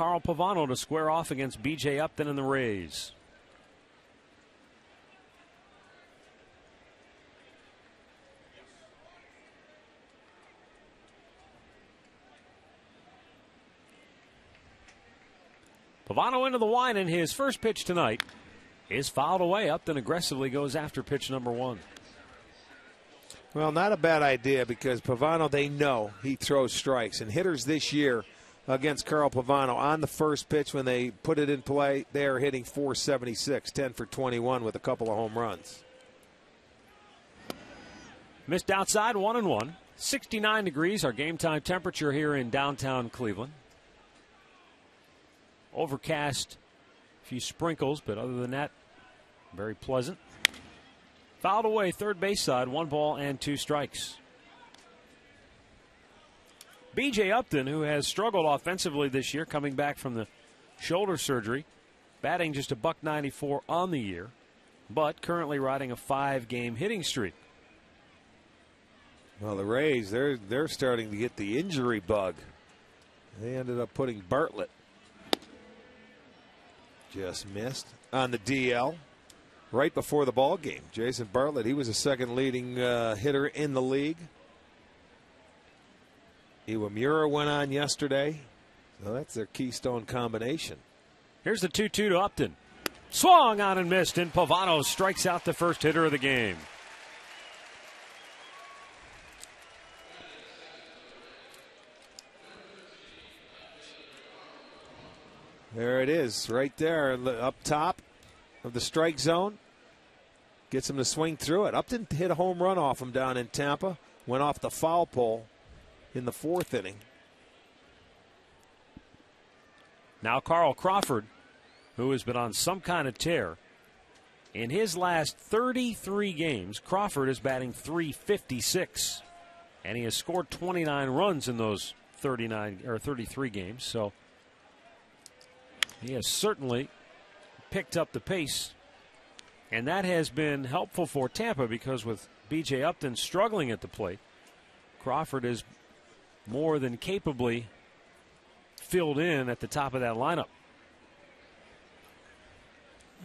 Carl Pavano to square off against B.J. Upton and the Rays. Pavano into the line, and his first pitch tonight is fouled away. Upton aggressively goes after pitch number 1. Well, not a bad idea, because Pavano, they know he throws strikes. And hitters this year against Carl Pavano on the first pitch, when they put it in play, they are hitting .476, 10 for 21 with a couple of home runs. Missed outside, 1-1. 69 degrees, our game time temperature here in downtown Cleveland. Overcast, a few sprinkles, but other than that, very pleasant. Fouled away, third base side, 1 ball and 2 strikes. B.J. Upton, who has struggled offensively this year, coming back from the shoulder surgery, batting just a .194 on the year, but currently riding a 5-game hitting streak. Well, the Rays, they're starting to get the injury bug. They ended up putting Bartlett. Just missed on the DL right before the ball game. Jason Bartlett, he was the second leading hitter in the league. Iwamura went on yesterday. So that's their keystone combination. Here's the 2-2 to Upton. Swung on and missed, and Pavano strikes out the first hitter of the game. There it is, right there, up top of the strike zone. Gets him to swing through it. Upton hit a home run off him down in Tampa. Went off the foul pole in the 4th inning. Now Carl Crawford, who has been on some kind of tear. In his last 33 games, Crawford is batting .356. And he has scored 29 runs in those 33 games. So he has certainly picked up the pace, and that has been helpful for Tampa, because with B.J. Upton struggling at the plate, Crawford is more than capably filled in at the top of that lineup.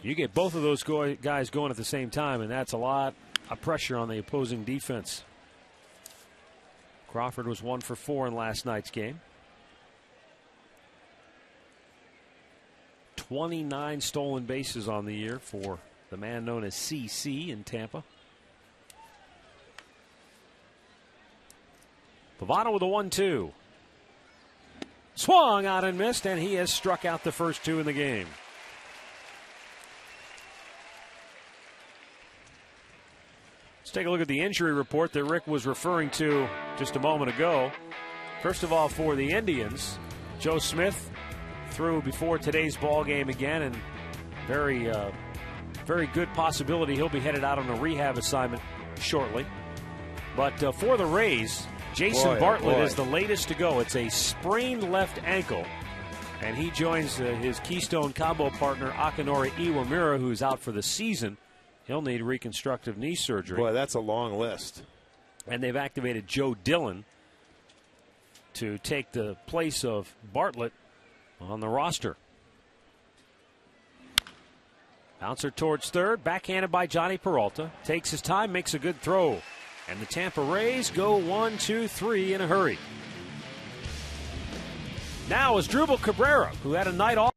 You get both of those guys going at the same time, and that's a lot of pressure on the opposing defense. Crawford was 1 for 4 in last night's game. 29 stolen bases on the year for the man known as CC in Tampa. Pavano with a 1-2. Swung on and missed, and he has struck out the first 2 in the game. Let's take a look at the injury report that Rick was referring to just a moment ago. First of all, for the Indians, Joe Smith through before today's ball game again, and very good possibility he'll be headed out on a rehab assignment shortly. But for the Rays, Jason Bartlett is the latest to go. It's a sprained left ankle, and he joins his Keystone combo partner Akinori Iwamura, who's out for the season. He'll need reconstructive knee surgery. Boy, that's a long list. And they've activated Joe Dillon to take the place of Bartlett on the roster. Bouncer towards third, backhanded by Johnny Peralta. Takes his time, makes a good throw. And the Tampa Rays go 1-2-3 in a hurry. Now is Drupal Cabrera, who had a night off.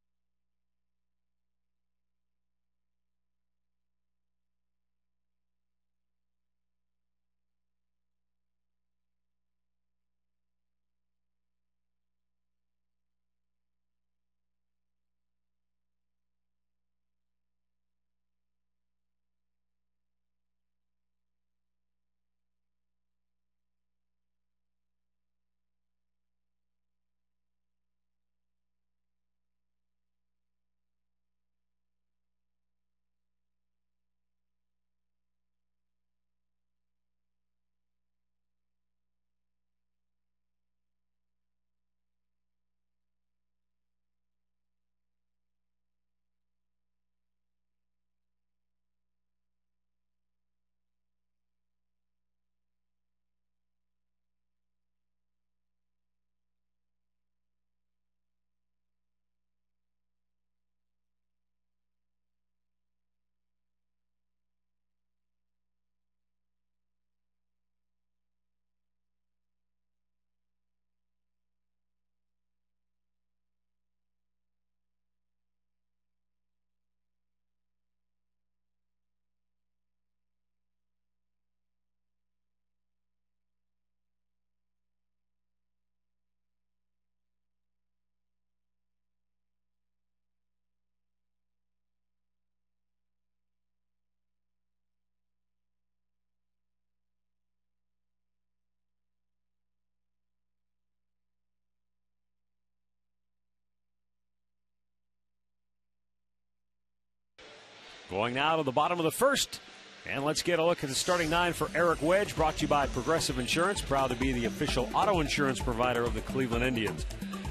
Going now to the bottom of the first. And let's get a look at the starting nine for Eric Wedge, brought to you by Progressive Insurance, proud to be the official auto insurance provider of the Cleveland Indians.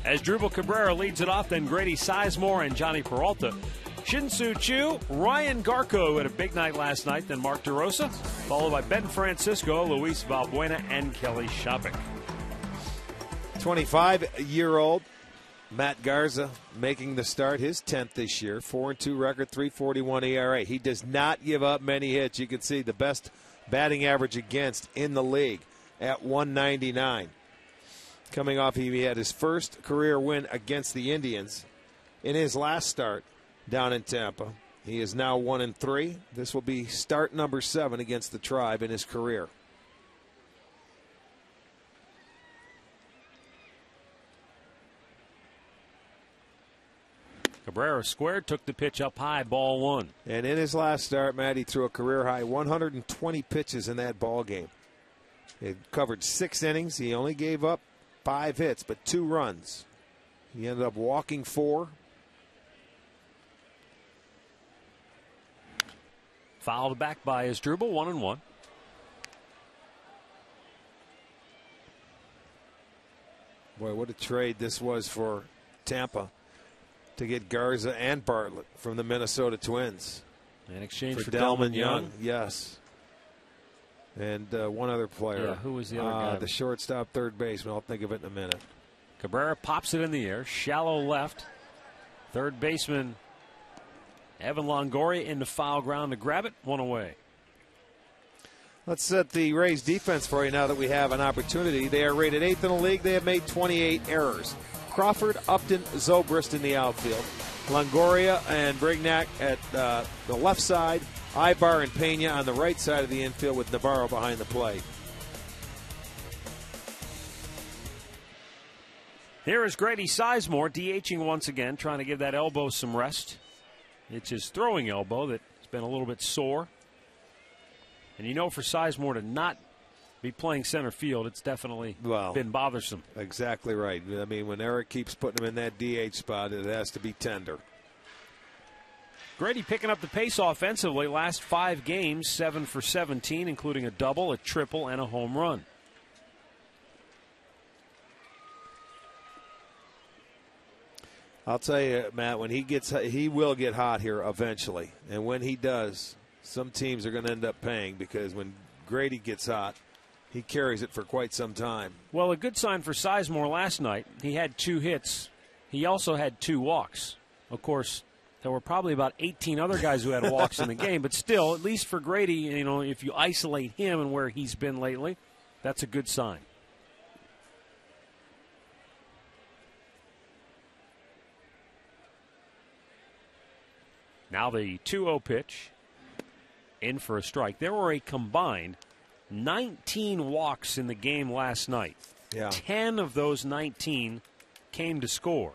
As Drupal Cabrera leads it off, then Grady Sizemore and Johnny Peralta. Shin-Soo Choo, Ryan Garco had a big night last night, then Mark DeRosa, followed by Ben Francisco, Luis Valbuena, and Kelly Shopik. 25-year-old Matt Garza making the start, his 10th this year, 4-2 record, 3.41 ERA. He does not give up many hits. You can see the best batting average against in the league at 199. Coming off, he had his first career win against the Indians in his last start down in Tampa. He is now 1-3. This will be start number 7 against the Tribe in his career. Cabrera squared, took the pitch up high, ball one. And in his last start, Matt, he threw a career-high 120 pitches in that ball game. It covered 6 innings. He only gave up 5 hits, but 2 runs. He ended up walking 4. Fouled back by Asdrubal, 1-1. Boy, what a trade this was for Tampa to get Garza and Bartlett from the Minnesota Twins. In exchange for Delman Young. Young. Yes. And one other player. Yeah, who was the other guy? The shortstop, third baseman. I'll think of it in a minute. Cabrera pops it in the air, shallow left. Third baseman Evan Longoria into foul ground to grab it, 1 away. Let's set the Rays defense for you now that we have an opportunity. They are rated 8th in the league. They have made 28 errors. Crawford, Upton, Zobrist in the outfield. Longoria and Brignac at the left side. Ibar and Pena on the right side of the infield with Navarro behind the plate. Here is Grady Sizemore DHing once again, trying to give that elbow some rest. It's his throwing elbow that's been a little bit sore. And you know, for Sizemore to not be playing center field, it's definitely been bothersome. Exactly right. I mean, when Eric keeps putting him in that DH spot, it has to be tender. Grady picking up the pace offensively. Last 5 games, 7 for 17, including a double, a triple, and a home run. I'll tell you, Matt, when he will get hot here eventually. And when he does, some teams are going to end up paying, because when Grady gets hot, he carries it for quite some time. Well, a good sign for Sizemore last night. He had 2 hits. He also had 2 walks. Of course, there were probably about 18 other guys who had walks in the game, but still, at least for Grady, you know, if you isolate him and where he's been lately, that's a good sign. Now the 2-0 pitch, in for a strike. There were a combined 19 walks in the game last night. Yeah. 10 of those 19 came to score.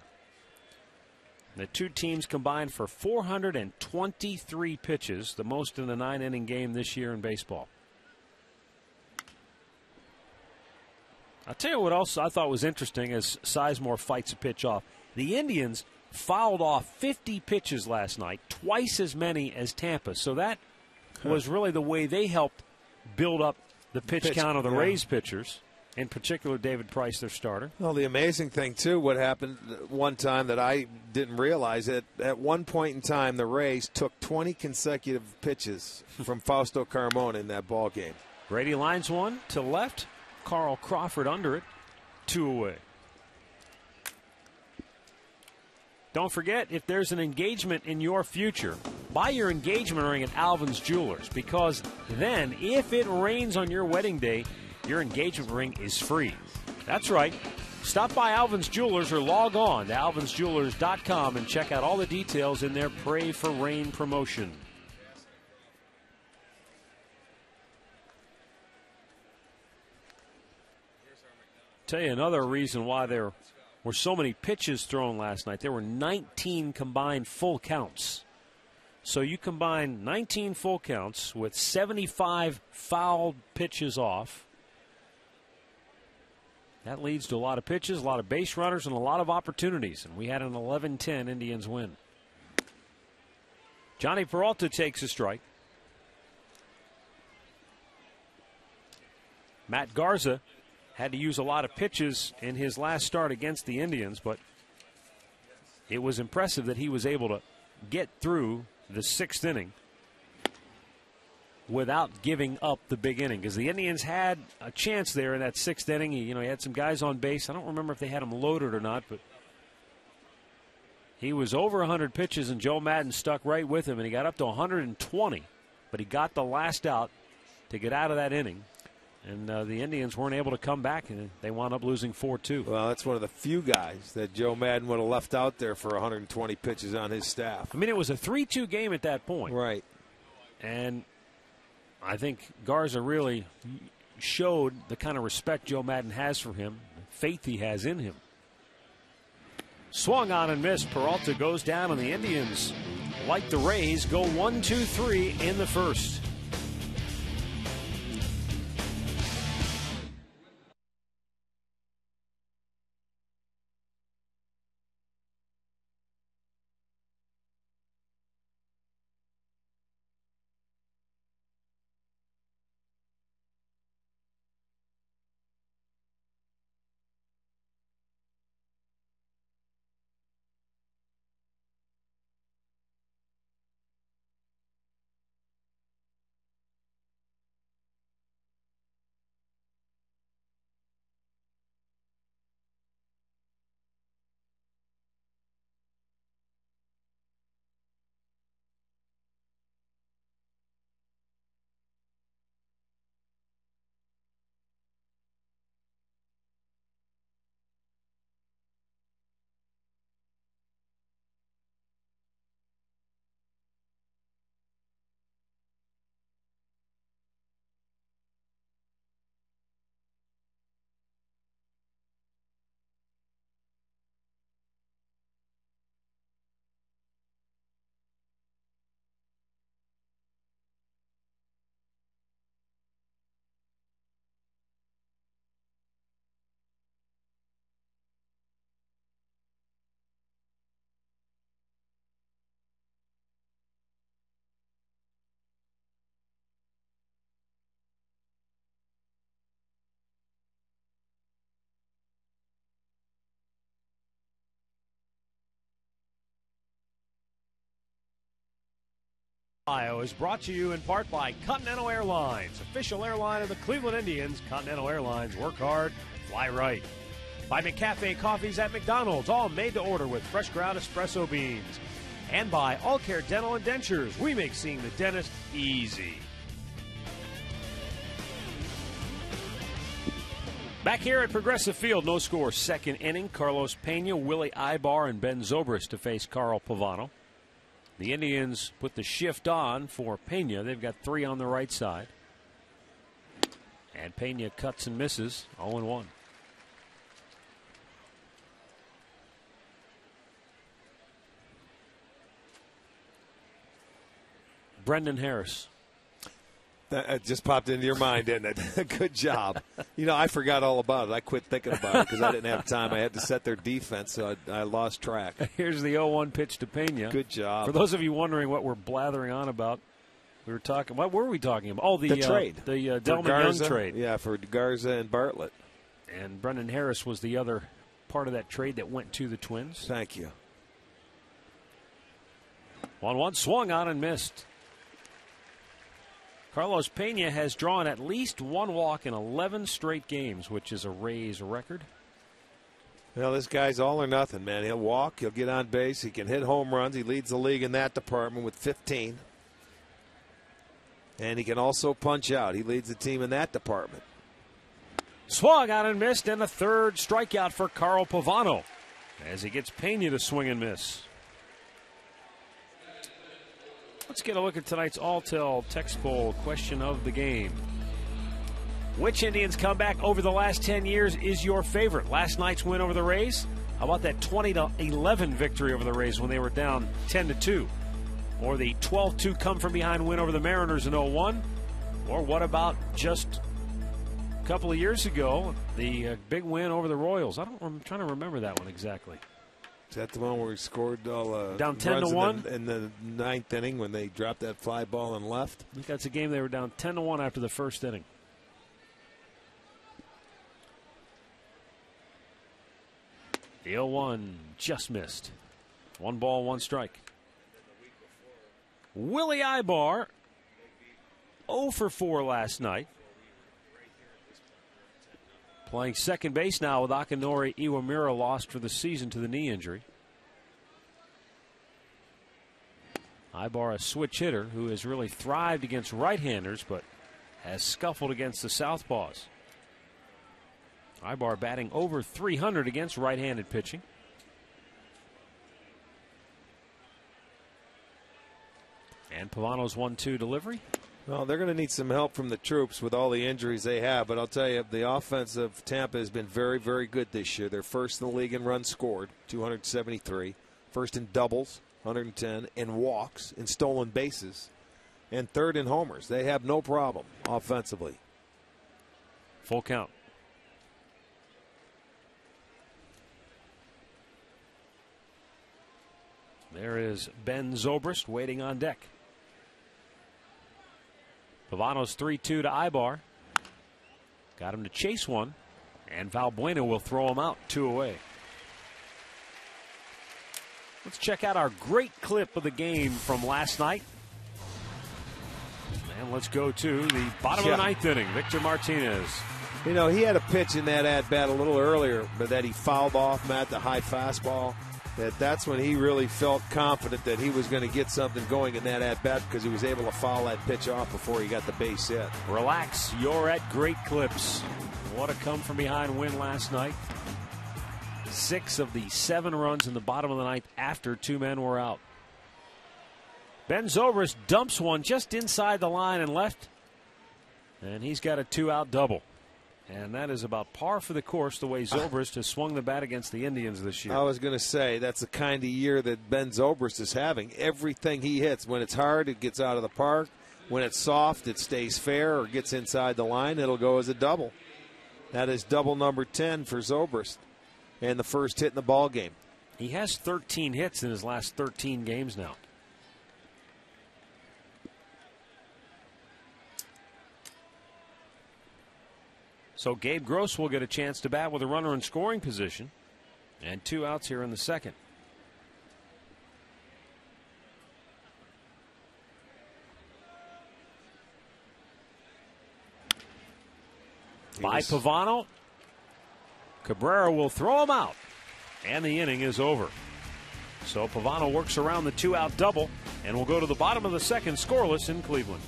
The 2 teams combined for 423 pitches, the most in a 9-inning game this year in baseball. I'll tell you what else I thought was interesting as Sizemore fights a pitch off. The Indians fouled off 50 pitches last night, twice as many as Tampa. So that was really the way they helped build up the pitch count of the Rays pitchers, in particular David Price, their starter. Well, the amazing thing, too, what happened one time that I didn't realize, at one point in time, the Rays took 20 consecutive pitches from Fausto Carmona in that ball game. Grady lines one to left. Carl Crawford under it, 2 away. Don't forget, if there's an engagement in your future, buy your engagement ring at Alvin's Jewelers, because then, if it rains on your wedding day, your engagement ring is free. That's right. Stop by Alvin's Jewelers or log on to alvinsjewelers.com and check out all the details in their Pray for Rain promotion. Tell you another reason why there were so many pitches thrown last night. There were 19 combined full counts. So you combine 19 full counts with 75 fouled pitches off. That leads to a lot of pitches, a lot of base runners, and a lot of opportunities. And we had an 11-10 Indians win. Johnny Peralta takes a strike. Matt Garza had to use a lot of pitches in his last start against the Indians, but it was impressive that he was able to get through the 6th inning without giving up the big inning, because the Indians had a chance there in that 6th inning. He had some guys on base. I don't remember if they had him loaded or not, but he was over 100 pitches, and Joe Maddon stuck right with him, and he got up to 120, but he got the last out to get out of that inning. And the Indians weren't able to come back, and they wound up losing 4-2. Well, that's one of the few guys that Joe Maddon would have left out there for 120 pitches on his staff. I mean, it was a 3-2 game at that point. Right. And I think Garza really showed the kind of respect Joe Maddon has for him, faith he has in him. Swung on and missed. Peralta goes down, and the Indians, like the Rays, go 1-2-3 in the first. Ohio is brought to you in part by Continental Airlines, official airline of the Cleveland Indians. Continental Airlines, work hard, fly right. By McCafe Coffees at McDonald's, all made to order with fresh ground espresso beans. And by All Care Dental and Dentures, we make seeing the dentist easy. Back here at Progressive Field, no score, 2nd inning. Carlos Pena, Willie Ibar, and Ben Zobrist to face Carl Pavano. The Indians put the shift on for Pena. They've got 3 on the right side. And Pena cuts and misses, 0-1. Brendan Harris. That just popped into your mind, didn't it? Good job. I forgot all about it. I quit thinking about it because I didn't have time. I had to set their defense, so I lost track. Here's the 0-1 pitch to Pena. Good job. For those of you wondering what we're blathering on about, we were talking. What were we talking about? Oh, the trade. The Delman Young trade. Yeah, for Garza and Bartlett. And Brendan Harris was the other part of that trade that went to the Twins. Thank you. 1-1 swung on and missed. Carlos Pena has drawn at least 1 walk in 11 straight games, which is a Rays record. Well, this guy's all or nothing, man. He'll walk, he'll get on base, he can hit home runs. He leads the league in that department with 15. And he can also punch out. He leads the team in that department. Swung on and missed, and a 3rd strikeout for Carl Pavano as he gets Pena to swing and miss. Let's get a look at tonight's Alltel text poll question of the game. Which Indians comeback over the last 10 years is your favorite? Last night's win over the Rays? How about that 20-11 victory over the Rays when they were down 10-2? Or the 12-2 come-from-behind win over the Mariners in 01? Or what about just a couple of years ago, the big win over the Royals? I'm trying to remember that one exactly. Is that the one where he scored all down 10-1 in the ninth inning when they dropped that fly ball and left? I think that's a game they were down 10-1 after the first inning. The 0-1 just missed. 1 ball, 1 strike. Willie Ibar 0 for 4 last night. Playing second base now with Akinori Iwamura, lost for the season to the knee injury. Ibar, a switch hitter who has really thrived against right-handers but has scuffled against the southpaws. Ibar batting over 300 against right-handed pitching. And Pavano's 1-2 delivery. Well, they're going to need some help from the troops with all the injuries they have. But I'll tell you, the offense of Tampa has been very, very good this year. They're first in the league in runs scored, 273. First in doubles, 110. In walks, in stolen bases. And third in homers. They have no problem offensively. Full count. There is Ben Zobrist waiting on deck. Pavano's 3-2 to Ibar. Got him to chase one. And Valbuena will throw him out, 2 away. Let's check out our great clip of the game from last night. And let's go to the bottom of the ninth inning. Victor Martinez. You know, he had a pitch in that at-bat a little earlier, but that he fouled off, Matt, the high fastball. That's when he really felt confident that he was going to get something going in that at-bat because he was able to foul that pitch off before he got the base hit. Relax, you're at Great Clips. What a come-from-behind win last night. 6 of the 7 runs in the bottom of the ninth after 2 men were out. Ben Zobrist dumps one just inside the line and left, and he's got a 2-out double. And that is about par for the course the way Zobrist has swung the bat against the Indians this year. I was going to say, that's the kind of year that Ben Zobrist is having. Everything he hits, when it's hard, it gets out of the park. When it's soft, it stays fair or gets inside the line. It'll go as a double. That is double number 10 for Zobrist. And the first hit in the ball game. He has 13 hits in his last 13 games now. So Gabe Gross will get a chance to bat with a runner in scoring position. And 2 outs here in the second. By Pavano. Cabrera will throw him out. And the inning is over. So Pavano works around the 2-out double. And will go to the bottom of the second scoreless in Cleveland.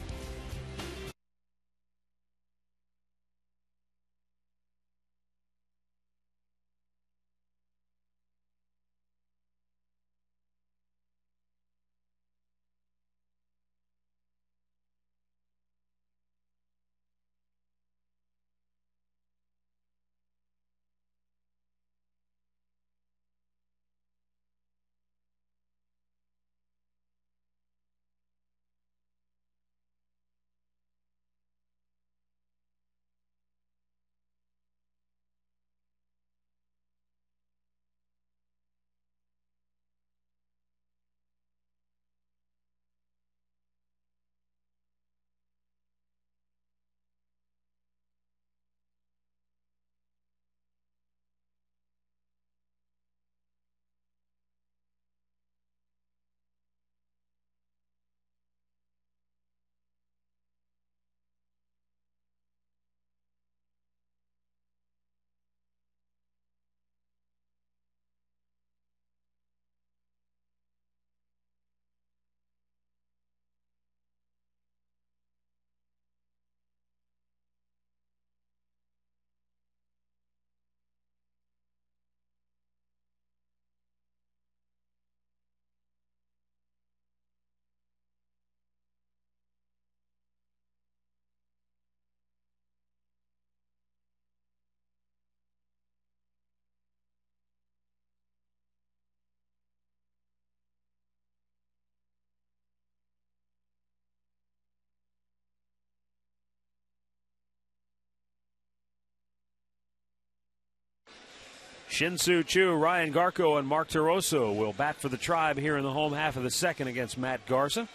Shin-Soo Choo, Ryan Garko, and Mark Taroso will bat for the Tribe here in the home half of the second against Matt Garza.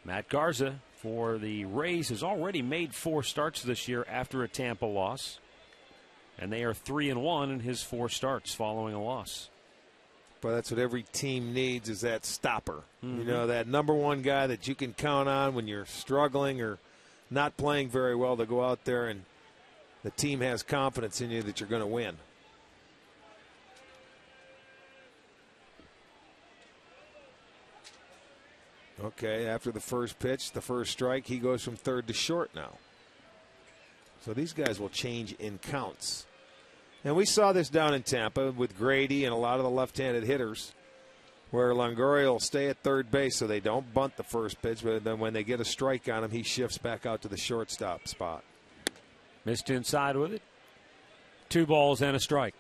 Matt Garza for the Rays has already made 4 starts this year after a Tampa loss. And they are 3-1 in his 4 starts following a loss. But that's what every team needs, is that stopper. You know, that number one guy that you can count on when you're struggling or not playing very well, to go out there and the team has confidence in you that you're going to win. Okay, after the first pitch, the first strike, he goes from third to short now. So these guys will change in counts. And we saw this down in Tampa with Grady and a lot of the left-handed hitters, where Longoria will stay at third base so they don't bunt the first pitch, but then when they get a strike on him, he shifts back out to the shortstop spot. Missed inside with it. 2 balls and a strike.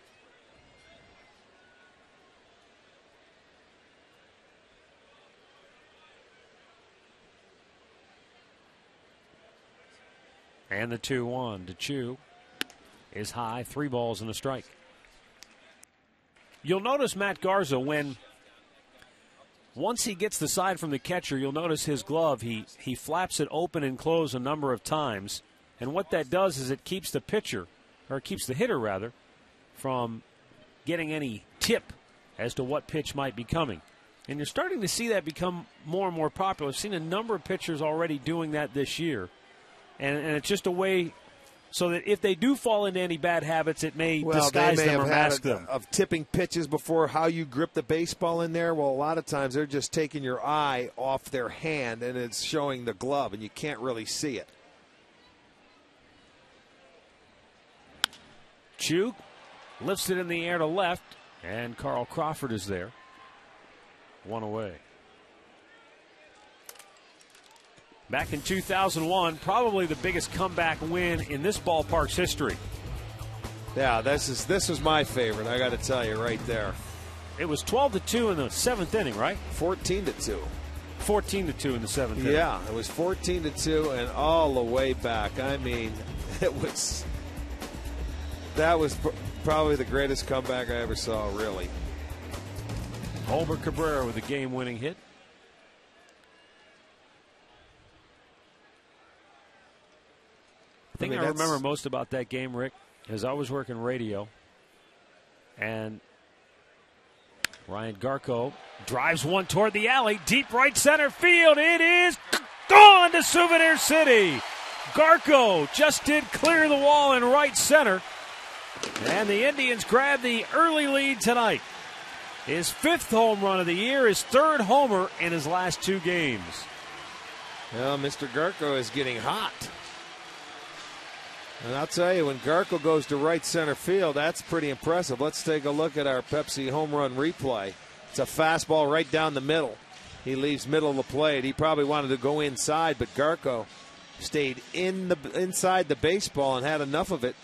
And the 2-1 to Choo is high. 3 balls and a strike. You'll notice Matt Garza, once he gets the side from the catcher, you'll notice his glove, he flaps it open and close a number of times. And what that does is it keeps the pitcher, or keeps the hitter rather, from getting any tip as to what pitch might be coming. And you're starting to see that become more and more popular. I've seen a number of pitchers already doing that this year. And it's just a way so that if they do fall into any bad habits, it may disguise them or mask them. Of tipping pitches before, how you grip the baseball in there. Well, a lot of times they're just taking your eye off their hand and it's showing the glove, and you can't really see it. Choo lifts it in the air to left, and Carl Crawford is there. 1 away. Back in 2001, probably the biggest comeback win in this ballpark's history. Yeah, this was my favorite, I got to tell you, right there. It was 12-2 in the 7th inning, right? 14-2. 14-2 in the 7th inning. Yeah, it was 14-2 and all the way back. I mean, that was probably the greatest comeback I ever saw, really. Holber Cabrera with a game-winning hit. The thing I remember most about that game, Rick, is I was working radio, and Ryan Garko drives one toward the alley, deep right center field. It is gone to Souvenir City. Garko just did clear the wall in right center, and the Indians grab the early lead tonight. His 5th home run of the year, his 3rd homer in his last 2 games. Well, Mr. Garko is getting hot. And I'll tell you, when Garko goes to right center field, that's pretty impressive. Let's take a look at our Pepsi home run replay. It's a fastball right down the middle. He leaves middle of the plate. He probably wanted to go inside, but Garko stayed inside the baseball and had enough of it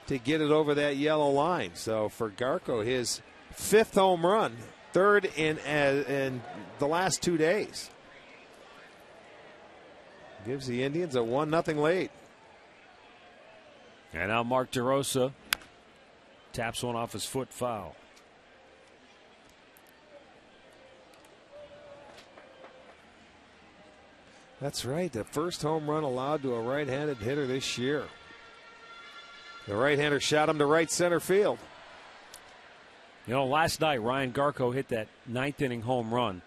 to get it over that yellow line. So for Garko, his 5th home run, 3rd in the last 2 days. Gives the Indians a 1-0 lead. And now Mark DeRosa taps one off his foot, foul. That's right. The first home run allowed to a right-handed hitter this year. The right-hander shot him to right center field. You know, last night Ryan Garko hit that 9th inning home run.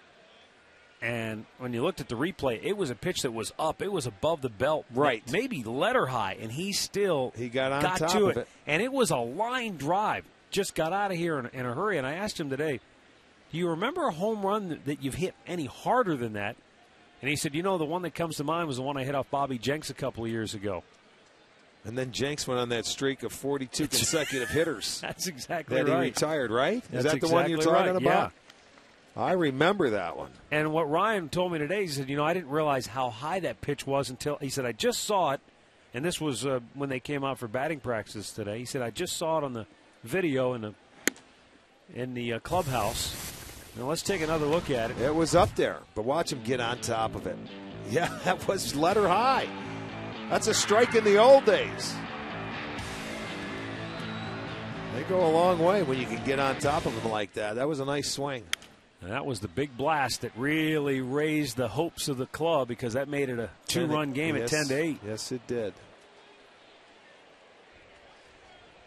And when you looked at the replay, it was a pitch that was up. It was above the belt. Right. Maybe letter high, and he got on top to of it. And it was a line drive. Just got out of here in a hurry. And I asked him today, do you remember a home run that you've hit any harder than that? And he said, you know, the one that comes to mind was the one I hit off Bobby Jenks a couple of years ago. And then Jenks went on that streak of 42 consecutive hitters. That's exactly right. That he retired, right? That's Is that the one you're talking about? Yeah. I remember that one. And what Ryan told me today, he said, you know, I didn't realize how high that pitch was until, he said, I just saw it, and this was when they came out for batting practice today. He said, I just saw it on the video in the clubhouse, Now let's take another look at it. It was up there, but watch him get on top of it. Yeah, that was letter high. That's a strike in the old days. They go a long way when you can get on top of them like that. That was a nice swing. And that was the big blast that really raised the hopes of the club, because that made it a 2-run game at 10-8. Yes, it did.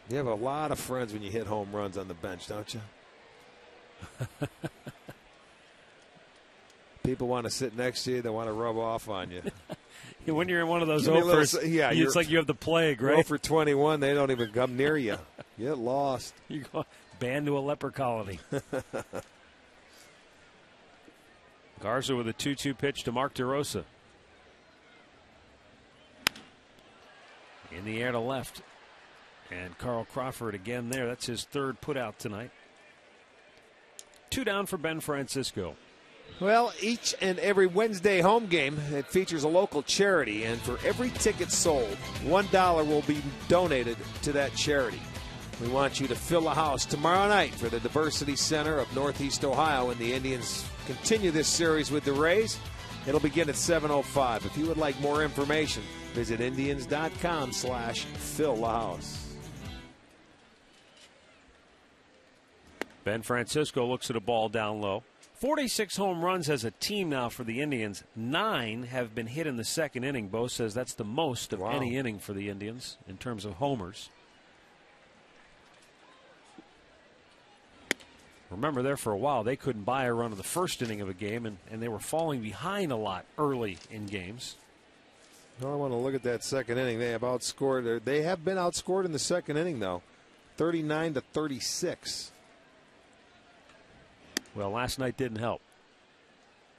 You have a lot of friends when you hit home runs on the bench, don't you? People want to sit next to you. They want to rub off on you. When you're in one of those offers, it's like you have the plague, right? 0 for 21, they don't even come near you. You get lost. You go banned to a leper colony. Garza with a 2-2 pitch to Mark DeRosa. In the air to left. And Carl Crawford again there. That's his third putout tonight. 2 down for Ben Francisco. Well, each and every Wednesday home game, it features a local charity, and for every ticket sold, $1 will be donated to that charity. We want you to fill a house tomorrow night for the Diversity Center of Northeast Ohio, and the Indians continue this series with the Rays. It'll begin at 7:05. If you would like more information, visit Indians.com/fill-the-house. Ben Francisco looks at a ball down low. 46 home runs as a team now for the Indians. 9 have been hit in the second inning. Bo says that's the most of any inning for the Indians in terms of homers. Remember, there for a while, they couldn't buy a run in the first inning of a game, and they were falling behind a lot early in games. No, I want to look at that second inning. They have outscored. They have been outscored in the second inning, though, 39-36. Well, last night didn't help.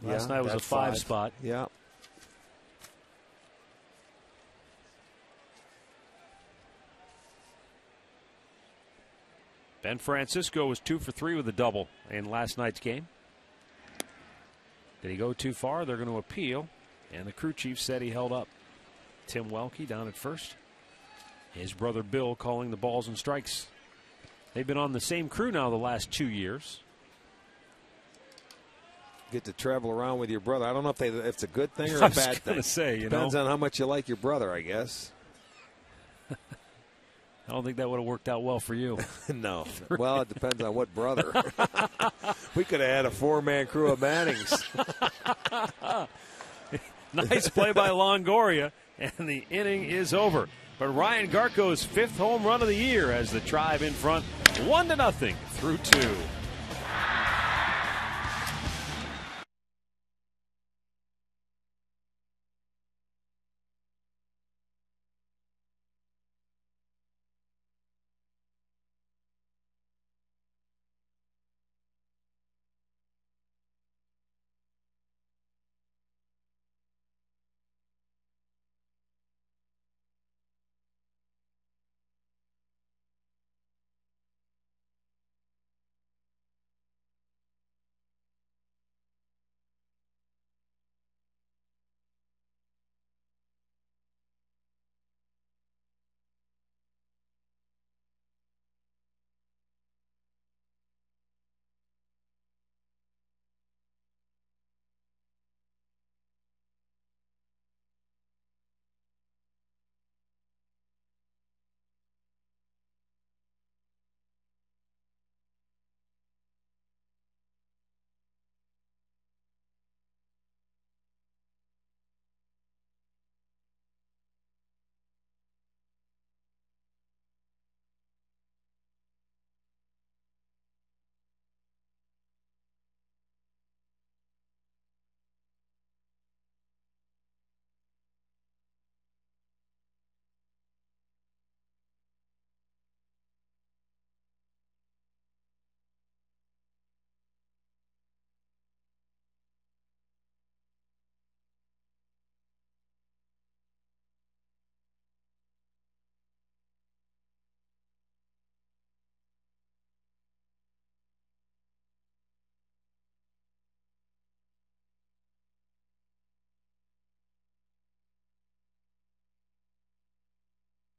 Last night was a 5 spot. Yeah. Ben Francisco was 2 for 3 with a double in last night's game. Did he go too far? They're going to appeal, and the crew chief said he held up. Tim Welke down at first. His brother Bill calling the balls and strikes. They've been on the same crew now the last 2 years. Get to travel around with your brother. I don't know if it's a good thing or a bad thing. I was going to say, Depends on how much you like your brother, I guess. I don't think that would have worked out well for you. No. Well, it depends on what brother. We could have had a 4-man crew of Mannings. Nice play by Longoria, and the inning is over. But Ryan Garco's 5th home run of the year as the Tribe in front 1-0 through 2.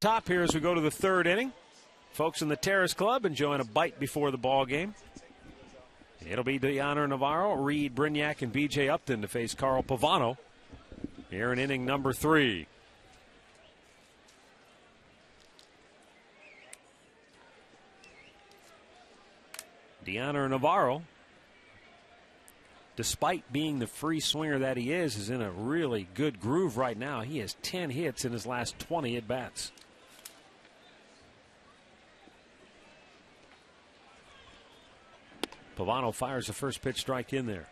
Top here as we go to the 3rd inning. Folks in the Terrace Club enjoying a bite before the ball game. It'll be Deanna Navarro, Reed Brignac, and B.J. Upton to face Carl Pavano here in inning number 3. Deanna Navarro, despite being the free swinger that he is in a really good groove right now. He has 10 hits in his last 20 at-bats. Pavano fires the first pitch, strike in there.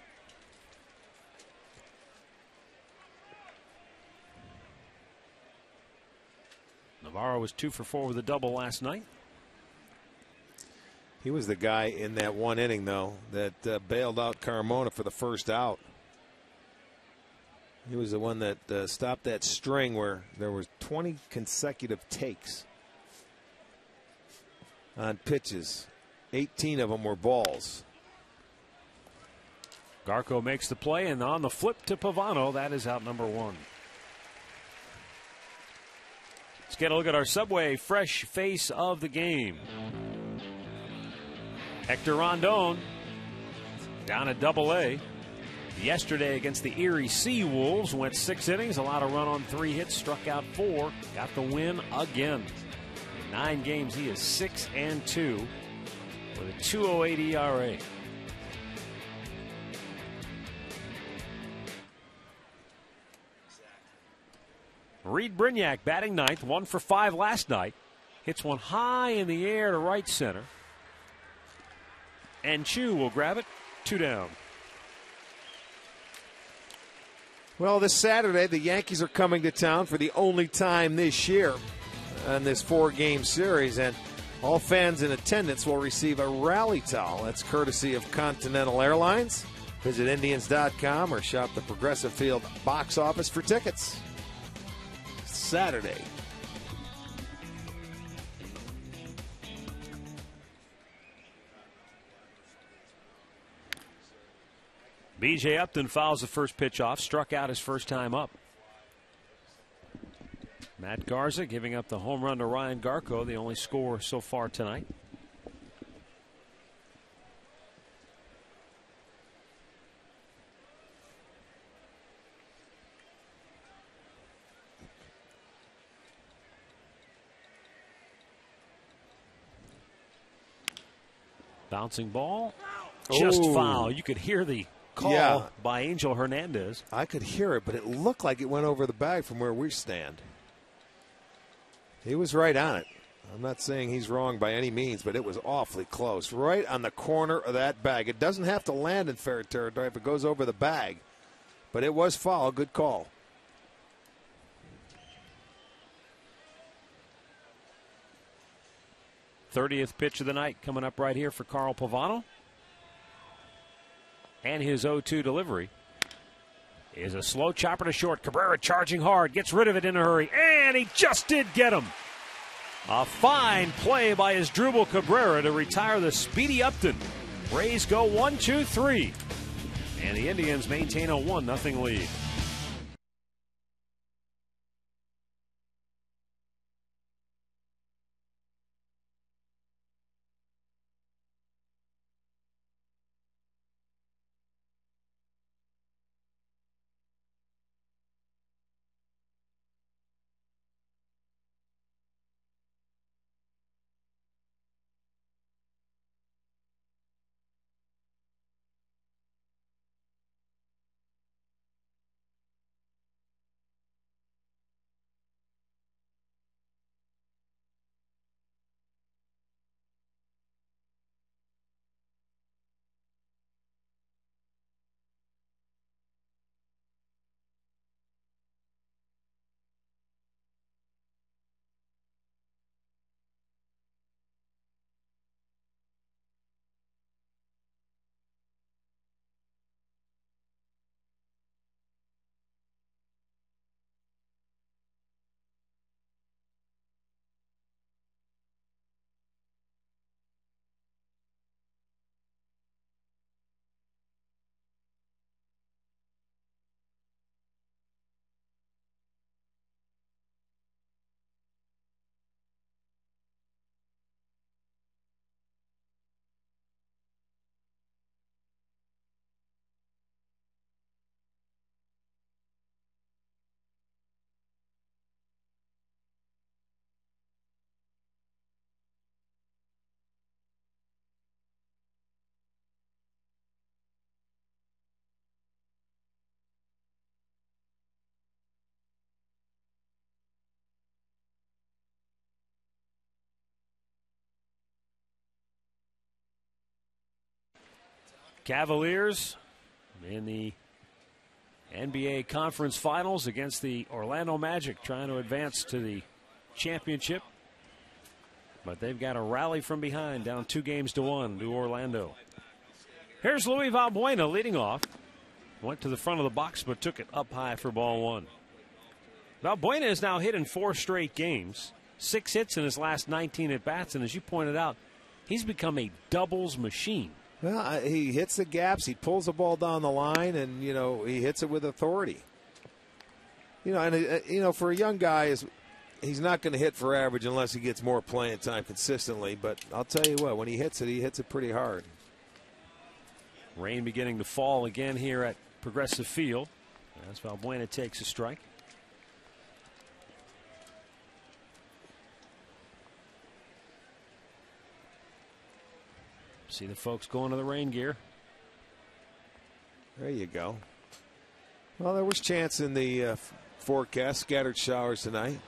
Navarro was 2 for 4 with a double last night. He was the guy in that one inning, though, that bailed out Carmona for the first out. He was the one that stopped that string where there was 20 consecutive takes on pitches. 18 of them were balls. Garco makes the play, and on the flip to Pavano, that is out number 1. Let's get a look at our Subway fresh face of the game. Hector Rondon down at Double-A. Yesterday against the Erie Sea Wolves, went 6 innings, allowed a run on 3 hits, struck out 4, got the win again. In 9 games, he is 6-2 with a 2.08 ERA. Reed Brignac batting 9th, 1 for 5 last night. Hits one high in the air to right center. And Chu will grab it, 2 down. Well, this Saturday, the Yankees are coming to town for the only time this year in this 4-game series, and all fans in attendance will receive a rally towel. That's courtesy of Continental Airlines. Visit Indians.com or shop the Progressive Field box office for tickets. Saturday. B.J. Upton fouls the first pitch off, struck out his first time up. Matt Garza giving up the home run to Ryan Garco, the only score so far tonight. Bouncing ball, just foul. You could hear the call by Angel Hernandez. I could hear it, but it looked like it went over the bag from where we stand. He was right on it. I'm not saying he's wrong by any means, but it was awfully close. Right on the corner of that bag. It doesn't have to land in fair territory if it goes over the bag. But it was foul. Good call. '30th pitch of the night coming up right here for Carl Pavano. And his 0-2 delivery is a slow chopper to short. Cabrera charging hard, gets rid of it in a hurry, and he just did get him. A fine play by Asdrubal Cabrera to retire the speedy Upton. Rays go 1-2-3, and the Indians maintain a 1-0 lead. Cavaliers in the NBA Conference Finals against the Orlando Magic, trying to advance to the championship. But they've got a rally from behind, down 2-1 to Orlando. Here's Luis Valbuena leading off. Went to the front of the box, but took it up high for ball one. Valbuena is now hit in 4 straight games. 6 hits in his last 19 at-bats, and as you pointed out, he's become a doubles machine. Well, he hits the gaps, he pulls the ball down the line, and, he hits it with authority. For a young guy, he's not going to hit for average unless he gets more playing time consistently. But I'll tell you what, when he hits it pretty hard. Rain beginning to fall again here at Progressive Field as Valbuena takes a strike. See the folks going to the rain gear. There you go. Well, there was chance in the forecast. Scattered showers tonight.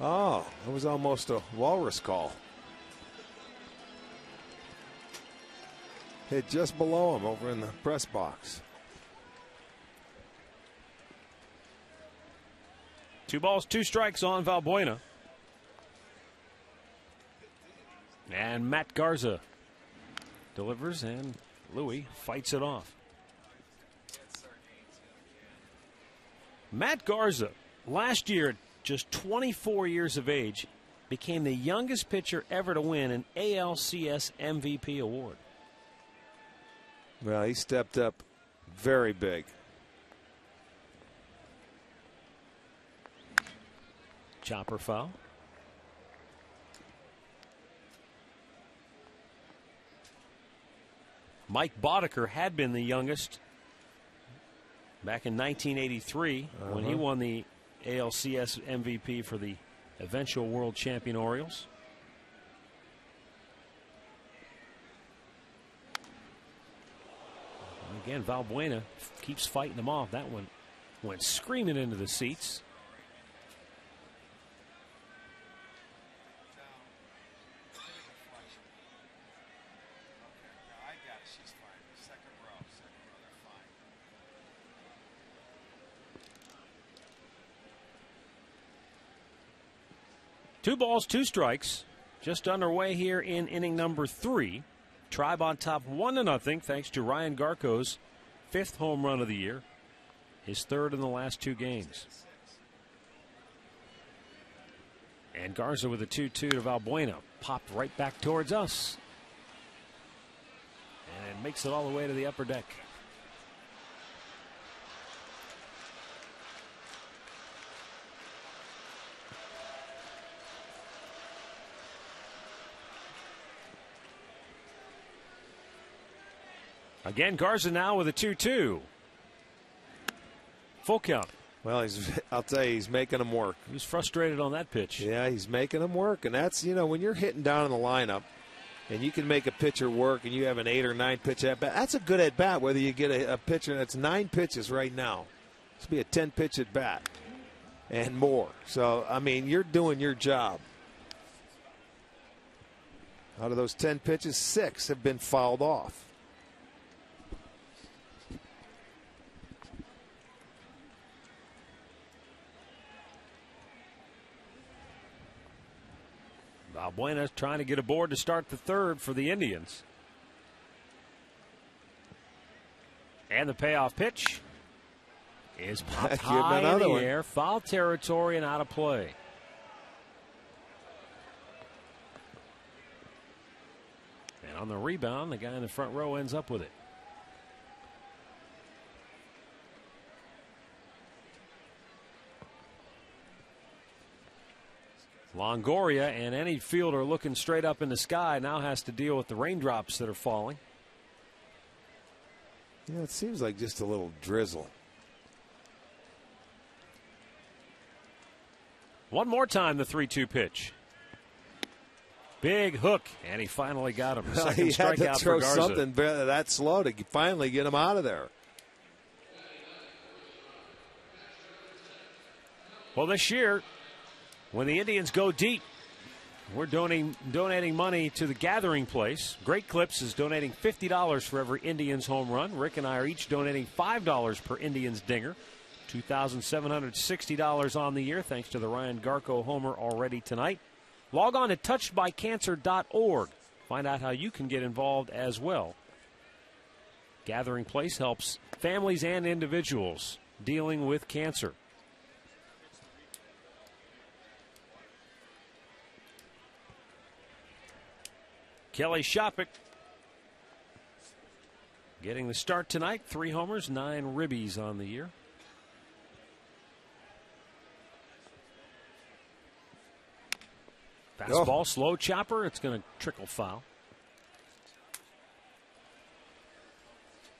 Oh, it was almost a walrus call. Hit just below him over in the press box. 2 balls, 2 strikes on Valbuena. And Matt Garza delivers, and Louis fights it off. Matt Garza, last year, just 24 years of age, became the youngest pitcher ever to win an ALCS MVP award. Well, he stepped up very big. Chopper foul. Mike Boddicker had been the youngest back in 1983 when he won the ALCS MVP for the eventual world champion Orioles. And again, Valbuena keeps fighting them off. That one went screaming into the seats. Two balls, 2 strikes. Just underway here in inning number 3. Tribe on top 1-0 thanks to Ryan Garco's 5th home run of the year. His 3rd in the last 2 games. And Garza with a 2-2 to Valbuena. Popped right back towards us. And makes it all the way to the upper deck. Again, Garza now with a 2-2. Full count. Well, I'll tell you, he's making them work. He was frustrated on that pitch. Yeah, he's making them work. And that's, when you're hitting down in the lineup and you can make a pitcher work and you have an 8 or 9 pitch at bat, that's a good at bat, whether you get a pitcher that's 9 pitches right now. This will be a 10 pitch at bat and more. So, I mean, you're doing your job. Out of those 10 pitches, 6 have been fouled off. Valbuena trying to get aboard to start the 3rd for the Indians. And the payoff pitch is popped high in the air. Foul territory and out of play. And on the rebound, the guy in the front row ends up with it. Longoria and any fielder looking straight up in the sky now has to deal with the raindrops that are falling. Yeah, it seems like just a little drizzle. One more time, the 3-2 pitch. Big hook, and he finally got him. Second he had strikeout to throw for Garza. something that slow to finally get him out of there. Well, this year, when the Indians go deep, We're donating money to the Gathering Place. Great Clips is donating $50 for every Indians home run. Rick and I are each donating $5 per Indians dinger. $2,760 on the year, thanks to the Ryan Garco homer already tonight. Log on to touchedbycancer.org. Find out how you can get involved as well. Gathering Place helps families and individuals dealing with cancer. Kelly Shopik getting the start tonight. 3 homers, 9 ribbies on the year. Fastball, slow chopper. It's going to trickle foul.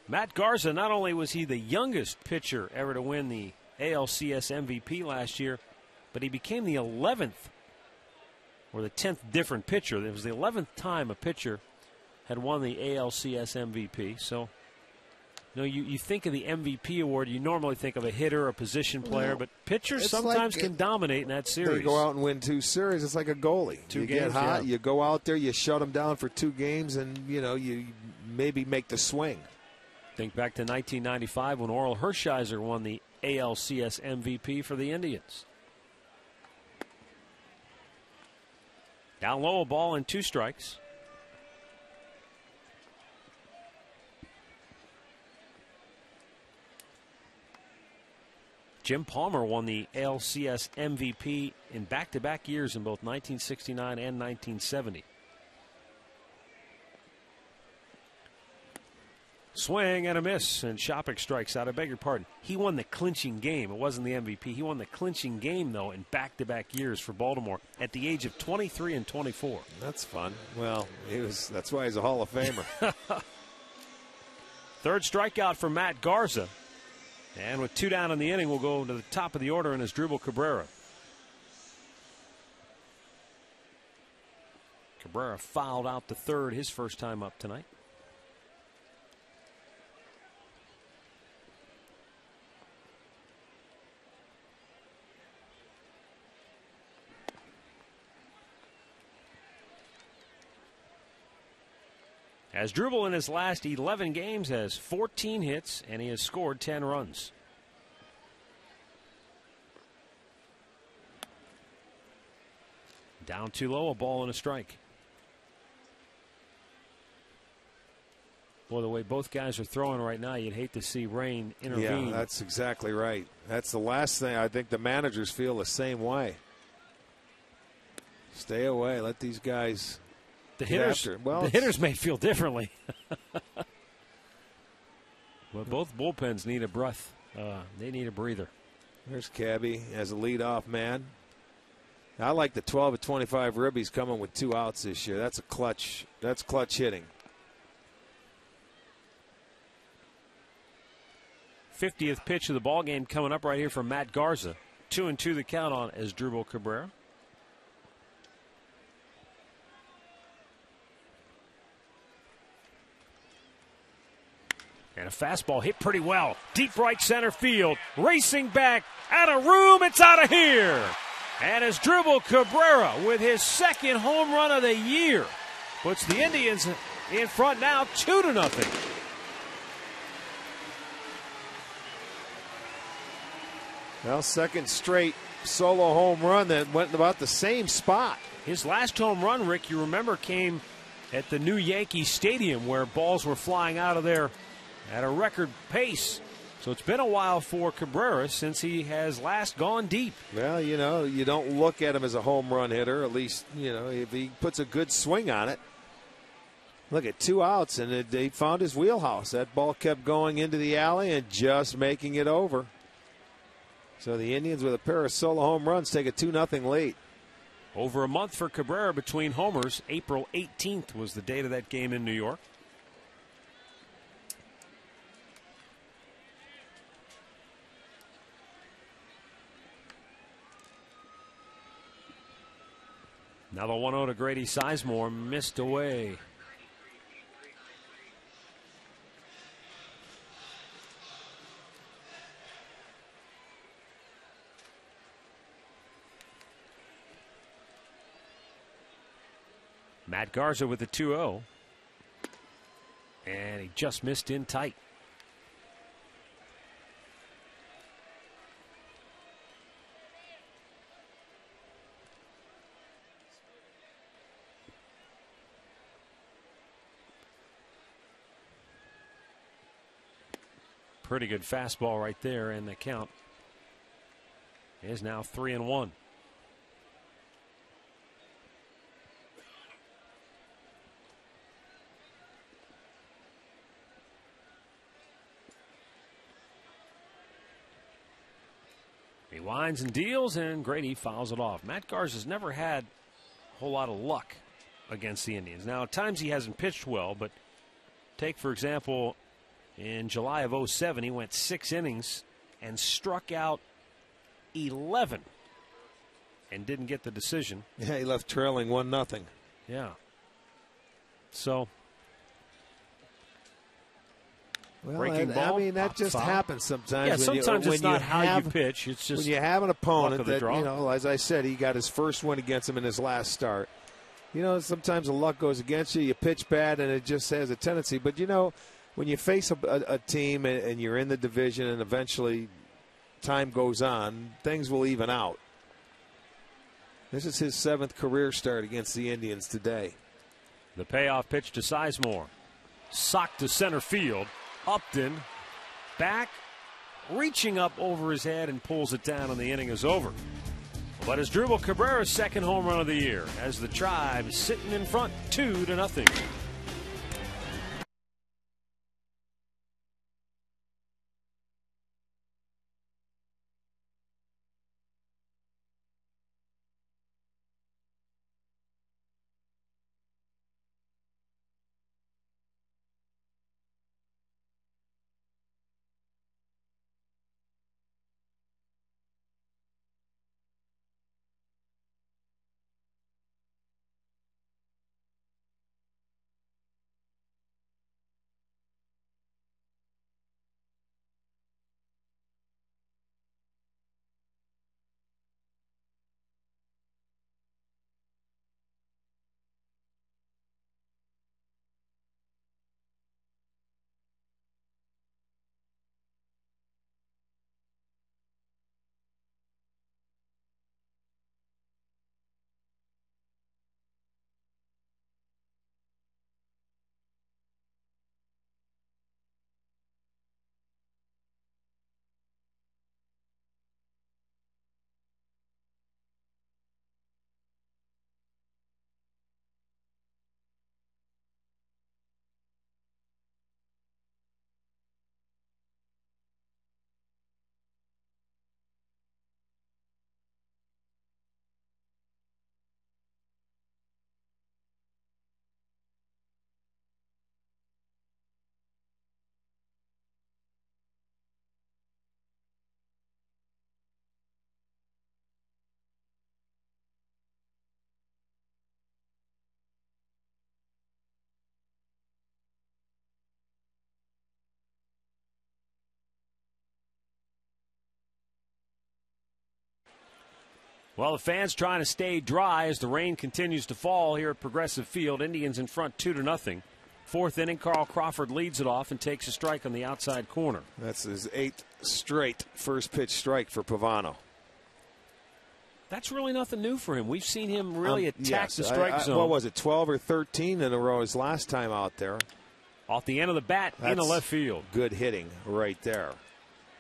Matt Garza, not only was he the youngest pitcher ever to win the ALCS MVP last year, but he became the 11th or the 10th different pitcher. It was the 11th time a pitcher had won the ALCS MVP. So, you think of the MVP award, you normally think of a hitter, a position player, but pitchers sometimes can dominate in that series. They go out and win 2 series. It's like a goalie. Two you games, get hot, yeah. you go out there, you shut them down for 2 games, and, you maybe make the swing. Think back to 1995 when Orel Hershiser won the ALCS MVP for the Indians. Down low, a ball and 2 strikes. Jim Palmer won the ALCS MVP in back-to-back years in both 1969 and 1970. Swing and a miss, and Shopik strikes out. I beg your pardon. He won the clinching game. It wasn't the MVP. He won the clinching game, though, in back-to-back years for Baltimore at the age of 23 and 24. That's fun. Well, that's why he's a Hall of Famer. 3rd strikeout for Matt Garza. And with 2 down in the inning, we'll go to the top of the order in Asdrubal Cabrera. Cabrera fouled out to 3rd his first time up tonight. Asdrubal in his last 11 games has 14 hits, and he has scored 10 runs. Down too low, a ball and a strike. Boy, the way both guys are throwing right now, you'd hate to see rain intervene. Yeah, that's exactly right. That's the last thing. I think the managers feel the same way. Stay away. Let these guys... The hitters may feel differently. But both bullpens need a breath. They need a breather. There's Cabby as a leadoff man. I like the 12 of 25 ribbies coming with 2 outs this year. That's a clutch. That's clutch hitting. 50th pitch of the ball game coming up right here from Matt Garza. 2-2 the count on Asdrubal Cabrera. And a fastball hit pretty well. Deep right center field. Racing back. Out of room. It's out of here. And Asdrubal Cabrera with his 2nd home run of the year puts the Indians in front now 2-0. Well, 2nd straight solo home run that went in about the same spot. His last home run, Rick, you remember, came at the new Yankee Stadium where balls were flying out of there at a record pace. So it's been a while for Cabrera since he has last gone deep. Well, you don't look at him as a home run hitter, at least, if he puts a good swing on it. Look at 2 outs, and they found his wheelhouse. That ball kept going into the alley and just making it over. So the Indians, with a pair of solo home runs, take a 2-0 lead. Over a month for Cabrera between homers. April 18th was the date of that game in New York. Now the 1-0 to Grady Sizemore, missed away. Matt Garza with the 2-0. And he just missed in tight. Pretty good fastball right there, and the count is now 3-1. He winds and deals, and Grady fouls it off. Matt Garza's never had a whole lot of luck against the Indians. Now, at times he hasn't pitched well, but take, for example, in July of 07, he went 6 innings and struck out 11 and didn't get the decision. Yeah, he left trailing 1-0. Yeah. So, well, I mean, that just happens sometimes. Yeah, sometimes it's not how you pitch. It's just when you have an opponent that, you know, as I said, he got his first one against him in his last start. You know, sometimes the luck goes against you. You pitch bad, and it just has a tendency. But, you know, when you face a team and you're in the division and eventually time goes on, things will even out. This is his 7th career start against the Indians today. The payoff pitch to Sizemore. Socked to center field. Upton back, reaching up over his head and pulls it down, and the inning is over. But it's Drupal Cabrera's 2nd home run of the year as the Tribe is sitting in front 2-0. Well, the fans trying to stay dry as the rain continues to fall here at Progressive Field. Indians in front 2-0. 4th inning, Carl Crawford leads it off and takes a strike on the outside corner. That's his 8th straight first pitch strike for Pavano. That's really nothing new for him. We've seen him really attack the strike zone. What was it, 12 or 13 in a row his last time out there? Off the end of the bat into left field. Good hitting right there.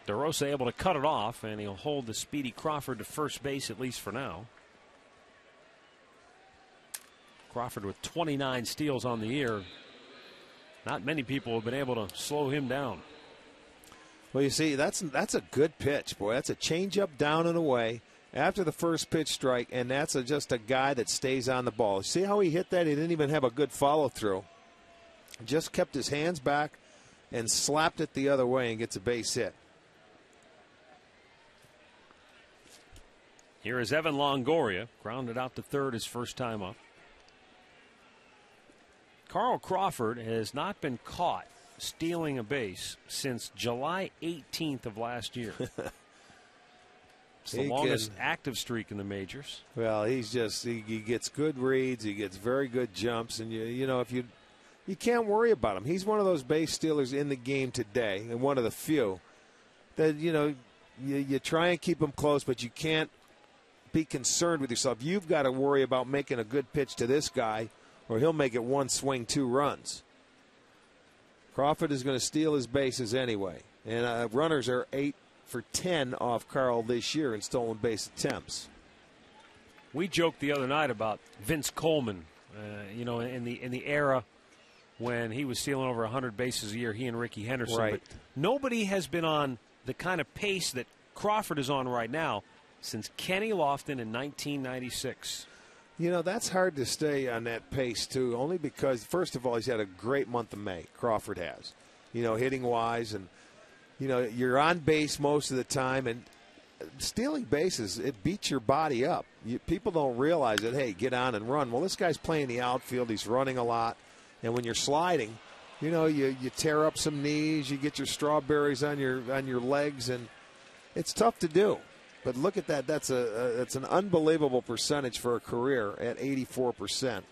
DeRosa able to cut it off, and he'll hold the speedy Crawford to first base, at least for now. Crawford with 29 steals on the year. Not many people have been able to slow him down. Well, you see, that's a good pitch, boy. That's a changeup down and away after the first pitch strike, and that's just a guy that stays on the ball. See how he hit that? He didn't even have a good follow-through. Just kept his hands back and slapped it the other way and gets a base hit. Here is Evan Longoria, grounded out to third his first time up. Carl Crawford has not been caught stealing a base since July 18th of last year. It's the longest active streak in the majors. Well, he gets good reads, he gets very good jumps, and if you can't worry about him. He's one of those base stealers in the game today, and one of the few that you try and keep him close, but you can't be concerned with yourself. You've got to worry about making a good pitch to this guy, or he'll make it one swing, 2 runs. Crawford is going to steal his bases anyway, and runners are 8 for 10 off Carl this year in stolen base attempts. We joked the other night about Vince Coleman, in the era when he was stealing over 100 bases a year, he and Ricky Henderson. Right. But nobody has been on the kind of pace that Crawford is on right now since Kenny Lofton in 1996. That's hard to stay on that pace, too, only because, first of all, he's had a great month of May. Crawford has, hitting-wise, and you're on base most of the time, and stealing bases, it beats your body up. People don't realize that, hey, get on and run. Well, this guy's playing the outfield. He's running a lot. And when you're sliding, you tear up some knees. You get your strawberries on your legs, and it's tough to do. But look at that. That's an unbelievable percentage for a career at 84%.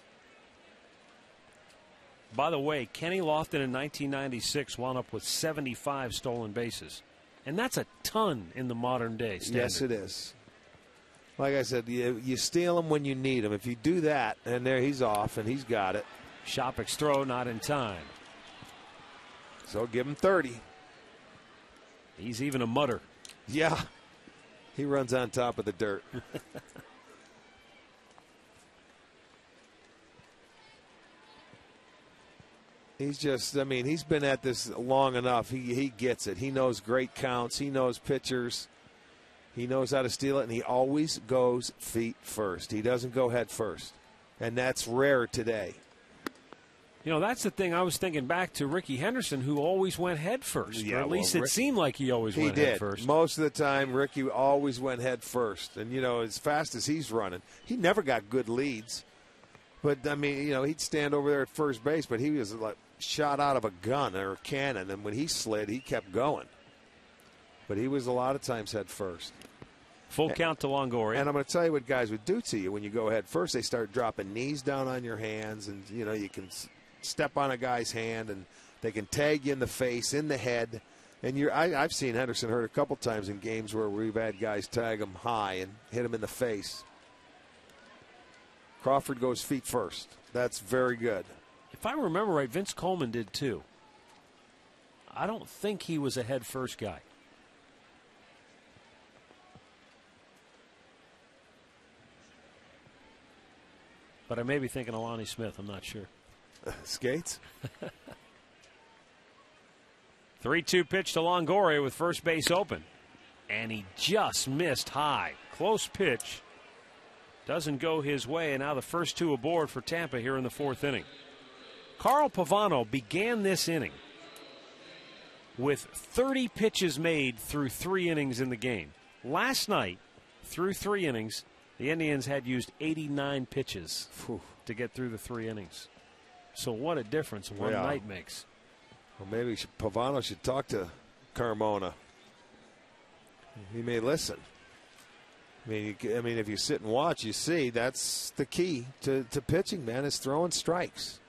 By the way, Kenny Lofton in 1996 wound up with 75 stolen bases. And that's a ton in the modern day standard. Yes, it is. Like I said, you steal them when you need them. If you do that, and there he's off, and he's got it. Shopik's throw not in time. So give him 30. He's even a mutter. Yeah. He runs on top of the dirt. He's been at this long enough. He gets it. He knows great counts. He knows pitchers. He knows how to steal it, and he always goes feet first. He doesn't go head first. And that's rare today. That's the thing. I was thinking back to Ricky Henderson, who always went head first. Yeah, or at least it seemed like he always went head first. Most of the time, Ricky always went head first. And, as fast as he's running, he never got good leads. But, he'd stand over there at first base, but he was like shot out of a gun or a cannon. And when he slid, he kept going. But he was a lot of times head first. Full count to Longoria. And I'm going to tell you what guys would do to you when you go head first. They start dropping knees down on your hands, and, you can step on a guy's hand, and they can tag you in the face, in the head. And I've seen Henderson hurt a couple times in games where we've had guys tag him high and hit him in the face. Crawford goes feet first. That's very good. If I remember right, Vince Coleman did too. I don't think he was a head first guy. But I may be thinking of Lonnie Smith. I'm not sure. Skates. 3-2 pitch to Longoria with first base open. And he just missed high. Close pitch. Doesn't go his way. And now the first 2 aboard for Tampa here in the 4th inning. Carl Pavano began this inning with 30 pitches made through 3 innings in the game. Last night, through 3 innings, the Indians had used 89 pitches to get through the 3 innings. So what a difference one night makes. Well, maybe Pavano should talk to Carmona. He may listen. I mean, if you sit and watch, you see that's the key to pitching, man, is throwing strikes.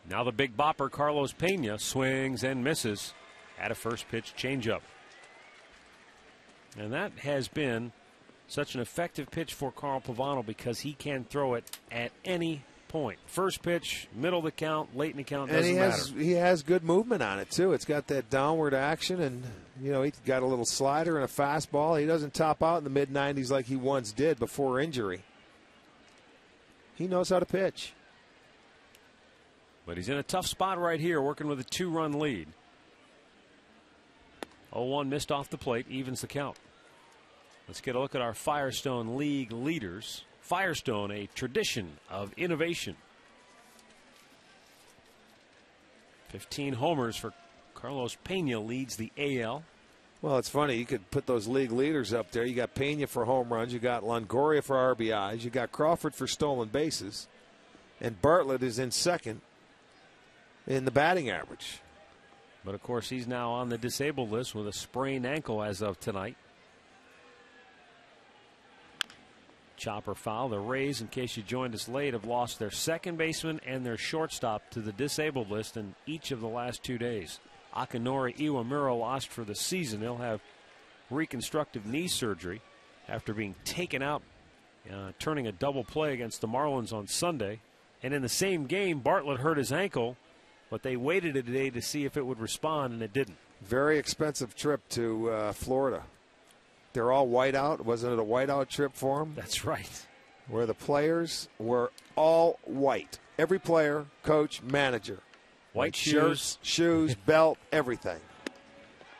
Now the big bopper, Carlos Pena, swings and misses at a first pitch changeup. And that has been such an effective pitch for Carl Pavano because he can throw it at any point. First pitch, middle of the count, late in the count, doesn't matter. He has good movement on it, too. It's got that downward action, and, he's got a little slider and a fastball. He doesn't top out in the mid-90s like he once did before injury. He knows how to pitch. But he's in a tough spot right here, working with a 2-run lead. 0-1 missed off the plate, evens the count. Let's get a look at our Firestone League leaders. Firestone, a tradition of innovation. 15 homers for Carlos Pena leads the AL. Well, it's funny. You could put those league leaders up there. You got Pena for home runs. You got Longoria for RBIs. You got Crawford for stolen bases. And Bartlett is in second in the batting average. But, of course, he's now on the disabled list with a sprained ankle as of tonight. Chopper foul. The Rays, in case you joined us late, have lost their second baseman and their shortstop to the disabled list in each of the last 2 days. Akinori Iwamura lost for the season. He'll have reconstructive knee surgery after being taken out, turning a double play against the Marlins on Sunday. And in the same game, Bartlett hurt his ankle, but they waited a day to see if it would respond, and it didn't. Very expensive trip to Florida. They're all whiteout. Wasn't it a whiteout trip for them? That's right. Where the players were all white. Every player, coach, manager. White shirts, shoes, belt, everything.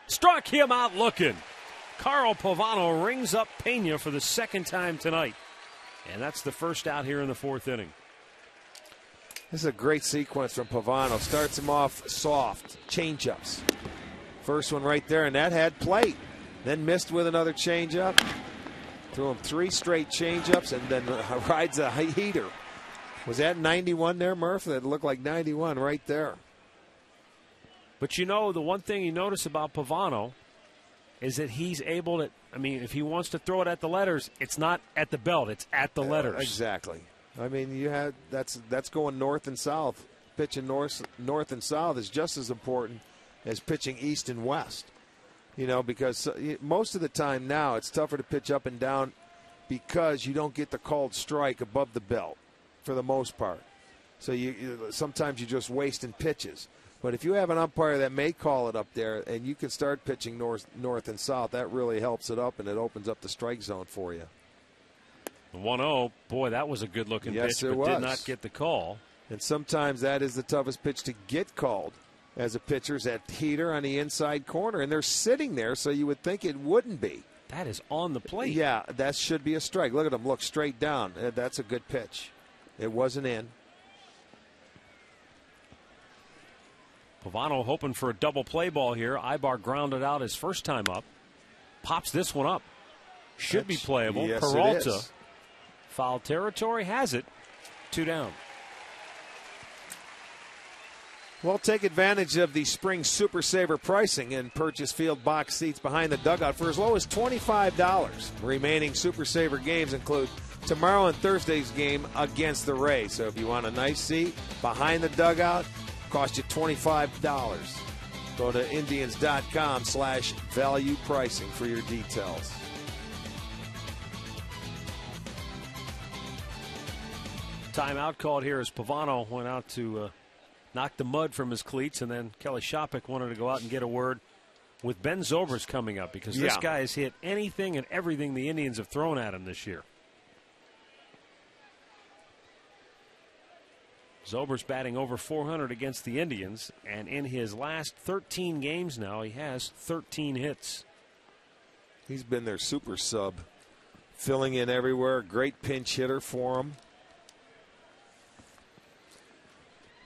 Struck him out looking. Carl Pavano rings up Pena for the second time tonight. And that's the first out here in the 4th inning. This is a great sequence from Pavano. Starts him off soft, changeups. First one right there, and that had plate. Then missed with another changeup. Threw him 3 straight changeups and then rides a heater. Was that 91 there, Murph? That looked like 91 right there. But you know, the one thing you notice about Pavano is that he's able to, I mean, if he wants to throw it at the letters, it's not at the belt, it's at the letters. Exactly. I mean, you had that's going north and south. Pitching north and south is just as important as pitching east and west. You know, because most of the time now it's tougher to pitch up and down because you don't get the called strike above the belt for the most part. So sometimes you're just wasting pitches. But if you have an umpire that may call it up there and you can start pitching north and south, that really helps it up and it opens up the strike zone for you. 1-0, boy, that was a good-looking pitch, but did not get the call. And sometimes that is the toughest pitch to get called as a pitcher, is that heater on the inside corner. And they're sitting there, so you would think it wouldn't be. That is on the plate. Yeah, that should be a strike. Look at him, look straight down. That's a good pitch. It wasn't in. Pavano hoping for a double play ball here. Ibar grounded out his first time up. Pops this one up. Should be playable. Yes, Peralta. Foul territory, has it. 2 down. Well, take advantage of the spring Super Saver pricing and purchase field box seats behind the dugout for as low as $25. Remaining Super Saver games include tomorrow and Thursday's game against the Rays. So if you want a nice seat behind the dugout, cost you $25. Go to Indians.com/value pricing for your details. Timeout called here as Pavano went out to knock the mud from his cleats, and then Kelly Shopik wanted to go out and get a word with Ben Zobrist coming up because this guy has hit anything and everything the Indians have thrown at him this year. Zobrist batting over .400 against the Indians, and in his last 13 games now, he has 13 hits. He's been their super sub, filling in everywhere. Great pinch hitter for him.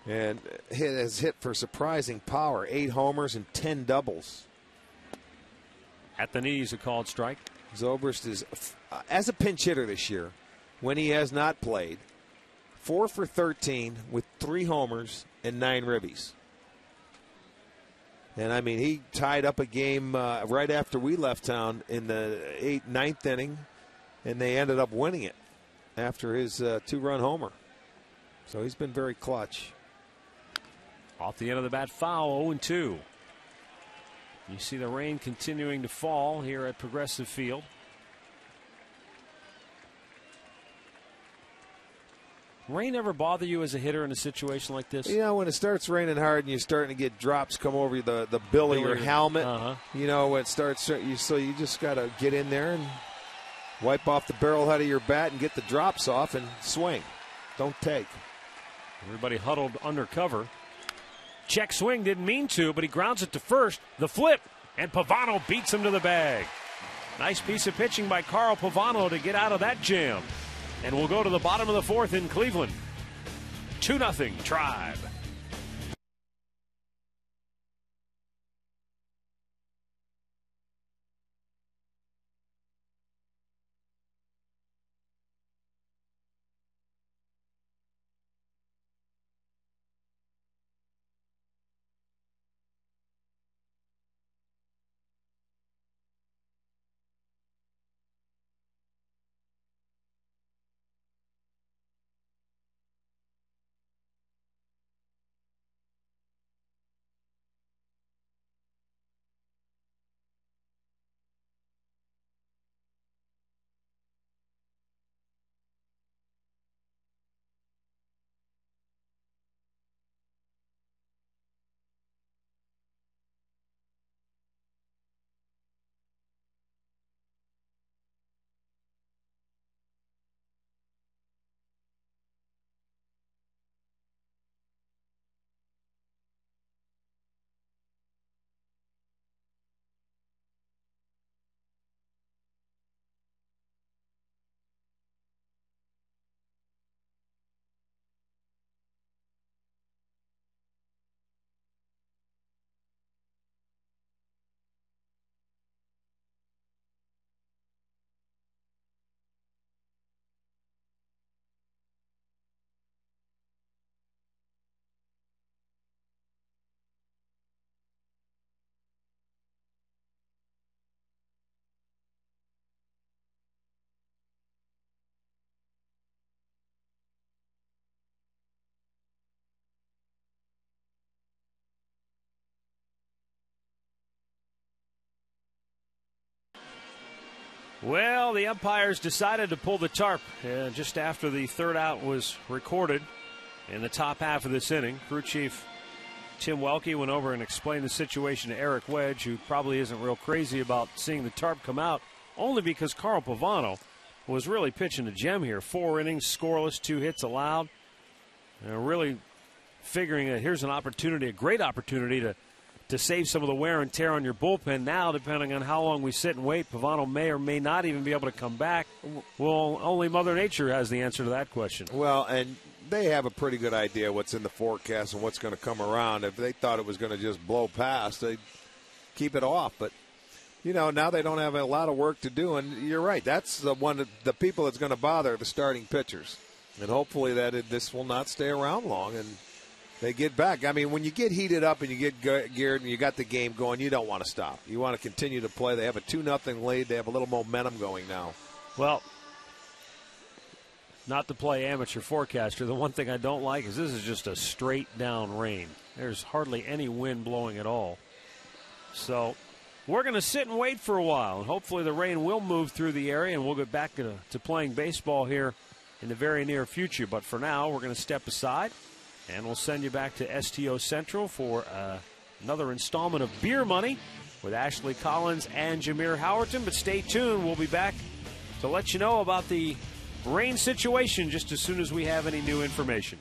And has hit for surprising power. 8 homers and 10 doubles. At the knees, a called strike. Zobrist is, as a pinch hitter this year, when he has not played, 4 for 13 with 3 homers and 9 ribbies. And, I mean, he tied up a game right after we left town in the 9th inning, and they ended up winning it after his 2-run homer. So he's been very clutch. Off the end of the bat, foul, 0-2. You see the rain continuing to fall here at Progressive Field. Rain ever bother you as a hitter in a situation like this? You know, when it starts raining hard and you're starting to get drops come over the bill of your helmet, you know, when it starts, so you just got to get in there and wipe off the barrel head of your bat and get the drops off and swing. Don't take. Everybody huddled under cover. Check swing, didn't mean to, but he grounds it to first. The flip, and Pavano beats him to the bag. Nice piece of pitching by Carl Pavano to get out of that jam. And we'll go to the bottom of the 4th in Cleveland. 2-0 Tribe. Well, the umpires decided to pull the tarp just after the third out was recorded in the top half of this inning. Crew chief Tim Welke went over and explained the situation to Eric Wedge, who probably isn't real crazy about seeing the tarp come out, only because Carl Pavano was really pitching a gem here. 4 innings, scoreless, 2 hits allowed. And really figuring that here's an opportunity, a great opportunity to save some of the wear and tear on your bullpen. Now, depending on how long we sit and wait, Pavano may or may not even be able to come back. Well, only Mother Nature has the answer to that question. Well, and they have a pretty good idea what's in the forecast and what's going to come around. If they thought it was going to just blow past, they'd keep it off. But, you know, now they don't have a lot of work to do. And you're right. That's the people that's going to bother the starting pitchers. And hopefully this will not stay around long and they get back. I mean, when you get heated up and you get geared and you got the game going, you don't want to stop. You want to continue to play. They have a 2-0 lead. They have a little momentum going now. Well, not to play amateur forecaster, the one thing I don't like is this is just a straight down rain. There's hardly any wind blowing at all. So we're going to sit and wait for a while, and hopefully the rain will move through the area, and we'll get back to playing baseball here in the very near future. But for now, we're going to step aside, and we'll send you back to STO Central for another installment of Beer Money with Ashley Collins and Jameer Howerton. But stay tuned. We'll be back to let you know about the rain situation just as soon as we have any new information.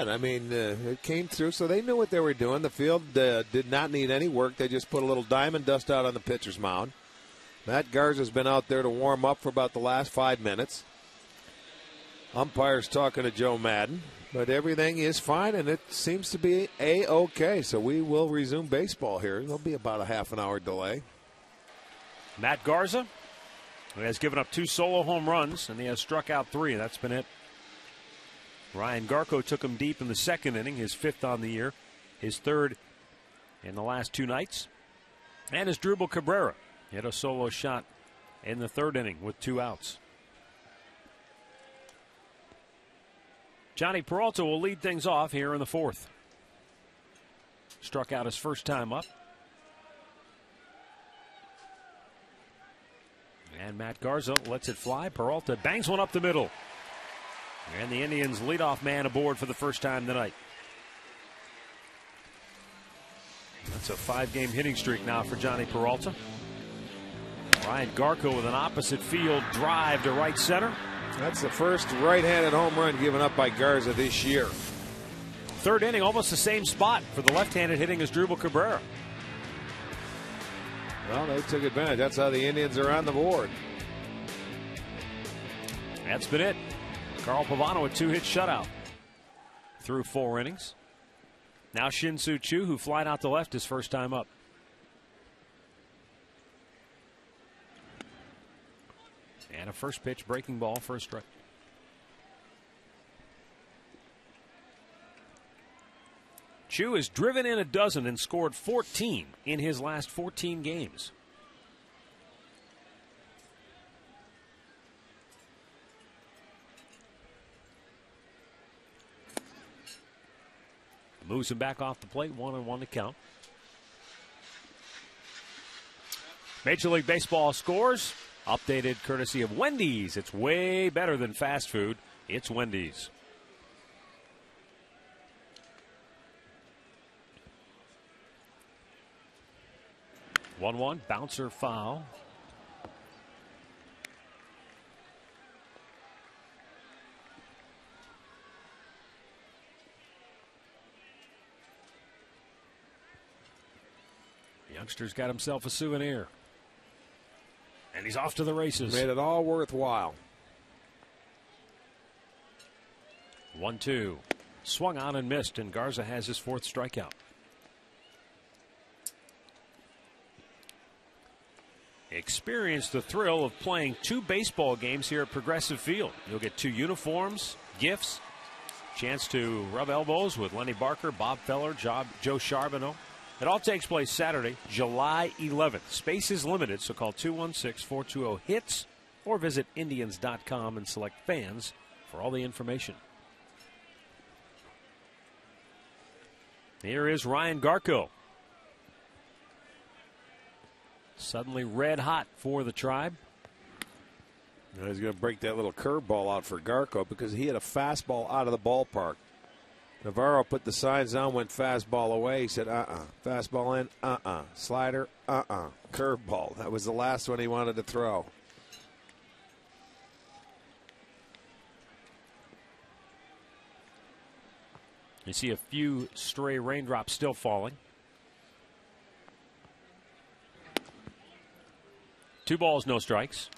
I mean, it came through, so they knew what they were doing. The field did not need any work. They just put a little diamond dust out on the pitcher's mound. Matt Garza's been out there to warm up for about the last 5 minutes. Umpire's talking to Joe Madden, but everything is fine, and it seems to be A-OK. So we will resume baseball here. There'll be about a half-an-hour delay. Matt Garza has given up 2 solo home runs, and he has struck out 3. That's been it. Ryan Garco took him deep in the 2nd inning, his 5th on the year, his 3rd in the last 2 nights. And Asdrubal Cabrera hit a solo shot in the 3rd inning with 2 outs. Johnny Peralta will lead things off here in the 4th. Struck out his first time up. And Matt Garza lets it fly. Peralta bangs one up the middle. And the Indians' leadoff man aboard for the first time tonight. That's a 5-game hitting streak now for Johnny Peralta. Ryan Garco with an opposite field drive to right center. That's the first right-handed home run given up by Garza this year. 3rd inning, almost the same spot for the left-handed hitting Asdrubal Cabrera. Well, they took advantage. That's how the Indians are on the board. That's been it. Carl Pavano, a 2-hit shutout through 4 innings. Now Shin-Soo Choo, who flied out to left his first time up. And a first pitch breaking ball for a strike. Choo has driven in a dozen and scored 14 in his last 14 games. Moves him back off the plate, 1-1 to count. Major League Baseball scores, updated courtesy of Wendy's. It's way better than fast food. It's Wendy's. One bouncer foul. Youngster's got himself a souvenir. And he's off to the races. Made it all worthwhile. 1-2. Swung on and missed, and Garza has his 4th strikeout. Experience the thrill of playing 2 baseball games here at Progressive Field. You'll get 2 uniforms, gifts, chance to rub elbows with Lenny Barker, Bob Feller, Joe Charbonneau. It all takes place Saturday, July 11th. Space is limited, so call 216-420-HITS or visit Indians.com and select fans for all the information. Here is Ryan Garco. Suddenly red hot for the Tribe. Now he's going to break that little curveball out for Garco because he had a fastball out of the ballpark. Navarro put the signs on, went fastball away. He said, fastball in, slider, curveball. That was the last one he wanted to throw. You see a few stray raindrops still falling. 2 balls, no strikes.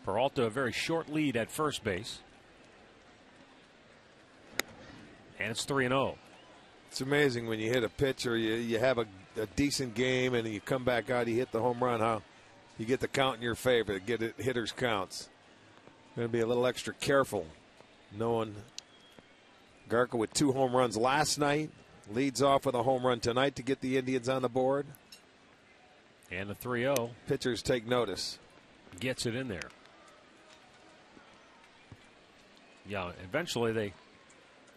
Peralta a very short lead at first base. And it's 3-0. It's amazing when you hit a pitch or you have a decent game and you come back out, you hit the home run, how you get the count in your favor, get it hitters' counts. Going to be a little extra careful knowing Garco with 2 home runs last night. Leads off with a home run tonight to get the Indians on the board. And the 3-0. Pitchers take notice. Gets it in there. Yeah, eventually they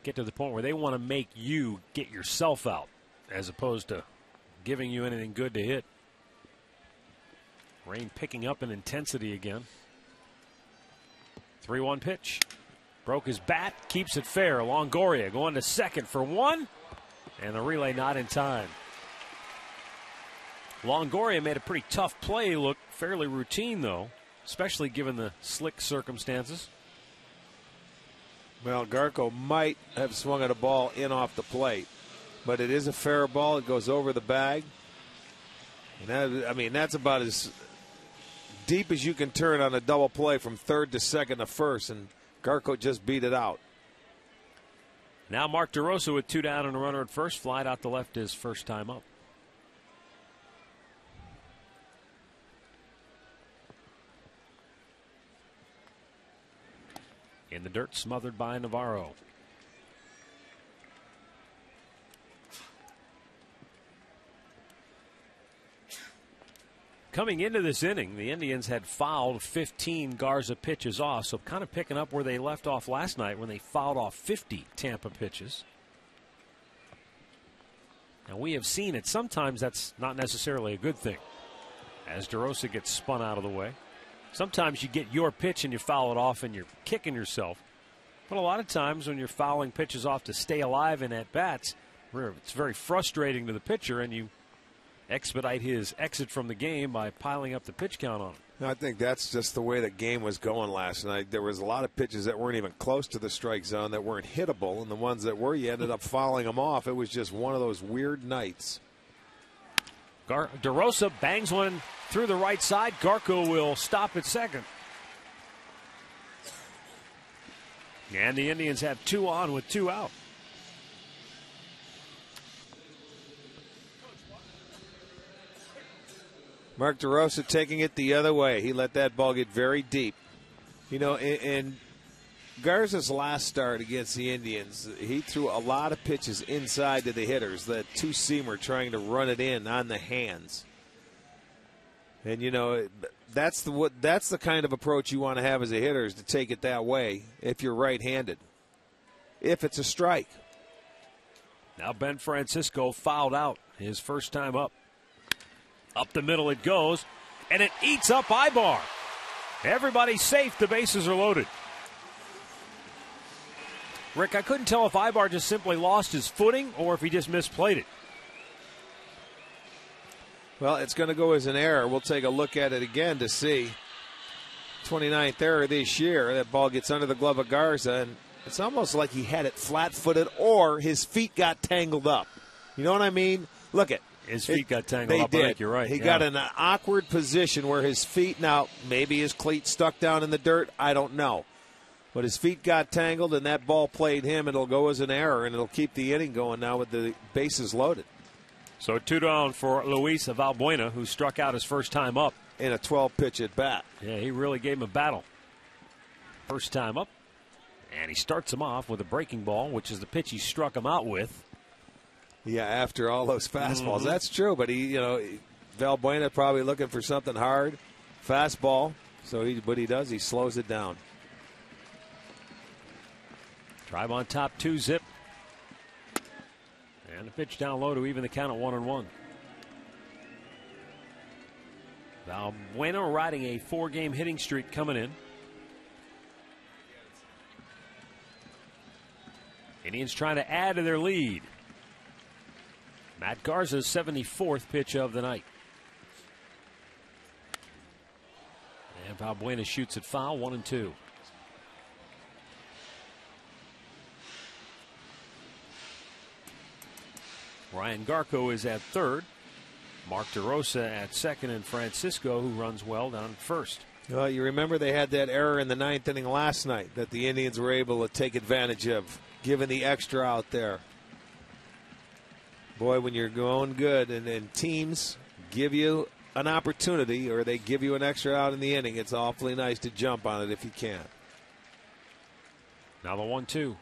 get to the point where they want to make you get yourself out as opposed to giving you anything good to hit. Rain picking up in intensity again. 3-1 pitch. Broke his bat, keeps it fair. Longoria going to second for one, and the relay not in time. Longoria made a pretty tough play look fairly routine, though, especially given the slick circumstances. Well, Garko might have swung at a ball in off the plate, but it is a fair ball. It goes over the bag. And that, I mean, that's about as deep as you can turn on a double play from third to second to first, and Garko just beat it out. Now Mark DeRosa with 2 down and a runner at first, flied out to left his first time up. In the dirt, smothered by Navarro. Coming into this inning, the Indians had fouled 15 Garza pitches off, so kind of picking up where they left off last night when they fouled off 50 Tampa pitches. And we have seen it. Sometimes that's not necessarily a good thing, as DeRosa gets spun out of the way. Sometimes you get your pitch and you foul it off and you're kicking yourself. But a lot of times when you're fouling pitches off to stay alive in at-bats, it's very frustrating to the pitcher, and you expedite his exit from the game by piling up the pitch count on him. I think that's just the way the game was going last night. There was a lot of pitches that weren't even close to the strike zone that weren't hittable, and the ones that were, you ended up fouling them off. It was just one of those weird nights. DeRosa bangs one through the right side. Garko will stop at second. And the Indians have 2 on with 2 out. Mark DeRosa taking it the other way. He let that ball get very deep. You know, in Garza's last start against the Indians, he threw a lot of pitches inside to the hitters. That two-seamer trying to run it in on the hands. And, you know, that's the kind of approach you want to have as a hitter, is to take it that way if you're right-handed, if it's a strike. Now Ben Francisco fouled out his first time up. Up the middle it goes, and it eats up Ibar. Everybody's safe. The bases are loaded. Rick, I couldn't tell if Ibar just simply lost his footing or if he just misplayed it. Well, it's going to go as an error. We'll take a look at it again to see. 29th error this year. That ball gets under the glove of Garza, and it's almost like he had it flat-footed or his feet got tangled up. You know what I mean? Look at his feet got tangled up. They did. I think you're right. He got in an awkward position where his feet, now maybe his cleat stuck down in the dirt. I don't know. But his feet got tangled, and that ball played him. It'll go as an error, and it'll keep the inning going now with the bases loaded. So 2 down for Luis Valbuena, who struck out his first time up. In a 12-pitch at bat. Yeah, he really gave him a battle. First time up. And he starts him off with a breaking ball, which is the pitch he struck him out with. Yeah, after all those fastballs. That's true, but Valbuena probably looking for something hard. Fastball. So what he does, he slows it down. Drive on top, 2-zip. And a pitch down low to even the count at 1-1. Valbuena riding a 4-game hitting streak coming in. Indians trying to add to their lead. Matt Garza's 74th pitch of the night. And Valbuena shoots it foul, 1-2. Ryan Garko is at third. Mark DeRosa at second, and Francisco, who runs well, down at first. Well, you remember they had that error in the 9th inning last night that the Indians were able to take advantage of, given the extra out there. Boy, when you're going good and teams give you an opportunity or they give you an extra out in the inning, it's awfully nice to jump on it if you can. Now the 1-2.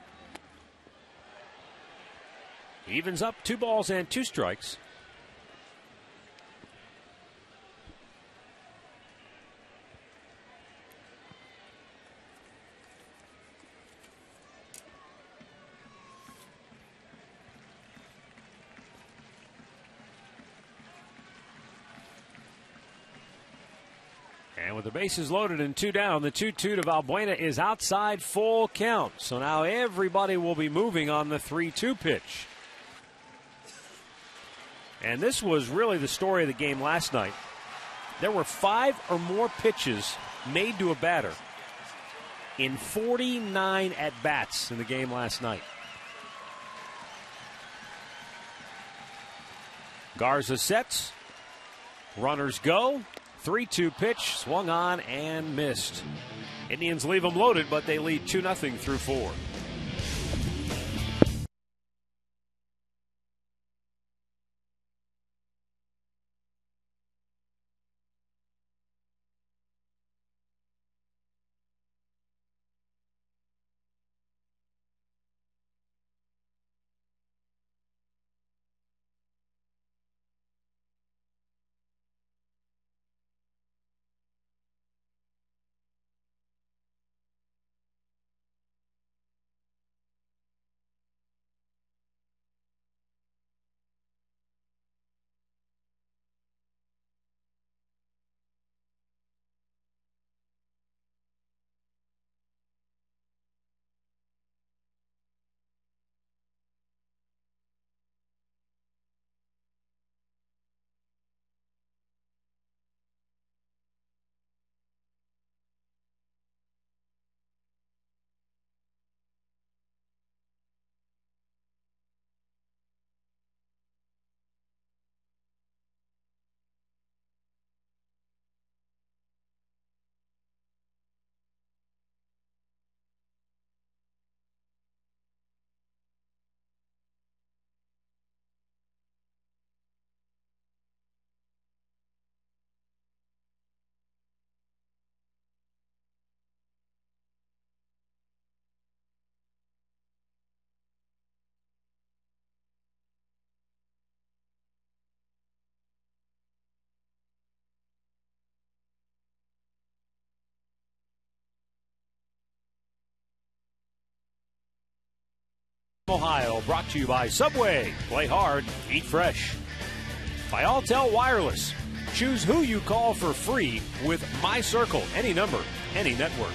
Evens up, 2 balls and 2 strikes. And And with the bases loaded and 2 down, the 2-2 to Valbuena is outside, full count. So now everybody will be moving on the 3-2 pitch. And this was really the story of the game last night. There were 5 or more pitches made to a batter in 49 at-bats in the game last night. Garza sets. Runners go. 3-2 pitch, swung on and missed. Indians leave them loaded, but they lead 2-0 through 4. Ohio, brought to you by Subway. Play hard, eat fresh. By Alltel Wireless. Choose who you call for free with My Circle. Any number, any network.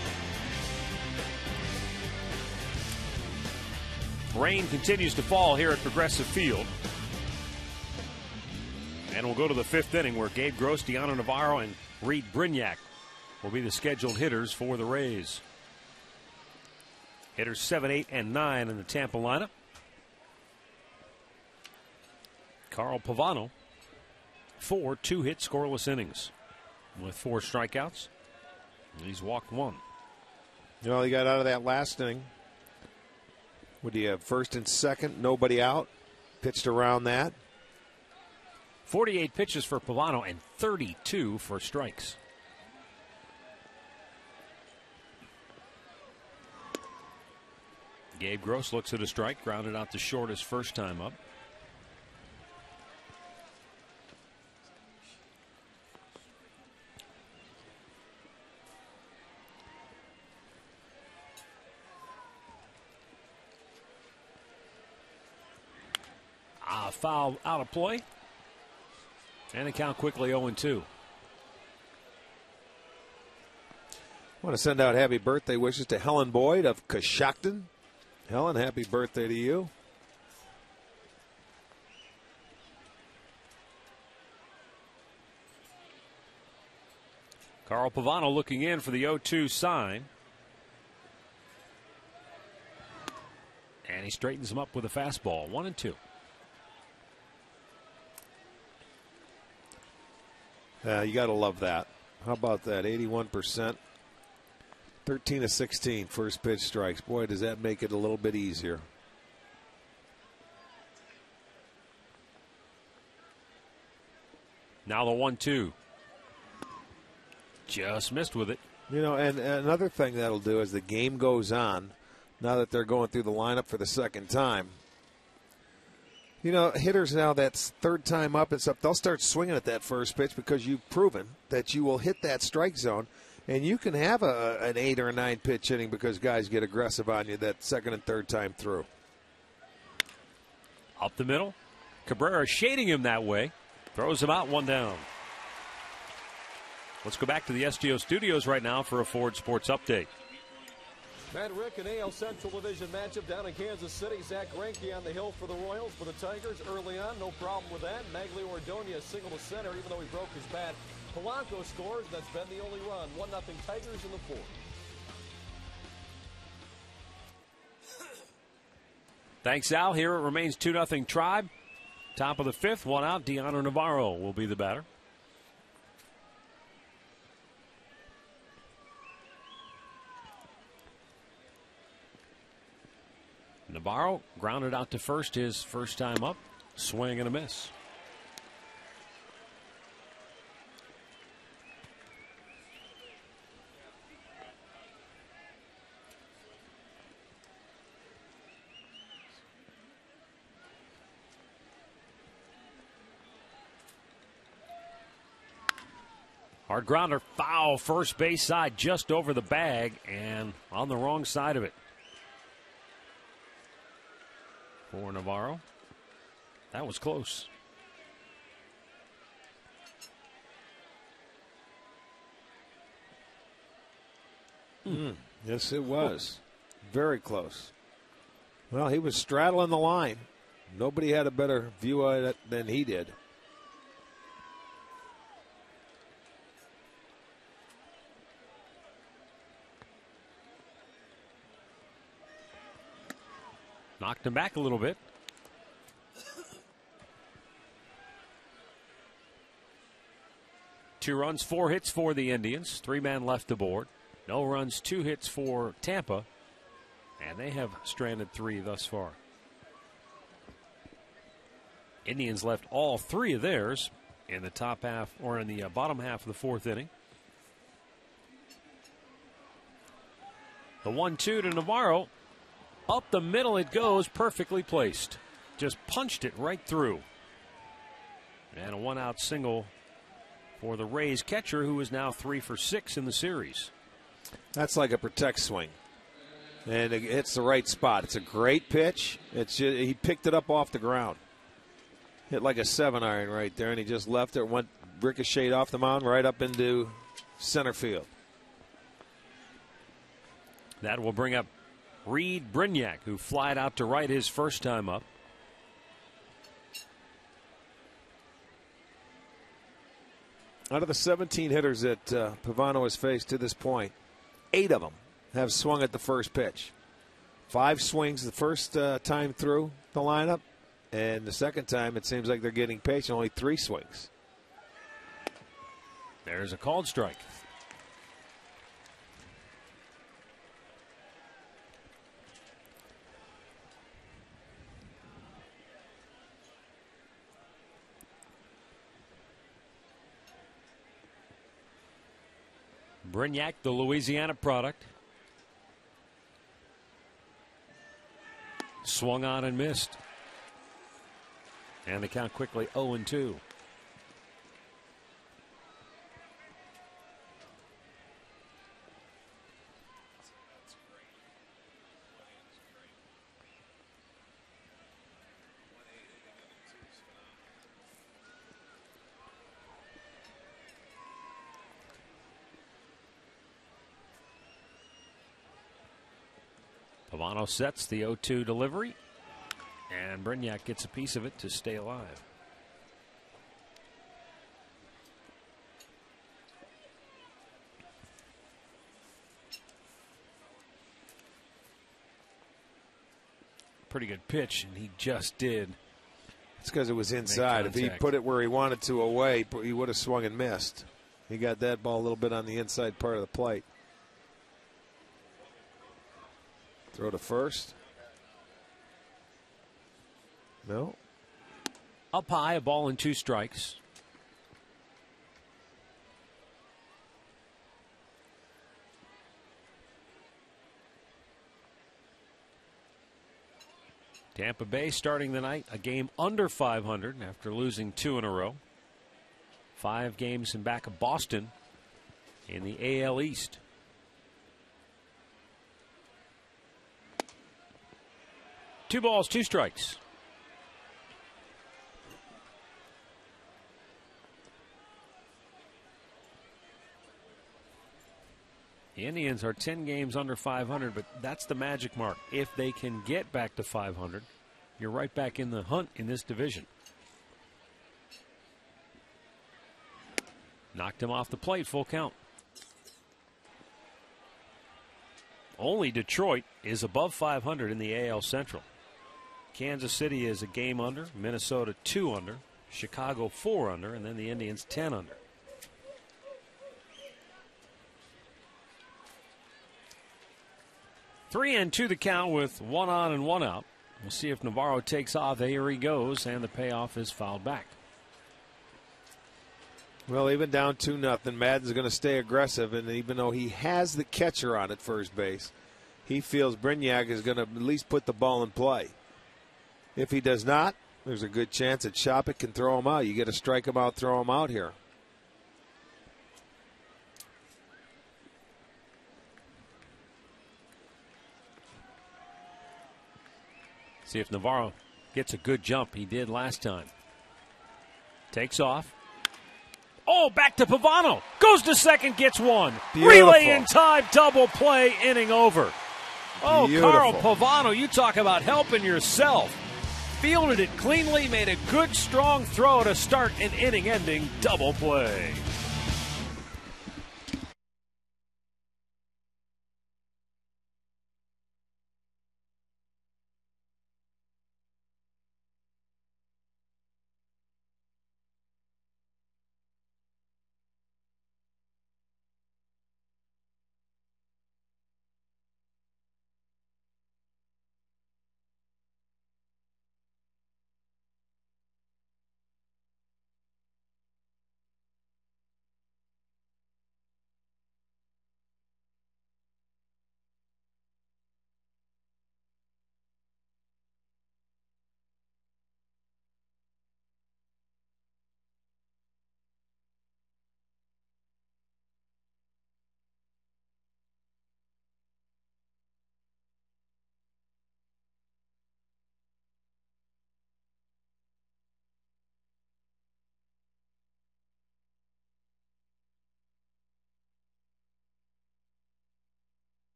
Rain continues to fall here at Progressive Field. And we'll go to the 5th inning where Gabe Gross, Deanna Navarro, and Reed Brignac will be the scheduled hitters for the Rays. Hitters 7, 8, and 9 in the Tampa lineup. Carl Pavano, 4 2-hit scoreless innings with 4 strikeouts. He's walked 1. Well, he got out of that last inning. What do you have? First and second, nobody out. Pitched around that. 48 pitches for Pavano and 32 for strikes. Gabe Gross looks at a strike, grounded out to short his first time up. Foul out of play. And the count quickly 0-2. I want to send out happy birthday wishes to Helen Boyd of Coshocton. Helen, happy birthday to you. Carl Pavano looking in for the 0-2 sign. And he straightens him up with a fastball. 1-2. You got to love that. How about that? 81%. 13 of 16 first pitch strikes. Boy, does that make it a little bit easier. Now the 1-2. Just missed with it. You know, and another thing that'll do as the game goes on, now that they're going through the lineup for the second time, you know, hitters now that's third time up and stuff, they'll start swinging at that first pitch because you've proven that you will hit that strike zone, and you can have an 8 or a 9 pitch inning because guys get aggressive on you that second and third time through. Up the middle. Cabrera shading him that way. Throws him out, 1 down. Let's go back to the STO studios right now for a Ford Sports Update. Matt Rick, an AL Central Division matchup down in Kansas City. Zach Greinke on the hill for the Royals. For the Tigers, early on, no problem with that. Maglio Ordonez single to center, even though he broke his bat. Polanco scores. That's been the only run. 1-0 Tigers in the fourth. Thanks, Al. Here it remains 2-0 Tribe. Top of the fifth, one out. Deanna Navarro will be the batter. Navarro grounded out to first his first time up. Swing and a miss. Hard grounder, foul, first base side, just over the bag and on the wrong side of it. For Navarro. That was close. Yes, it was. Very close. Well, he was straddling the line. Nobody had a better view of it than he did. Knocked him back a little bit. Two runs, 4 hits for the Indians. 3 men left aboard. No runs, 2 hits for Tampa. And they have stranded 3 thus far. Indians left all 3 of theirs in the top half or in the bottom half of the fourth inning. The 1-2 to Navarro. Up the middle it goes, perfectly placed. Just punched it right through. And a 1-out single for the Rays catcher, who is now 3 for 6 in the series. That's like a protect swing. And it hits the right spot. It's a great pitch. He picked it up off the ground. Hit like a 7-iron right there, and he just left it, went ricocheted off the mound right up into center field. That will bring up Reed Brignac, who flied out to right his first time up. Out of the 17 hitters that Pavano has faced to this point, 8 of them have swung at the first pitch. 5 swings the first time through the lineup, and the second time it seems like they're getting patient, only 3 swings. There's a called strike. Brignac, the Louisiana product. Swung on and missed. And the count quickly 0-2. Pavano sets the 0-2 delivery, and Brignac gets a piece of it to stay alive. Pretty good pitch, and he just did. It's because it was inside. If he put it where he wanted to away, he would have swung and missed. He got that ball a little bit on the inside part of the plate. Throw to first. No. Up high, a ball and 2 strikes. Tampa Bay starting the night a game under 500 after losing 2 in a row. 5 games in back of Boston in the AL East. Two balls, 2 strikes. The Indians are 10 games under 500, but that's the magic mark. If they can get back to 500, you're right back in the hunt in this division. Knocked him off the plate, full count. Only Detroit is above 500 in the AL Central. Kansas City is a game under, Minnesota 2 under, Chicago 4 under, and then the Indians 10 under. Three and two the count with 1 on and 1 out. We'll see if Navarro takes off. Here he goes, and the payoff is fouled back. Well, even down 2-0, Madden's going to stay aggressive, and even though he has the catcher on at first base, he feels Brignac is going to at least put the ball in play. If he does not, there's a good chance that Shoppach can throw him out. You get to strike him out, throw him out here. See if Navarro gets a good jump. He did last time. Takes off. Oh, back to Pavano. Goes to second, gets one. Beautiful. Relay in time, double play, inning over. Oh, Beautiful. Carl Pavano, you talk about helping yourself. Fielded it cleanly, made a good, strong throw to start an inning-ending double play.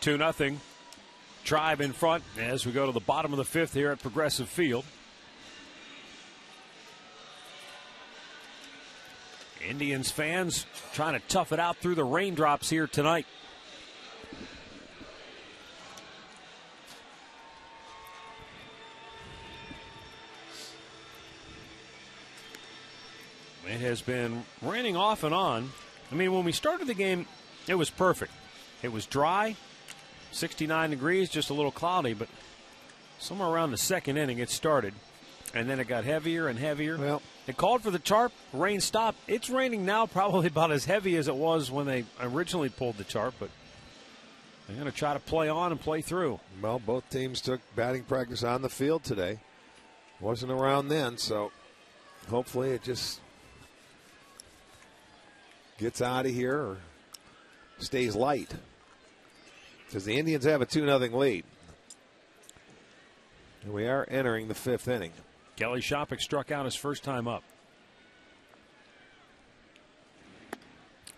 Two nothing. Tribe in front as we go to the bottom of the fifth here at Progressive Field. Indians fans trying to tough it out through the raindrops here tonight. It has been raining off and on. I mean, when we started the game, it was perfect. It was dry, 69 degrees, just a little cloudy, but somewhere around the second inning it started, and then it got heavier and heavier. Well, it called for the tarp. Rain stopped. It's raining now, probably about as heavy as it was when they originally pulled the tarp, but they're going to try to play on and play through. Well, both teams took batting practice on the field today. Wasn't around then, so hopefully it just gets out of here or stays light, because the Indians have a 2-0 lead. And we are entering the fifth inning. Kelly Shoppach struck out his first time up.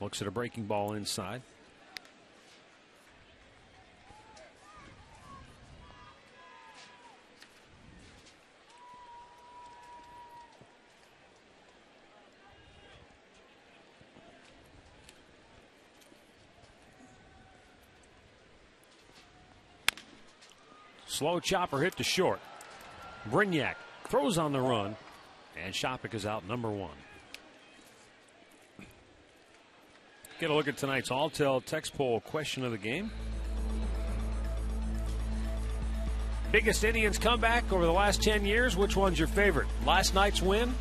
Looks at a breaking ball inside. Slow chopper hit to short. Brignac throws on the run And Shopik is out number 1. Get a look at tonight's Alltel text poll question of the game. Biggest Indians comeback over the last 10 years, which one's your favorite? Last night's win?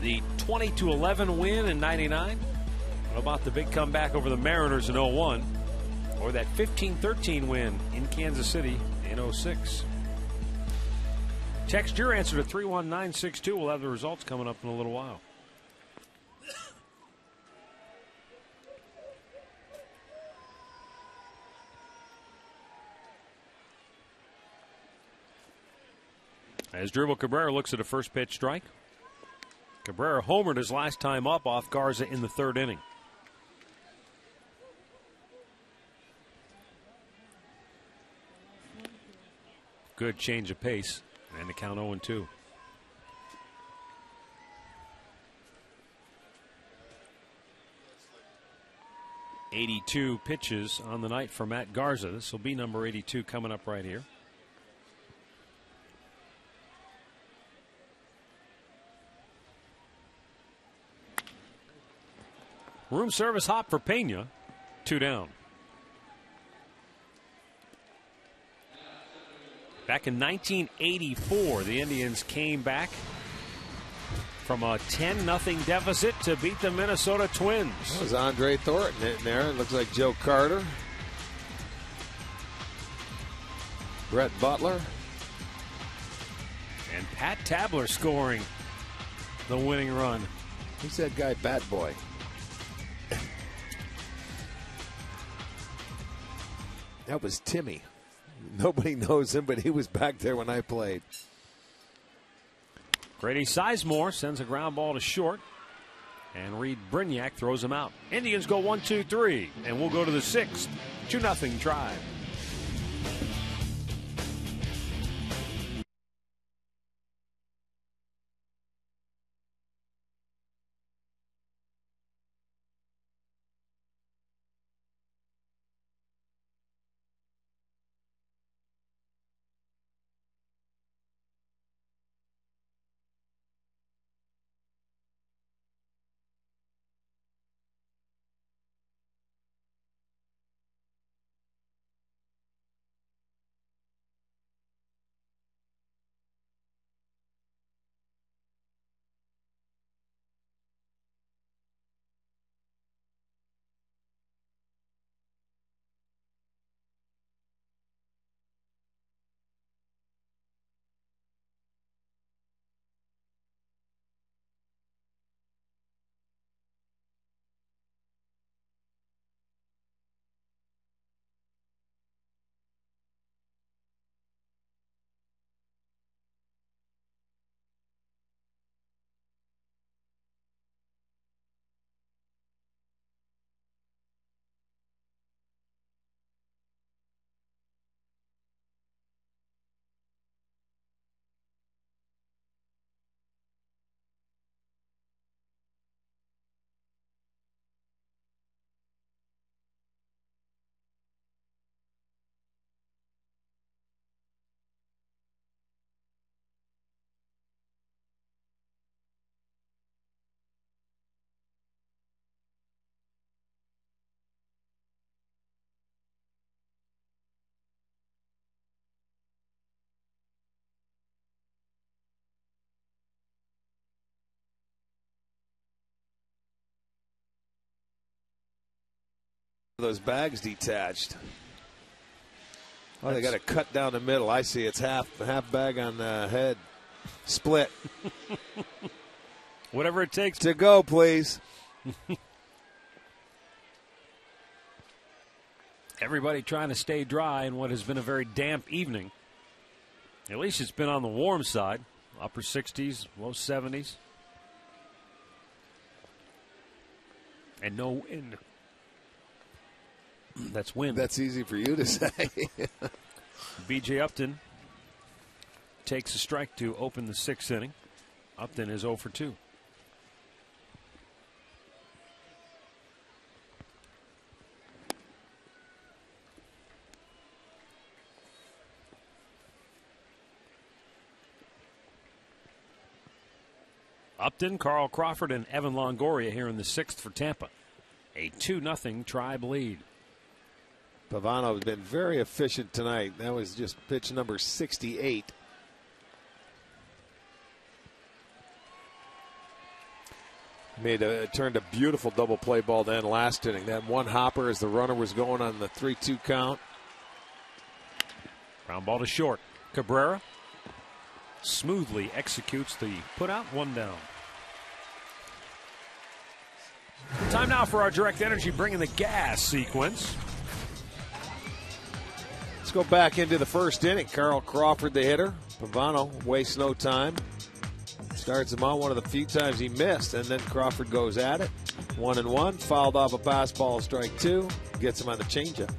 The 20-11 win in 99? What about the big comeback over the Mariners in 01? Or that 15-13 win in Kansas City in 06? Text your answer to 31962. We'll have the results coming up in a little while. As Dribble Cabrera looks at a first pitch strike. Cabrera homered his last time up off Garza in the 3rd inning. Good change of pace, and the count 0-2. .82 pitches on the night for Matt Garza. This will be number 82 coming up right here. Room service hop for Pena. 2 down. Back in 1984, the Indians came back from a 10-0 deficit to beat the Minnesota Twins. That was Andre Thornton in there. It looks like Joe Carter. Brett Butler. And Pat Tabler scoring the winning run. Who's that guy, Bat Boy? That was Timmy. Nobody knows him, but he was back there when I played. Grady Sizemore sends a ground ball to short. And Reed Brignac throws him out. Indians go 1-2-3. And we'll go to the 6th. 2-0 drive. Those bags detached. Oh, they got to cut down the middle. I see it's half bag on the head. Split. Whatever it takes to go, please. Everybody trying to stay dry in what has been a very damp evening. At least it's been on the warm side. Upper 60s, low 70s. And no wind. That's wind. That's easy for you to say. B.J. Upton takes a strike to open the 6th inning. Upton is 0 for 2. Upton, Carl Crawford, and Evan Longoria here in the 6th for Tampa. A 2-0 Tribe lead. Pavano has been very efficient tonight. That was just pitch number 68. Turned a beautiful double play ball to end last inning. That one hopper as the runner was going on the 3-2 count. Ground ball to short. Cabrera smoothly executes the put out, 1 down. Time now for our Direct Energy bringing the gas sequence. Let's go back into the first inning. Carl Crawford, the hitter. Pavano wastes no time. Starts him out one of the few times he missed, and then Crawford goes at it. 1-1. Fouled off a pass ball, strike 2. Gets him on the changeup.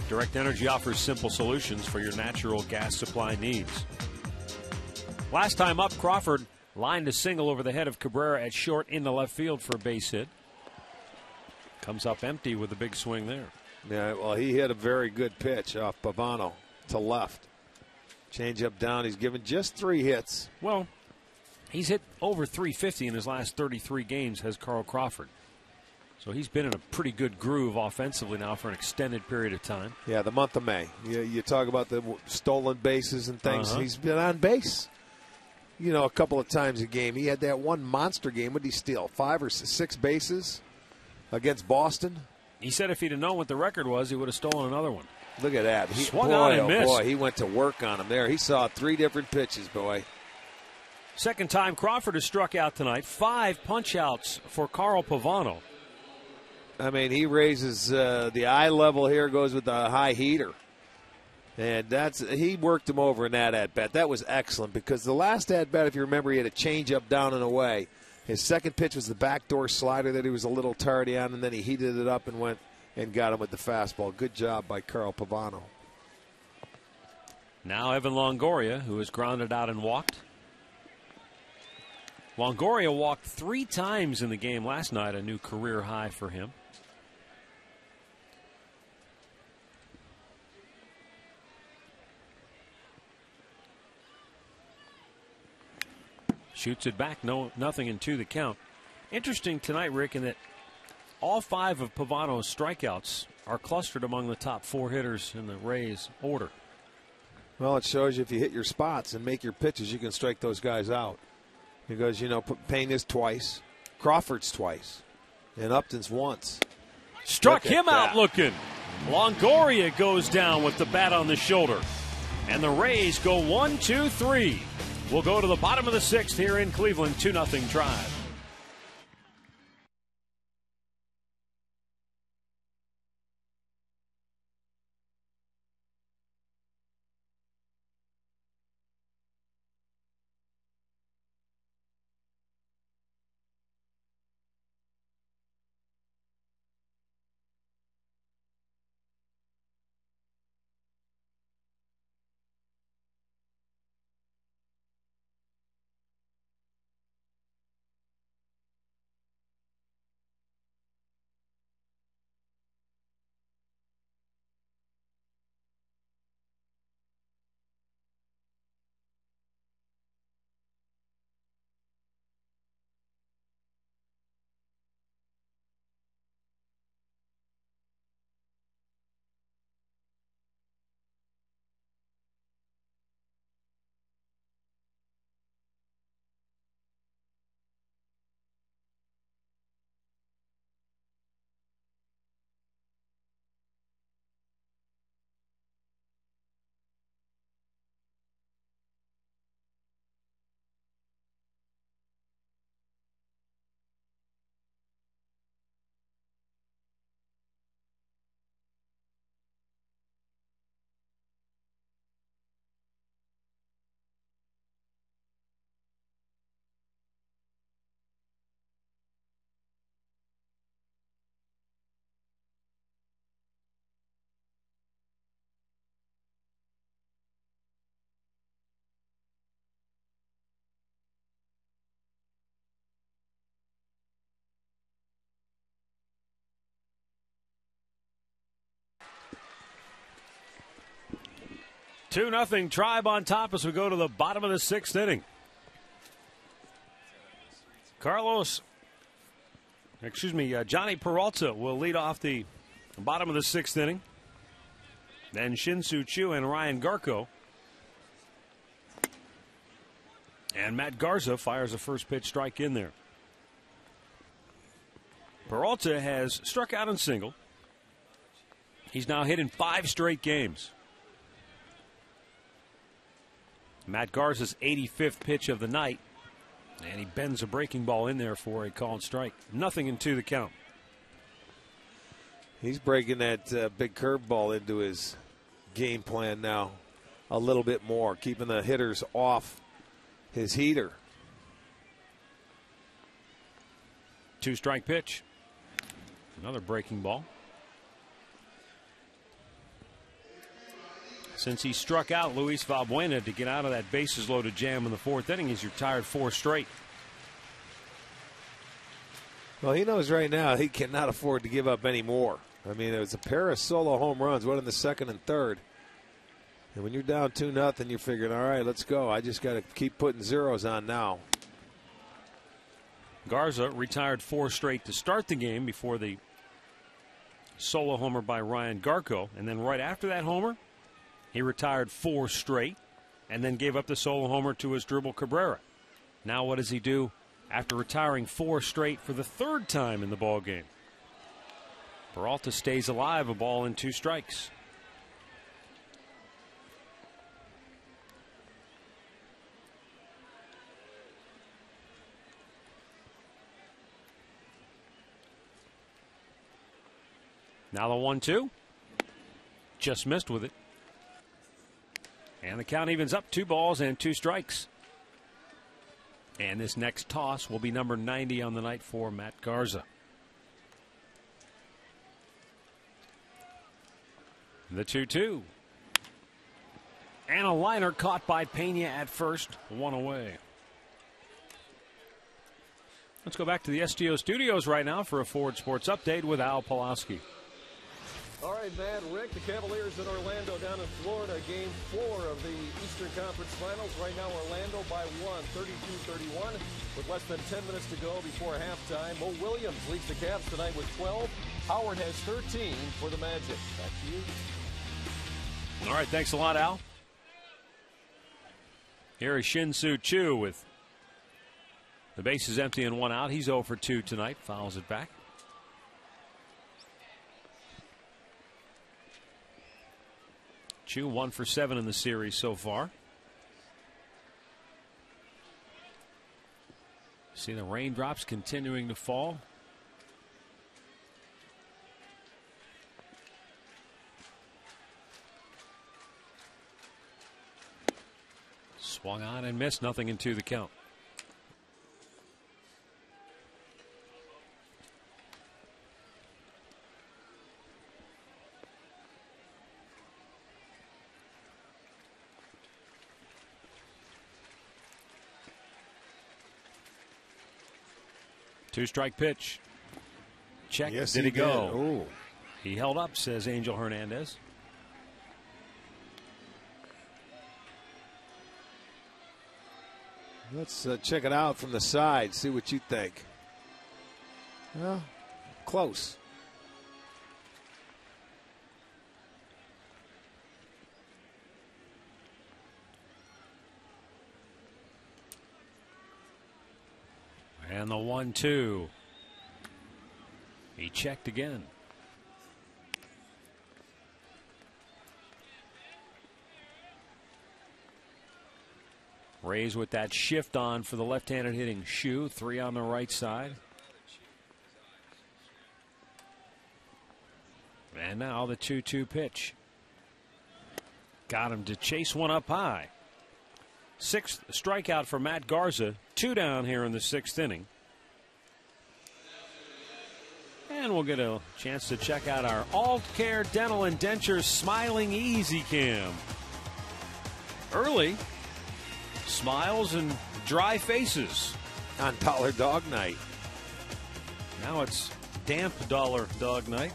Direct Energy offers simple solutions for your natural gas supply needs. Last time up, Crawford lined a single over the head of Cabrera at short into left field for a base hit. Comes up empty with a big swing there. Yeah, well, he hit a very good pitch off Pavano to left. Change up down. He's given just 3 hits. Well, he's hit over 350 in his last 33 games, has Carl Crawford. So he's been in a pretty good groove offensively now for an extended period of time. Yeah, the month of May. You talk about the stolen bases and things. He's been on base, a couple of times a game. He had that one monster game. What did he steal? 5 or 6 bases against Boston? He said if he'd have known what the record was, he would have stolen another one. Look at that. He swung on and missed. Boy, he went to work on him there. He saw 3 different pitches, boy. Second time Crawford has struck out tonight. 5 punch-outs for Carl Pavano. I mean, he raises the eye level here, goes with the high heater. And he worked him over in that at-bat. That was excellent because the last at-bat, if you remember, he had a change-up down and away. His second pitch was the backdoor slider that he was a little tardy on, and then he heated it up and went and got him with the fastball. Good job by Carl Pavano. Now Evan Longoria, who has grounded out and walked. Longoria walked 3 times in the game last night, a new career high for him. Shoots it back, nothing in 2 the count. Interesting tonight, Rick, in that all 5 of Pavano's strikeouts are clustered among the top 4 hitters in the Rays order. Well, it shows you if you hit your spots and make your pitches, you can strike those guys out. Because, Payne is twice, Crawford's twice, and Upton's once. Struck him out looking. Longoria goes down with the bat on the shoulder. And the Rays go 1-2-3. We'll go to the bottom of the 6th here in Cleveland, 2-0 Tribe. Two 2-0 Tribe on top as we go to the bottom of the 6th inning. Johnny Peralta will lead off the bottom of the 6th inning. Then Shin-Soo Choo and Ryan Garko. And Matt Garza fires a first pitch strike in there. Peralta has struck out and singled. He's now hit in 5 straight games. Matt Garza's 85th pitch of the night. And he bends a breaking ball in there for a called strike. 0-2 the count. He's breaking that big curveball into his game plan now a little bit more, keeping the hitters off his heater. 2-strike pitch. Another breaking ball. Since he struck out Luis Valbuena to get out of that bases-loaded jam in the 4th inning, he's retired 4 straight. Well, he knows right now he cannot afford to give up any more. I mean, it was a pair of solo home runs, one in the 2nd and 3rd. And when you're down 2-0, you're figuring, all right, let's go. I just got to keep putting zeros on now. Garza retired 4 straight to start the game before the solo homer by Ryan Garko. And then right after that homer, he retired 4 straight and then gave up the solo homer to Asdrubal Cabrera. Now what does he do after retiring 4 straight for the 3rd time in the ballgame? Peralta stays alive, a ball and 2 strikes. Now the 1-2. Just missed with it. And the count evens up, 2 balls and 2 strikes. And this next toss will be number 90 on the night for Matt Garza. The 2-2. And a liner caught by Pena at first, 1 away. Let's go back to the STO studios right now for a Ford Sports Update with Al Pulaski. All right, Matt, Rick, the Cavaliers in Orlando down in Florida, game 4 of the Eastern Conference Finals. Right now, Orlando by 1, 32-31, with less than 10 minutes to go before halftime. Mo Williams leads the Cavs tonight with 12. Howard has 13 for the Magic. Back to you. All right, thanks a lot, Al. Here is Shin-Soo Choo with the bases empty and 1 out. He's 0 for 2 tonight, fouls it back. Choo 1 for 7 in the series so far. See the raindrops continuing to fall. Swung on and missed, 0-2 the count. Two-strike pitch. Check. Yes, did he go? Ooh. He held up, says Angel Hernandez. Let's check it out from the side, see what you think. Well, close. And the 1-2. He checked again. Rays with that shift on for the left-handed hitting Shu. 3 on the right side. And now the 2-2 pitch. Got him to chase one up high. 6th strikeout for Matt Garza. 2 down here in the 6th inning. And we'll get a chance to check out our Alt Care Dental and Dentures Smiling Easy Cam. Early smiles and dry faces on Dollar Dog Night. Now it's damp Dollar Dog Night.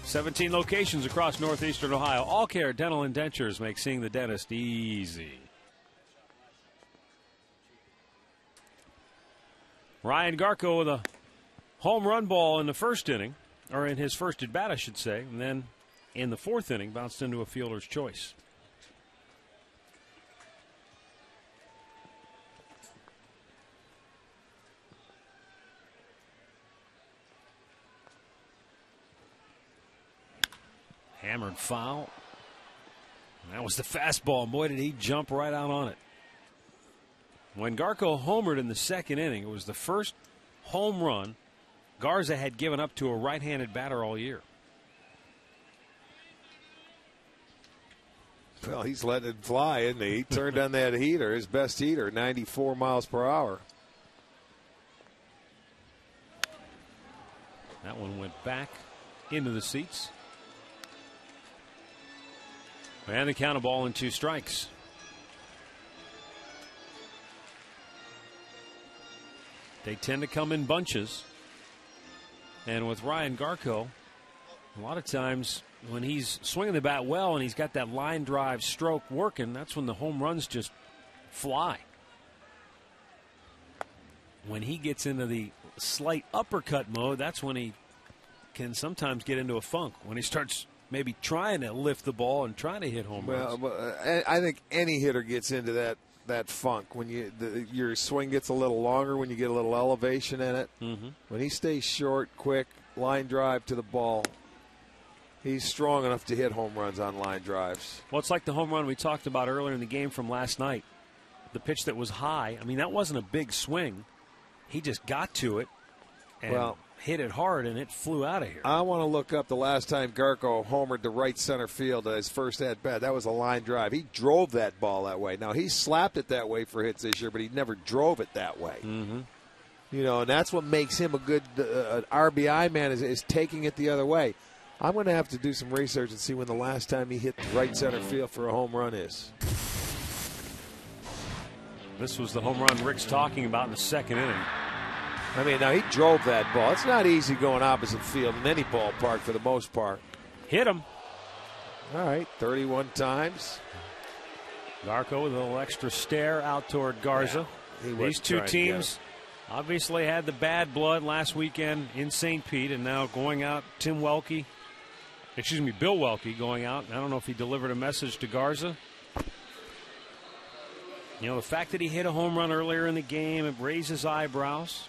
17 locations across northeastern Ohio. All Care Dental and Dentures make seeing the dentist easy. Ryan Garko with a home run ball in the first inning, or in his first at bat, I should say, and then in the fourth inning bounced into a fielder's choice. Hammered foul. That was the fastball, and boy, did he jump right out on it. When Garko homered in the second inning, it was the first home run Garza had given up to a right-handed batter all year. Well, he's letting it fly, isn't he? He turned on that heater, his best heater, 94 miles per hour. That one went back into the seats. And the count, a ball and 2 strikes. They tend to come in bunches. And with Ryan Garko, a lot of times when he's swinging the bat well and he's got that line drive stroke working, that's when the home runs just fly. When he gets into the slight uppercut mode, that's when he can sometimes get into a funk. When he starts maybe trying to lift the ball and trying to hit home runs. Well, I think any hitter gets into that funk when your swing gets a little longer, when you get a little elevation in it. Mm-hmm. When he stays short, quick, line drive to the ball, he's strong enough to hit home runs on line drives. Well, it's like the home run we talked about earlier in the game from last night. The pitch that was high, I mean, that wasn't a big swing. He just got to it and hit it hard, and it flew out of here. I want to look up the last time Garko homered to right center field at his first at-bat. That was a line drive. He drove that ball that way. Now, he slapped it that way for hits this year, but he never drove it that way. Mm-hmm. You know, and that's what makes him a good RBI man is taking it the other way. I'm going to have to do some research and see when the last time he hit right center field for a home run is. This was the home run Rick's talking about in the second inning. I mean, now he drove that ball. It's not easy going opposite field in any ballpark for the most part. Hit him. All right, 31 times. Garko with a little extra stare out toward Garza. Yeah, these two teams obviously had the bad blood last weekend in St. Pete, and now going out, Bill Welke going out. I don't know if he delivered a message to Garza. You know, the fact that he hit a home run earlier in the game, it raises eyebrows.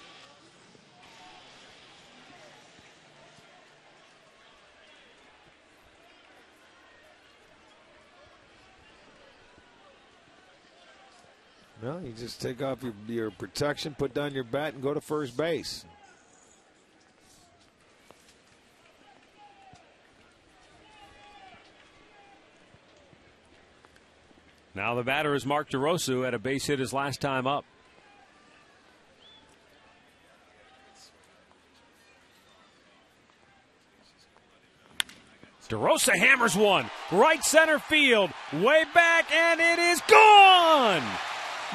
Well, you just take off your protection, put down your bat, and go to first base. Now the batter is Mark DeRosa, who had a base hit his last time up. DeRosa hammers one. Right center field. Way back, and it is gone!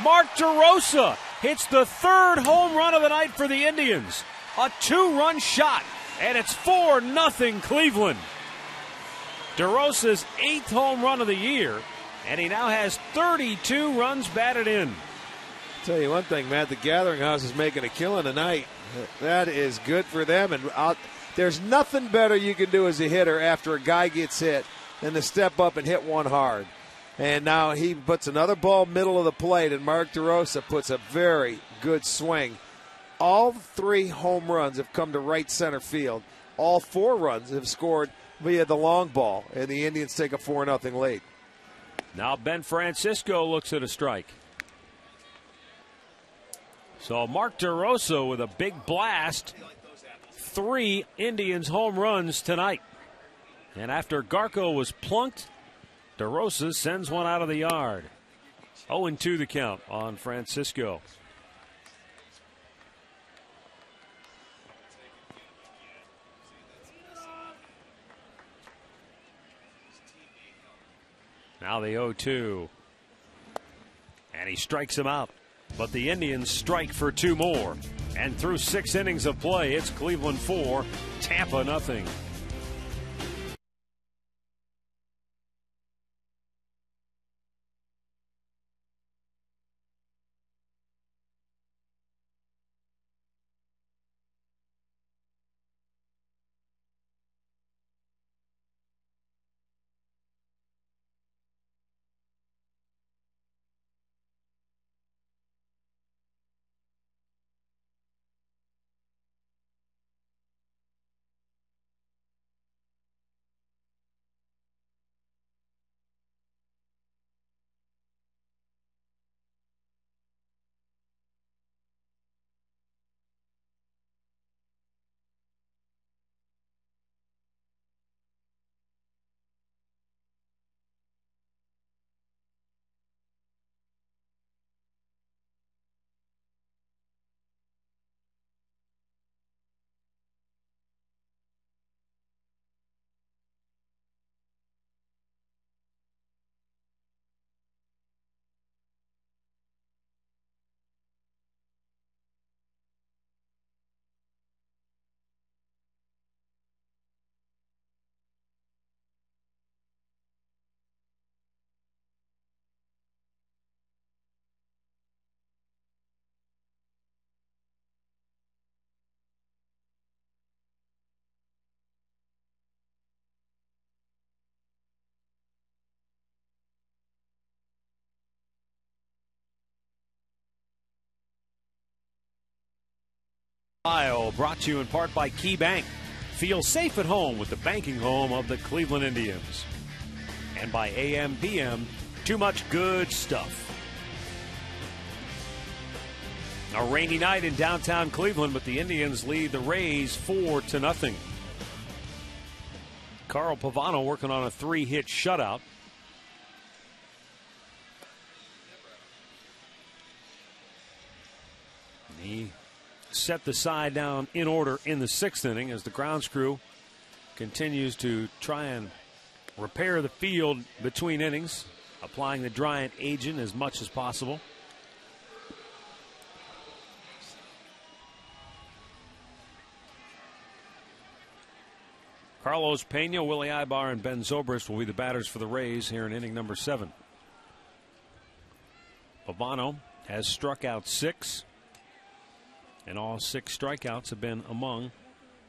Mark DeRosa hits the third home run of the night for the Indians. A 2-run shot, and it's 4-0 Cleveland. DeRosa's 8th home run of the year, and he now has 32 runs batted in. Tell you one thing, Matt, the Gathering House is making a killing tonight. That is good for them, and there's nothing better you can do as a hitter after a guy gets hit than to step up and hit one hard. And now he puts another ball middle of the plate, and Mark DeRosa puts a very good swing. All 3 home runs have come to right center field. All 4 runs have scored via the long ball, and the Indians take a 4-0 lead. Now Ben Francisco looks at a strike. So Mark DeRosa with a big blast. 3 Indians home runs tonight. And after Garko was plunked, DeRosa sends one out of the yard. 0-2 the count on Francisco. Now the 0-2. And he strikes him out. But the Indians strike for 2 more. And through 6 innings of play, it's Cleveland 4, Tampa nothing. Ohio, brought to you in part by Key Bank. Feel safe at home with the banking home of the Cleveland Indians. And by AM/PM, too much good stuff. A rainy night in downtown Cleveland, but the Indians lead the Rays 4-0. Carl Pavano working on a 3-hit shutout. He set the side down in order in the 6th inning as the grounds crew continues to try and repair the field between innings, applying the drying agent as much as possible. Carlos Pena, Willie Ibar, and Ben Zobrist will be the batters for the Rays here in inning number 7. Pavano has struck out 6, and all 6 strikeouts have been among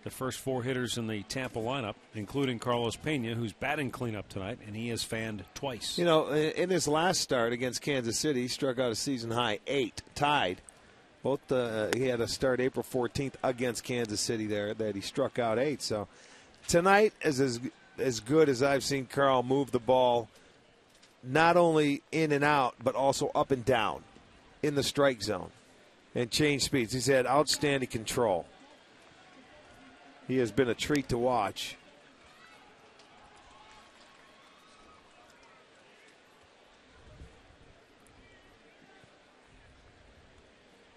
the first 4 hitters in the Tampa lineup, including Carlos Pena, who's batting cleanup tonight, and he has fanned twice. You know, in his last start against Kansas City, he struck out a season-high 8, tied. Both he had a start April 14th against Kansas City there that he struck out 8, so tonight is as good as I've seen Carl move the ball, not only in and out, but also up and down in the strike zone and change speeds. He's had outstanding control. He has been a treat to watch.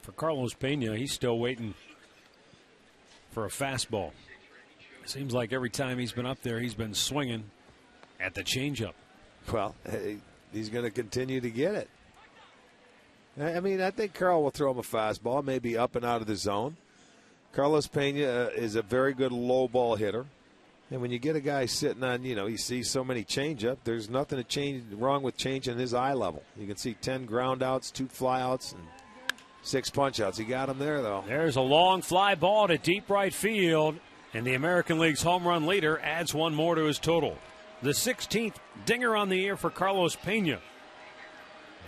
For Carlos Pena, he's still waiting for a fastball. Seems like every time he's been up there, he's been swinging at the changeup. Well, he's going to continue to get it. I mean, I think Carl will throw him a fastball, maybe up and out of the zone. Carlos Pena is a very good low ball hitter. And when you get a guy sitting on, he sees so many changeup, there's nothing wrong with changing his eye level. You can see 10 ground outs, 2 flyouts, and 6 punch outs. He got him there, though. There's a long fly ball to deep right field. And the American League's home run leader adds 1 more to his total. The 16th dinger on the year for Carlos Pena.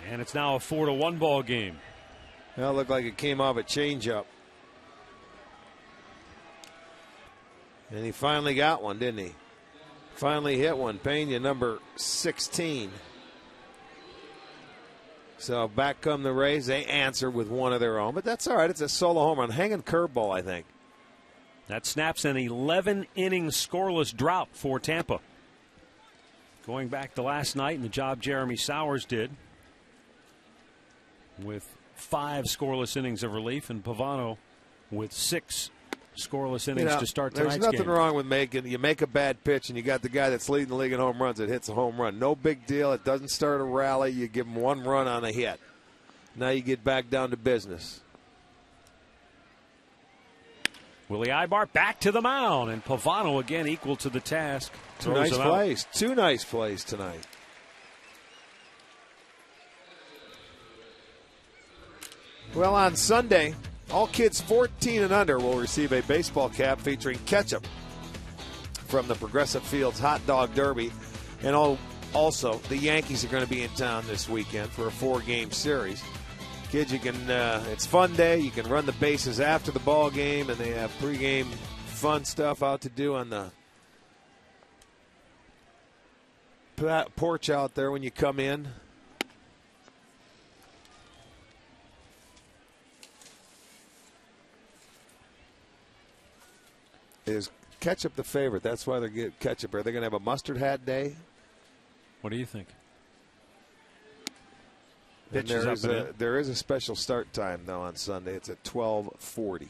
And it's now a 4-1 ball game. That looked like it came off a changeup. And he finally got one, didn't he? Finally hit one. Pena, number 16. So back come the Rays. They answer with one of their own. But that's all right. It's a solo home run. Hanging curveball, I think. That snaps an 11-inning scoreless drought for Tampa. Going back to last night and the job Jeremy Sowers did with 5 scoreless innings of relief, and Pavano with 6 scoreless innings to start tonight's game. There's nothing wrong with you make a bad pitch and you got the guy that's leading the league in home runs that hits a home run. No big deal. It doesn't start a rally. You give him 1 run on a hit. Now you get back down to business. Willie Ibar back to the mound, and Pavano again equal to the task. 2 nice plays. 2 nice plays tonight. Well, on Sunday, all kids 14 and under will receive a baseball cap featuring ketchup from the Progressive Fields Hot Dog Derby. And also, the Yankees are going to be in town this weekend for a 4-game series. Kids, you can it's fun day. You can run the bases after the ball game, and they have pregame fun stuff out to do on the porch out there when you come in. Is ketchup the favorite? That's why they're getting ketchup. Are they going to have a mustard hat day? What do you think? And there is a special start time, though, on Sunday. It's at 12:40.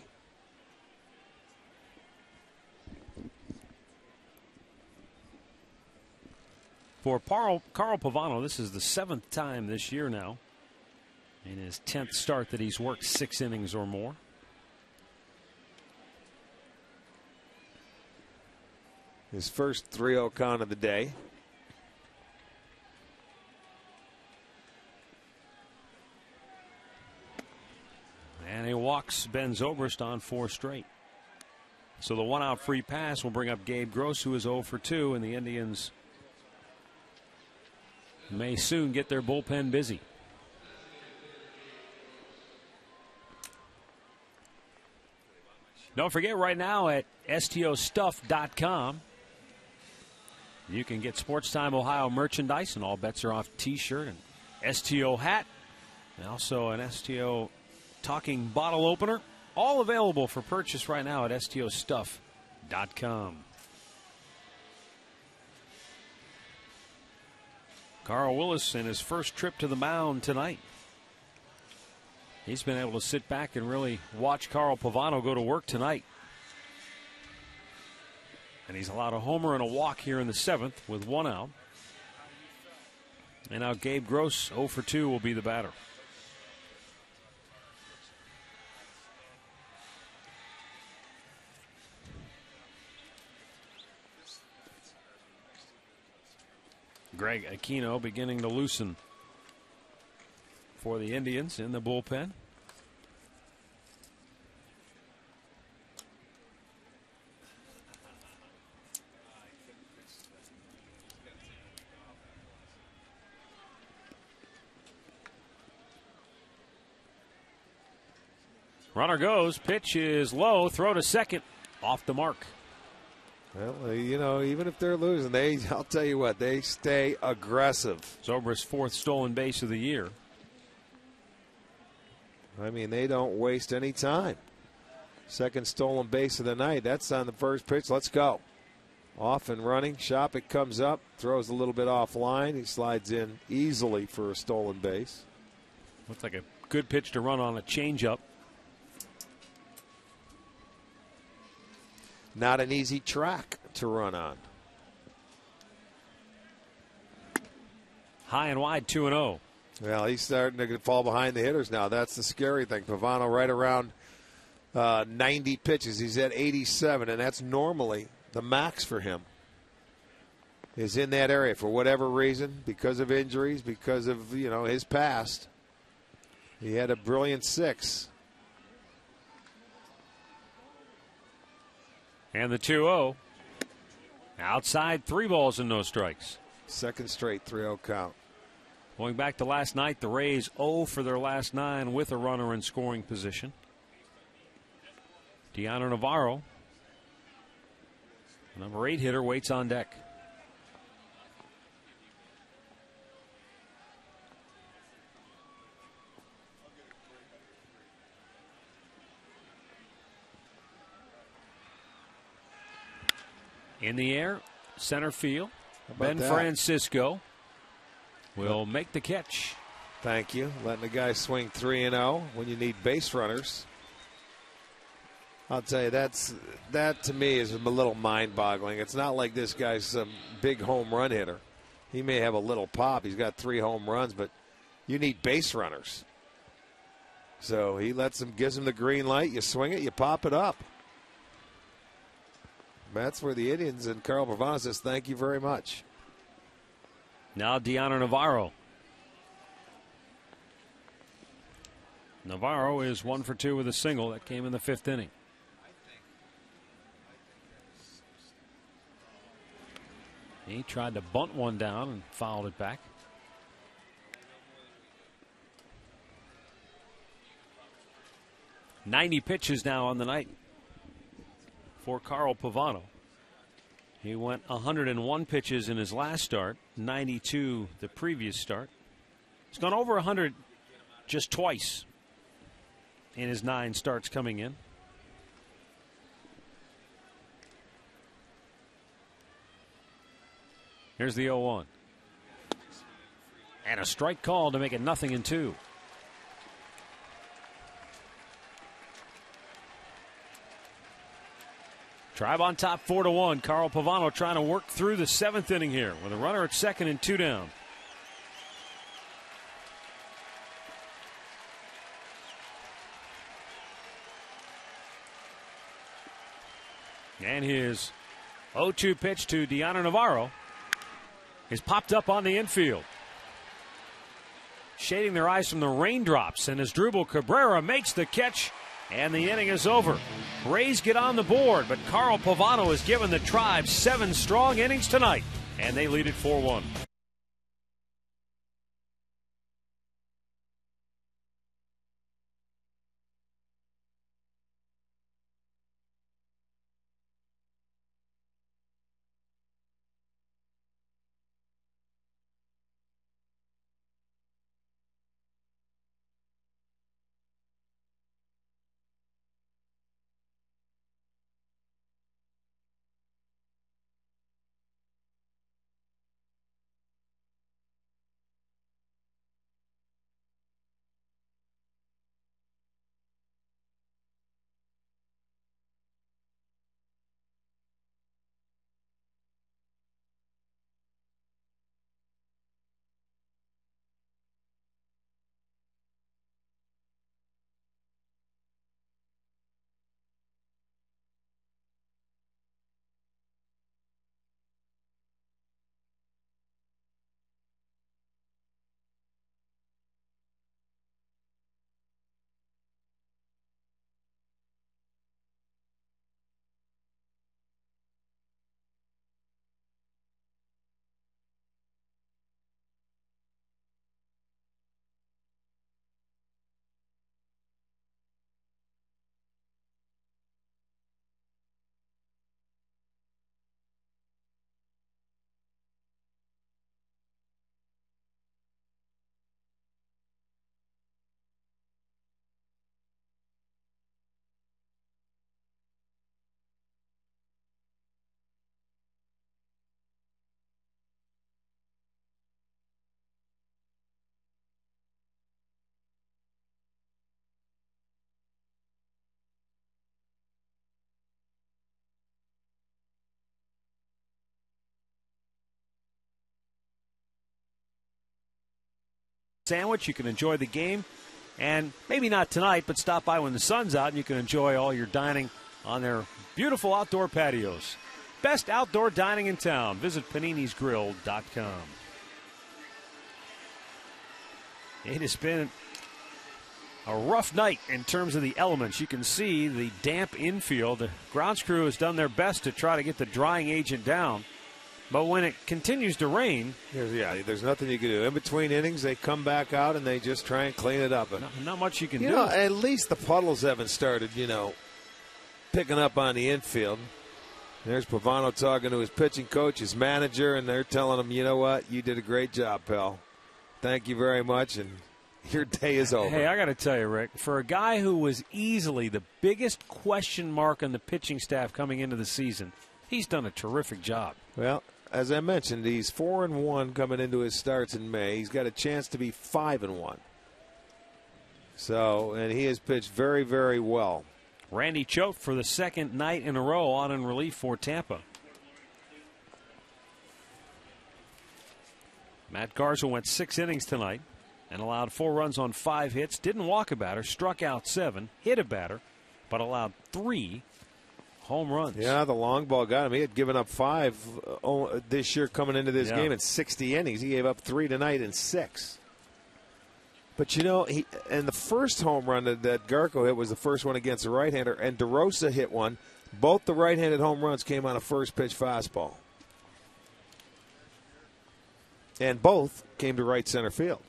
For Carl Pavano, this is the 7th time this year now in his 10th start that he's worked 6 innings or more. His first 3-0 count of the day. And he walks Ben Zobrist on 4 straight. So the 1-out free pass will bring up Gabe Gross, who is 0 for 2, and the Indians may soon get their bullpen busy. Don't forget, right now at stostuff.com, you can get Sports Time Ohio merchandise, and all bets are off T-shirt and STO hat, and also an STO talking bottle opener. All available for purchase right now at stostuff.com. Carl Willis in his first trip to the mound tonight. He's been able to sit back and really watch Carl Pavano go to work tonight. And he's allowed a homer and a walk here in the 7th with 1 out. And now Gabe Gross, 0 for 2, will be the batter. Greg Aquino beginning to loosen for the Indians in the bullpen. Runner goes, pitch is low, throw to second, off the mark. Well, you know, even if they're losing, I'll tell you what, they stay aggressive. Zobrist's 4th stolen base of the year. I mean, they don't waste any time. 2nd stolen base of the night. That's on the first pitch. Let's go. Off and running. Shoppach comes up, throws a little bit offline. He slides in easily for a stolen base. Looks like a good pitch to run on a changeup. Not an easy track to run on. High and wide, 2-0. Well, he's starting to fall behind the hitters now. That's the scary thing. Pavano right around 90 pitches. He's at 87, and that's normally the max for him. Is in that area for whatever reason, because of injuries, because of, you know, his past. He had a brilliant 6. And the 2-0. Outside, 3 balls and no strikes. 2nd straight 3-0 count. Going back to last night, the Rays 0 for their last 9 with a runner in scoring position. Deanna Navarro, number 8 hitter, waits on deck. In the air, center field. Ben Francisco will make the catch. Thank you. Letting the guy swing 3-0 when you need base runners. I'll tell you, that to me is a little mind-boggling. It's not like this guy's some big home run hitter. He may have a little pop. He's got 3 home runs, but you need base runners. So he gives him the green light. You swing it, you pop it up. That's where the Indians and Carl Pavano says thank you very much. Now Deanna Navarro. Navarro is 1 for 2 with a single. That came in the 5th inning. He tried to bunt one down and fouled it back. "90 pitches now on the night for Carl Pavano. He went 101 pitches in his last start, 92 the previous start. He's gone over 100 just twice in his 9 starts coming in. Here's the 0-1. And a strike call to make it 0-2. Tribe on top 4-1. Carl Pavano trying to work through the 7th inning here with a runner at second and 2 down. And his 0-2 pitch to Deanna Navarro is popped up on the infield. Shading their eyes from the raindrops, and Asdrubal Cabrera makes the catch, and the inning is over. Rays get on the board, but Carl Pavano has given the Tribe 7 strong innings tonight, and they lead it 4-1. sandwich. You can enjoy the game. And maybe not tonight, but stop by when the sun's out and you can enjoy all your dining on their beautiful outdoor patios. Best outdoor dining in town. Visit paninisgrill.com. It has been a rough night in terms of the elements. You can see the damp infield. The grounds crew has done their best to try to get the drying agent down. But when it continues to rain, there's nothing you can do. In between innings, they come back out and they just try and clean it up. Not much you can do. At least the puddles haven't started, picking up on the infield. There's Pavano talking to his pitching coach, his manager, and they're telling him, you know what, you did a great job, pal. Thank you very much, and your day is over. Hey, I got to tell you, Rick, for a guy who was easily the biggest question mark on the pitching staff coming into the season, he's done a terrific job. Well, as I mentioned, he's 4-1 coming into his starts in May. He's got a chance to be 5-1. So, and he has pitched very, very well. Randy Choate for the second night in a row on in relief for Tampa. Matt Garza went 6 innings tonight and allowed 4 runs on 5 hits. Didn't walk a batter, struck out 7, hit a batter, but allowed 3 home runs. Yeah, the long ball got him. He had given up 5 this year coming into this game in 60 innings. He gave up 3 tonight in 6. But, and the first home run that Garco hit was the first one against the right-hander, and DeRosa hit one. Both the right-handed home runs came on a first-pitch fastball. And both came to right center field.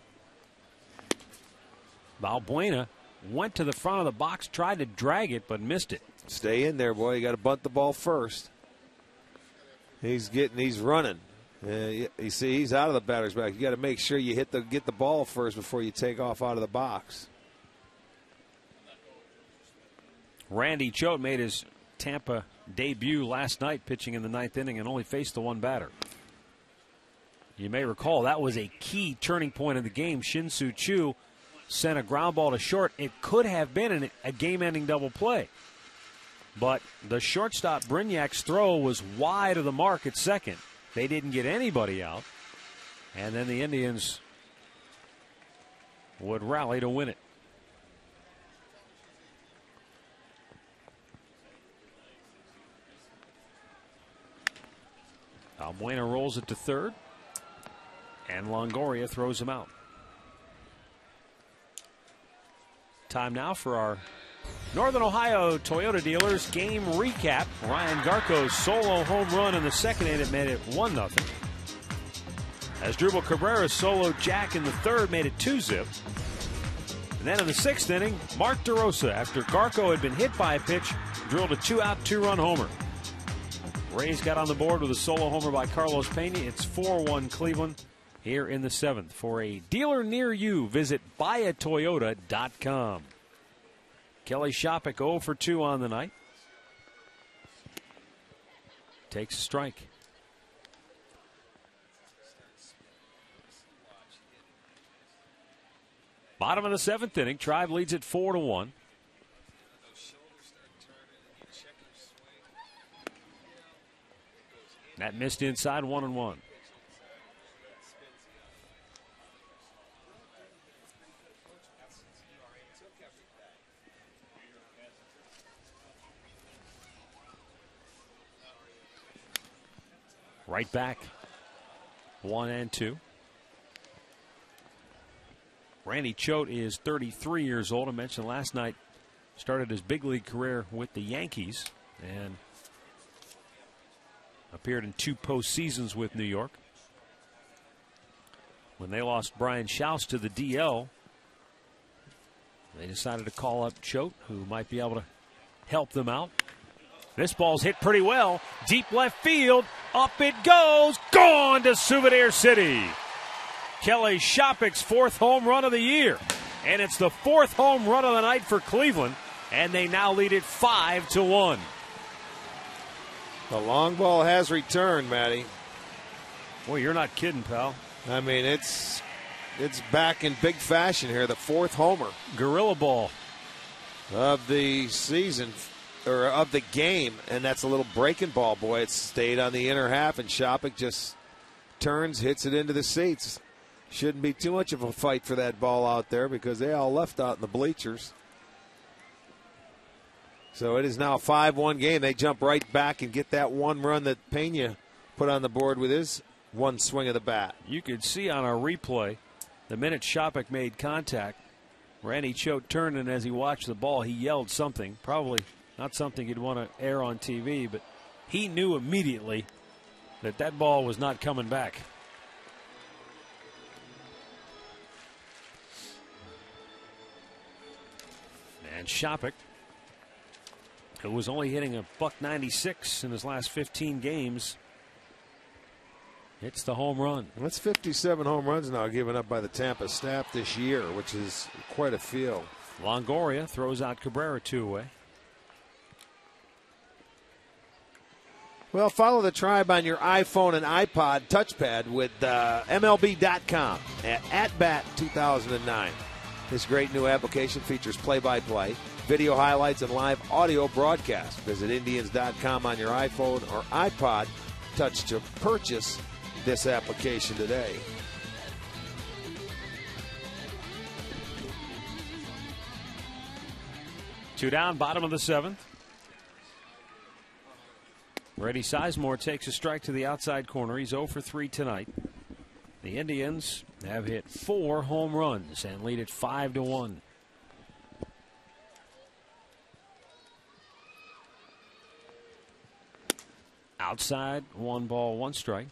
Balbuena went to the front of the box, tried to drag it, but missed it. Stay in there, boy. You got to bunt the ball first. He's running. You see, he's out of the batter's box. You got to make sure you get the ball first before you take off out of the box. Randy Choate made his Tampa debut last night, pitching in the 9th inning, and only faced the 1 batter. You may recall that was a key turning point in the game. Shin-Soo Choo sent a ground ball to short. It could have been a game-ending double play. But the shortstop Brignac's throw was wide of the mark at second. They didn't get anybody out. And then the Indians would rally to win it. Balbuena rolls it to third. And Longoria throws him out. Time now for our Northern Ohio Toyota dealers game recap. Ryan Garco's solo home run in the second inning made it 1-0. Asdrubal Cabrera's solo jack in the third made it 2-zip. And then in the 6th inning, Mark DeRosa, after Garco had been hit by a pitch, drilled a 2-out, 2-run homer. Rays got on the board with a solo homer by Carlos Pena. It's 4-1 Cleveland here in the 7th. For a dealer near you, visit buyatoyota.com. Kelly Shopik 0 for 2 on the night. Takes a strike. Bottom of the 7th inning, Tribe leads it 4-1. That missed inside, 1-1. Right back, 1-2. Randy Choate is 33 years old. I mentioned last night, started his big league career with the Yankees and appeared in 2 postseasons with New York. When they lost Brian Schaus to the DL, they decided to call up Choate, who might be able to help them out. This ball's hit pretty well. Deep left field. Up it goes. Gone to Souvenir City. Kelly Shopik's 4th home run of the year. And it's the 4th home run of the night for Cleveland. And they now lead it 5-1. The long ball has returned, Matty. Boy, you're not kidding, pal. I mean, it's back in big fashion here. The 4th homer. Gorilla ball. Of the season. Or of the game, and that's a little breaking ball, boy. It stayed on the inner half, and Shopik just turns, hits it into the seats. Shouldn't be too much of a fight for that ball out there because they all left out in the bleachers. So it is now a 5-1 game. They jump right back and get that one run that Pena put on the board with his one swing of the bat. You could see on our replay the minute Shopik made contact, Randy Choate turned, and as he watched the ball, he yelled something. Probably not something you'd want to air on TV, but he knew immediately that that ball was not coming back. And Shopik, who was only hitting a .196 in his last 15 games, hits the home run. That's 57 home runs now given up by the Tampa staff this year, which is quite a field. Longoria throws out Cabrera 2 away. Well, follow the Tribe on your iPhone and iPod touchpad with MLB.com at @bat 2009. This great new application features play-by-play, video highlights, and live audio broadcasts. Visit Indians.com on your iPhone or iPod touch to purchase this application today. Two down, bottom of the 7th. Brady Sizemore takes a strike to the outside corner. He's 0 for 3 tonight. The Indians have hit 4 home runs and lead it 5-1. Outside, 1 ball, 1 strike.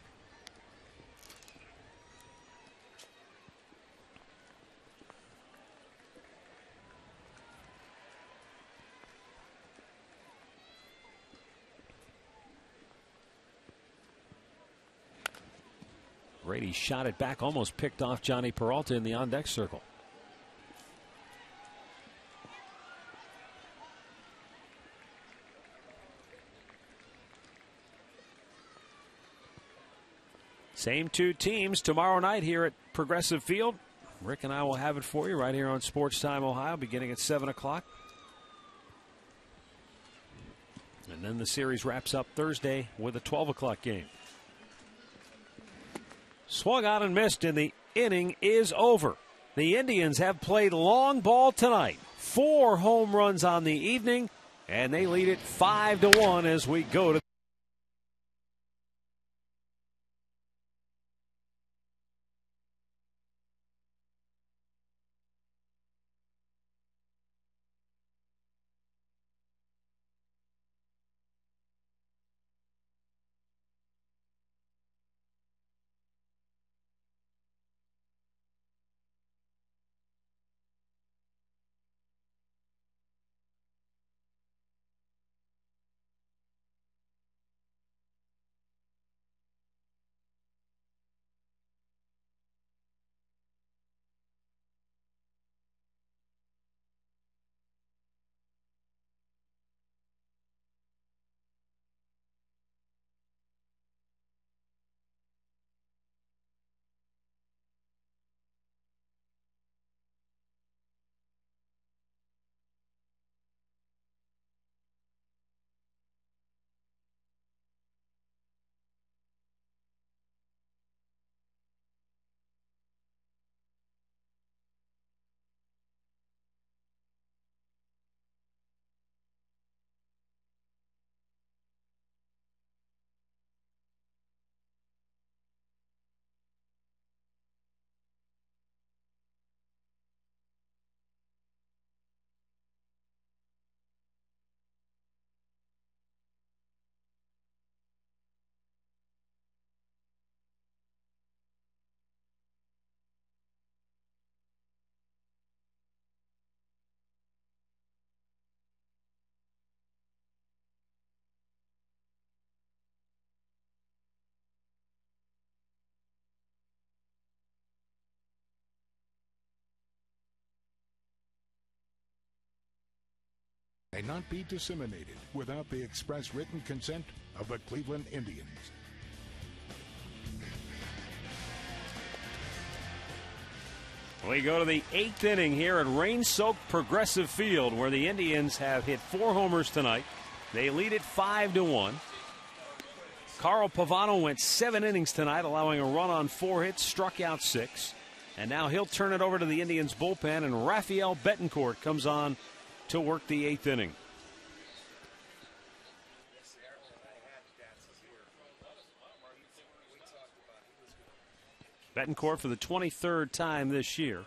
Brady shot it back, almost picked off Johnny Peralta in the on-deck circle. Same 2 teams tomorrow night here at Progressive Field. Rick and I will have it for you right here on Sports Time Ohio, beginning at 7 o'clock. And then the series wraps up Thursday with a 12 o'clock game. Swung out and missed, and the inning is over. The Indians have played long ball tonight. 4 home runs on the evening, and they lead it 5-1 as we go to may not be disseminated without the express written consent of the Cleveland Indians. We go to the 8th inning here at rain-soaked Progressive Field, where the Indians have hit 4 homers tonight. They lead it 5-1. Carl Pavano went 7 innings tonight, allowing a run on 4 hits, struck out 6. And now he'll turn it over to the Indians bullpen, and Rafael Betancourt comes on to work the 8th inning. Betancourt for the 23rd time this year.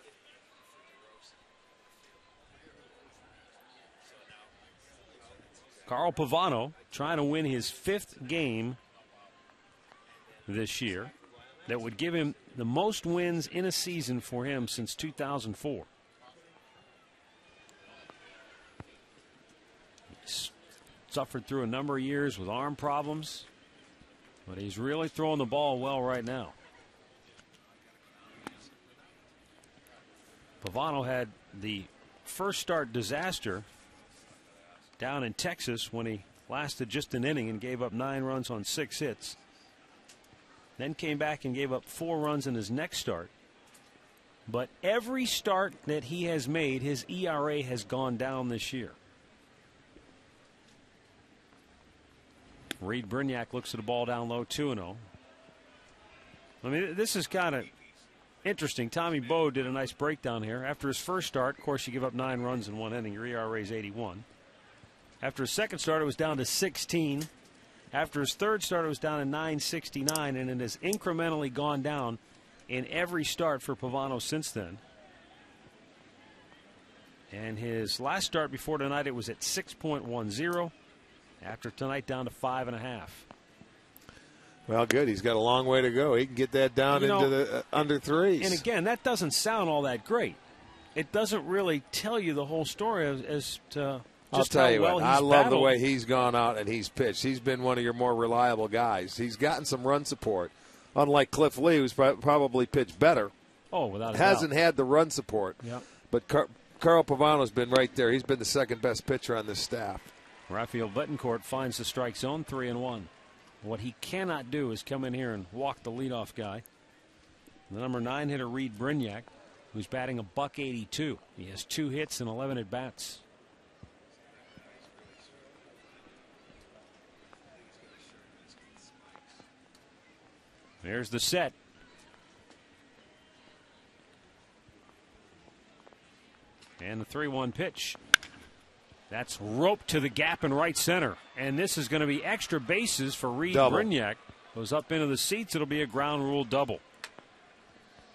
Carl Pavano trying to win his 5th game this year. That would give him the most wins in a season for him since 2004. He's suffered through a number of years with arm problems, but he's really throwing the ball well right now. Pavano had the first start disaster down in Texas when he lasted just an inning and gave up 9 runs on 6 hits. Then came back and gave up 4 runs in his next start. But every start that he has made, his ERA has gone down this year. Reed Brignac looks at the ball down low, 2-0. I mean, this is kind of interesting. Tommy Bowe did a nice breakdown here. After his first start, of course, you give up 9 runs in 1 inning. Your ERA is 81. After his second start, it was down to 16. After his third start, it was down to 969, and it has incrementally gone down in every start for Pavano since then. And his last start before tonight, it was at 6.10. After tonight, down to 5.5. Well, good. He's got a long way to go. He can get that down into the under 3s. And again, that doesn't sound all that great. It doesn't really tell you the whole story as to I'll just tell how you well what, he's I love battled. the way he's gone out and he's pitched. He's been one of your more reliable guys. He's gotten some run support, unlike Cliff Lee, who's probably pitched better. Oh, without a hasn't doubt. had the run support. Yep. But Carl Pavano's been right there. He's been the second best pitcher on this staff. Rafael Betancourt finds the strike zone, 3-1. What he cannot do is come in here and walk the leadoff guy. The number 9 hitter, Reed Brignac, who's batting a .182. He has 2 hits and 11 at bats. There's the set. And the 3-1 pitch. That's roped to the gap in right center. And this is going to be extra bases for Reed Brignac. Goes up into the seats. It'll be a ground rule double.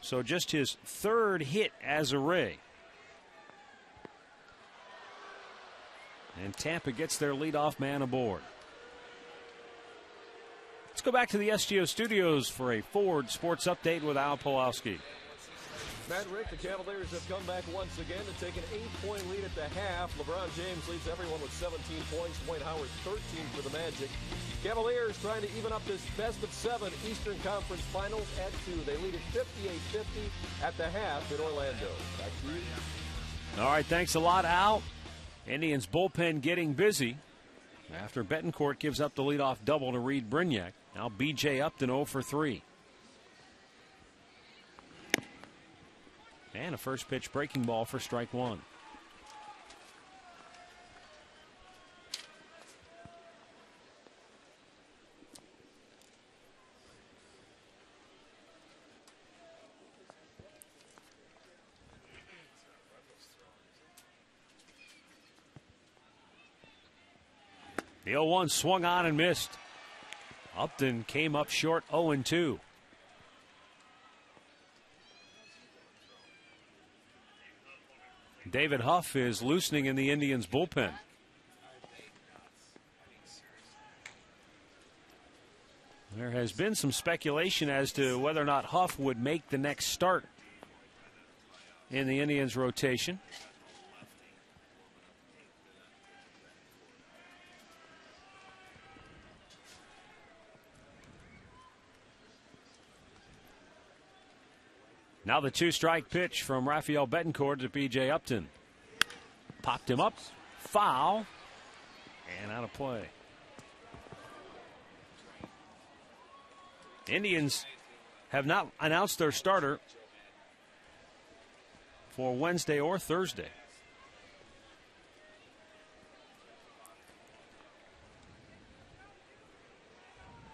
So just his 3rd hit as a Ray. And Tampa gets their leadoff man aboard. Let's go back to the SGO studios for a Ford Sports Update with Al Pawlowski. Matt Rick, the Cavaliers have come back once again to take an 8-point lead at the half. LeBron James leads everyone with 17 points. Dwight Howard 13 for the Magic. Cavaliers trying to even up this best-of-7 Eastern Conference Finals at 2. They lead it 58-50 at the half in Orlando. Back to you. All right, thanks a lot, Al. Indians bullpen getting busy after Betancourt gives up the leadoff double to Reed Brignac. Now B.J. Upton 0 for 3. And a first pitch breaking ball for strike 1. The 0-1 swung on and missed. Upton came up short 0-2. David Huff is loosening in the Indians bullpen. There has been some speculation as to whether or not Huff would make the next start in the Indians rotation. Now the 2-strike pitch from Rafael Betancourt to B.J. Upton. Popped him up, foul, and out of play. Indians have not announced their starter for Wednesday or Thursday.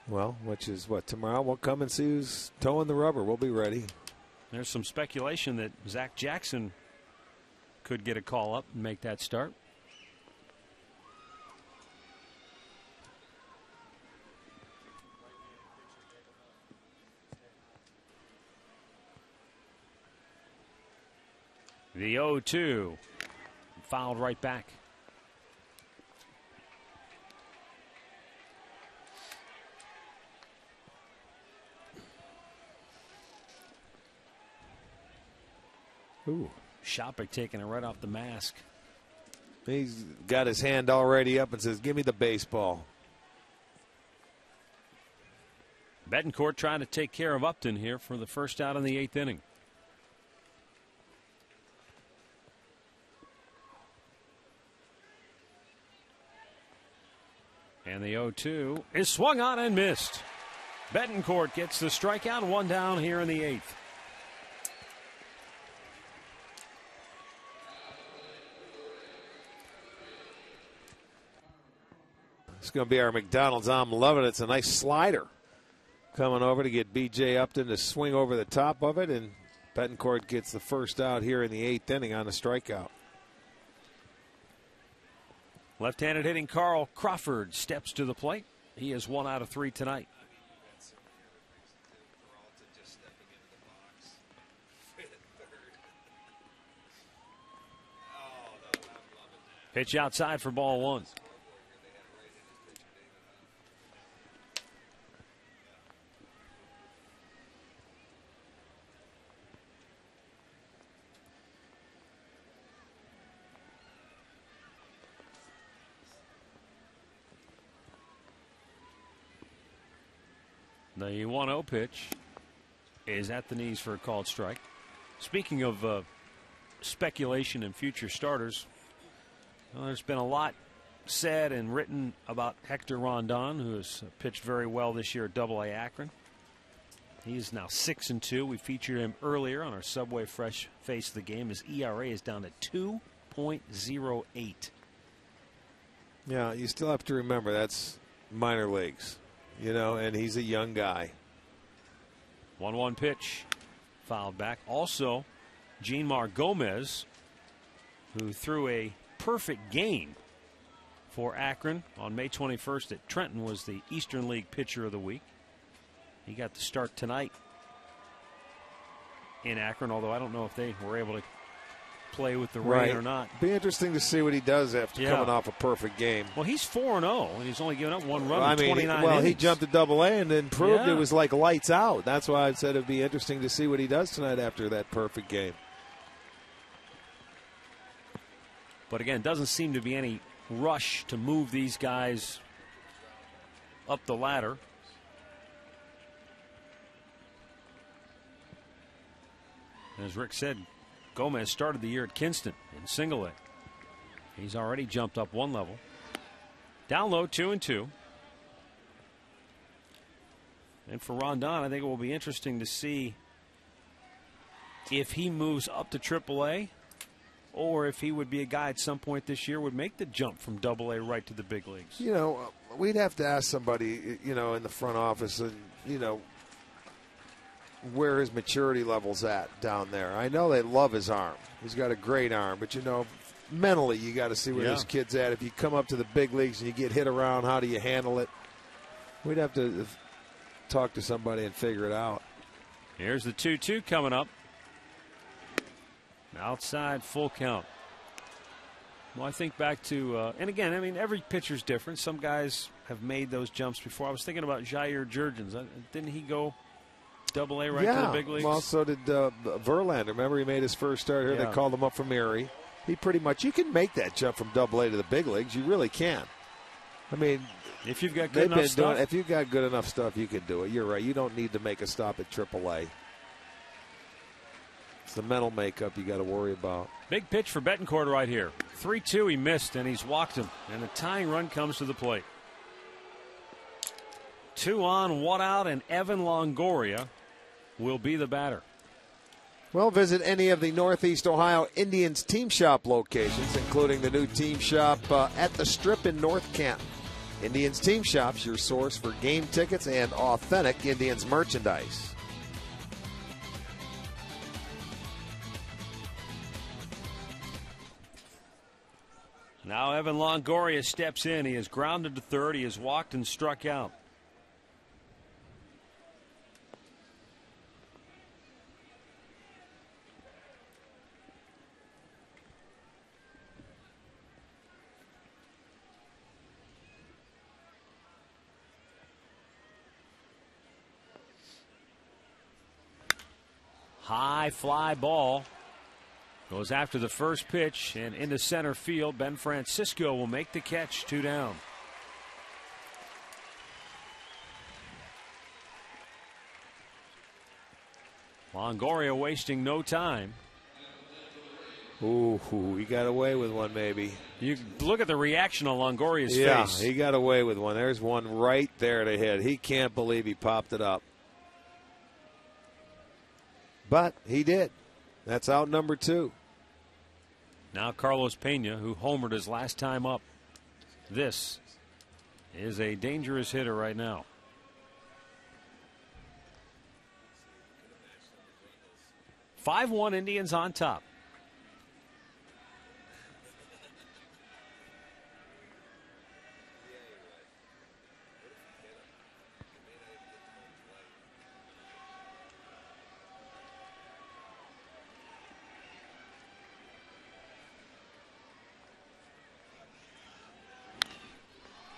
Well, which is what, tomorrow? We'll come and see who's towing the rubber. We'll be ready. There's some speculation that Zach Jackson could get a call up and make that start. The 0-2. Fouled right back. Ooh. Shopik taking it right off the mask. He's got his hand already up and says, give me the baseball. Betancourt trying to take care of Upton here for the first out in the 8th inning. And the 0-2 is swung on and missed. Betancourt gets the strikeout, 1 down here in the 8th. It's going to be our McDonald's. I'm loving it. It's a nice slider coming over to get B.J. Upton to swing over the top of it, and Betancourt gets the first out here in the 8th inning on a strikeout. Left-handed hitting Carl Crawford steps to the plate. He is 1 out of 3 tonight. Pitch outside for ball 1. The 1-0 pitch is at the knees for a called strike. Speaking of speculation and future starters, well, there's been a lot said and written about Hector Rondon, who has pitched very well this year at AA Akron. He is now 6-2. We featured him earlier on our Subway Fresh Face of the Game. His ERA is down to 2.08. Yeah, you still have to remember that's minor leagues. You know, and he's a young guy. 1-1 pitch. Fouled back. Also, Jeanmar Gomez, who threw a perfect game for Akron on May 21st at Trenton, was the Eastern League Pitcher of the Week. He got the start tonight in Akron, although I don't know if they were able to play with the rain or not. Be interesting to see what he does after coming off a perfect game. Well, he's 4-0, and he's only given up 1 run in 29 well, innings. he jumped to AA and then proved it was like lights out. That's why I said it'd be interesting to see what he does tonight after that perfect game. But again, doesn't seem to be any rush to move these guys up the ladder. As Rick said, Gomez started the year at Kinston in single A. He's already jumped up 1 level. Down low, 2-2. And for Rondon, I think it will be interesting to see if he moves up to AAA or if he would be a guy at some point this year would make the jump from AA right to the big leagues. You know, we'd have to ask somebody, you know, in the front office and, you know, where his maturity level's at down there. I know they love his arm. He's got a great arm, but, you know, mentally you got to see where this kid's at. If you come up to the big leagues and you get hit around, how do you handle it? We'd have to talk to somebody and figure it out. Here's the 2-2 coming up. Outside, full count. Well, I think back to, and again, I mean, every pitcher's different. Some guys have made those jumps before. I was thinking about Jair Jurgens. Didn't he go AA right to the big leagues? Well, so did Verlander. Remember, he made his first start here. They called him up from Erie. He pretty much, you can make that jump from AA to the big leagues. You really can. I mean, if you've got good enough stuff. If you've got good enough stuff, you can do it. You're right. You don't need to make a stop at AAA. It's the mental makeup you got to worry about. Big pitch for Betancourt right here. 3-2, he missed, and he's walked him. And the tying run comes to the plate. 2 on, 1 out, and Evan Longoria will be the batter. Well, visit any of the Northeast Ohio Indians team shop locations, including the new team shop at the Strip in North Canton. Indians Team Shop's your source for game tickets and authentic Indians merchandise. Now Evan Longoria steps in. He is grounded to third. He has walked and struck out. High fly ball. Goes after the first pitch and into center field. Ben Francisco will make the catch. 2 down. Longoria wasting no time. Ooh, he got away with one maybe. You look at the reaction on Longoria's face. Yeah, he got away with one. There's one right there to hit. He can't believe he popped it up. But he did. That's out number 2. Now Carlos Pena, who homered his last time up. This is a dangerous hitter right now. "5-1 Indians on top."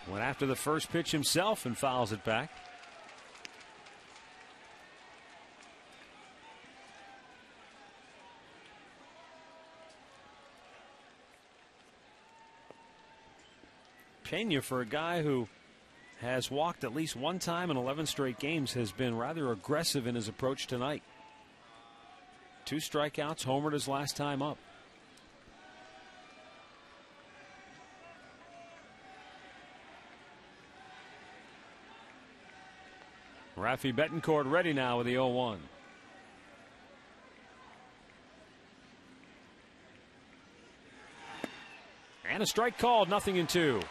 Went after the first pitch himself and fouls it back. Pena, for a guy who has walked at least one time in 11 straight games, has been rather aggressive in his approach tonight. 2 strikeouts, homered his last time up. Rafi Betancourt ready now with the 0-1. And a strike called, 0-2.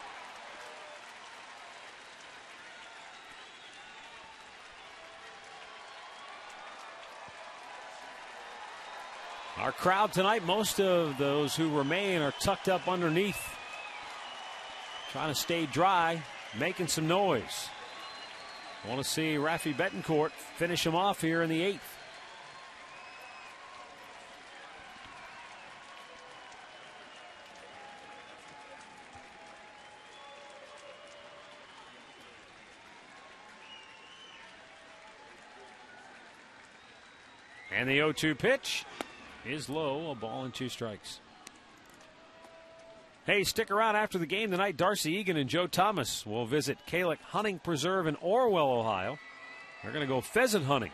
Our crowd tonight, most of those who remain are tucked up underneath, trying to stay dry, making some noise. I want to see Rafi Betancourt finish him off here in the 8th. And the 0-2 pitch is low, a ball and 2 strikes. Hey, stick around after the game tonight. Darcy Egan and Joe Thomas will visit Kalick Hunting Preserve in Orwell, Ohio. They're going to go pheasant hunting.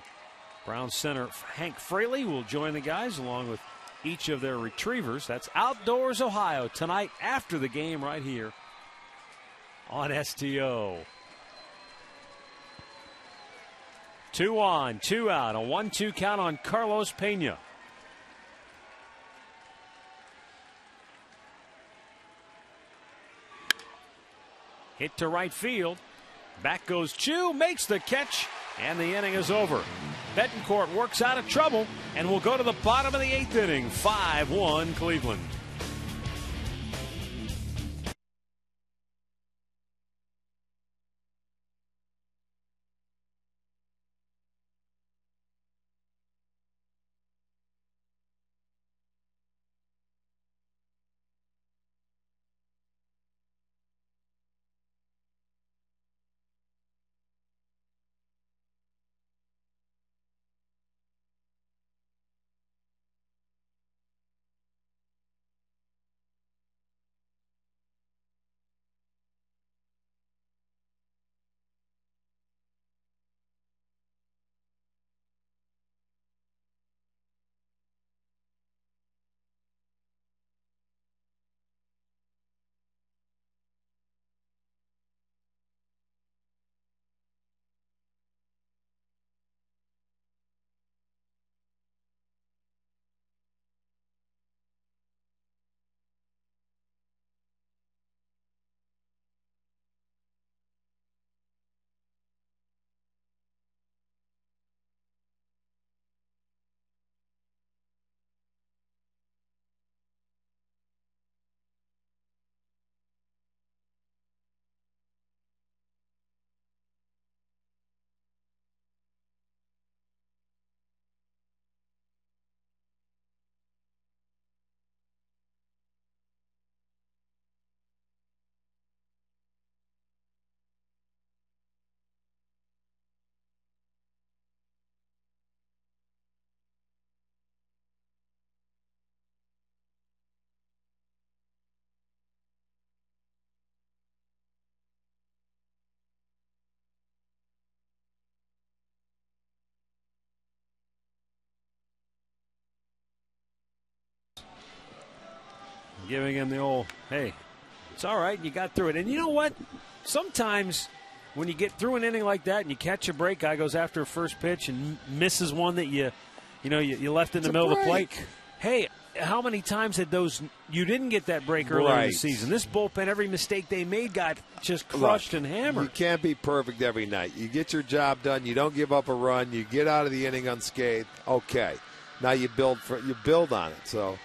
Browns center Hank Fraley will join the guys along with each of their retrievers. That's Outdoors Ohio tonight after the game right here on STO. 2 on, 2 out, a 1-2 count on Carlos Pena. Hit to right field. Back goes Chu, makes the catch, and the inning is over. Betancourt works out of trouble and will go to the bottom of the 8th inning. 5-1 Cleveland. giving him the old, hey, it's all right, you got through it. And you know what? Sometimes when you get through an inning like that and you catch a break, guy goes after a first pitch and misses one that you left in the middle of the plate. Hey, how many times had you didn't get that break earlier in the season? This bullpen, every mistake they made got just crushed and hammered. You can't be perfect every night. You get your job done. You don't give up a run. You get out of the inning unscathed. Okay, now you build on it. So.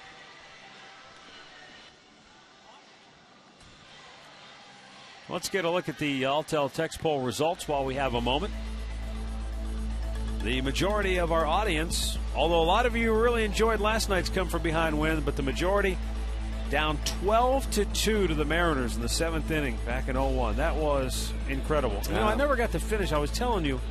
Let's get a look at the Alltel text poll results while we have a moment. The majority of our audience, although a lot of you really enjoyed last night's come-from-behind win, but the majority down 12-2 to the Mariners in the 7th inning back in 0-1. That was incredible. Yeah. You know, I never got to finish. I was telling you,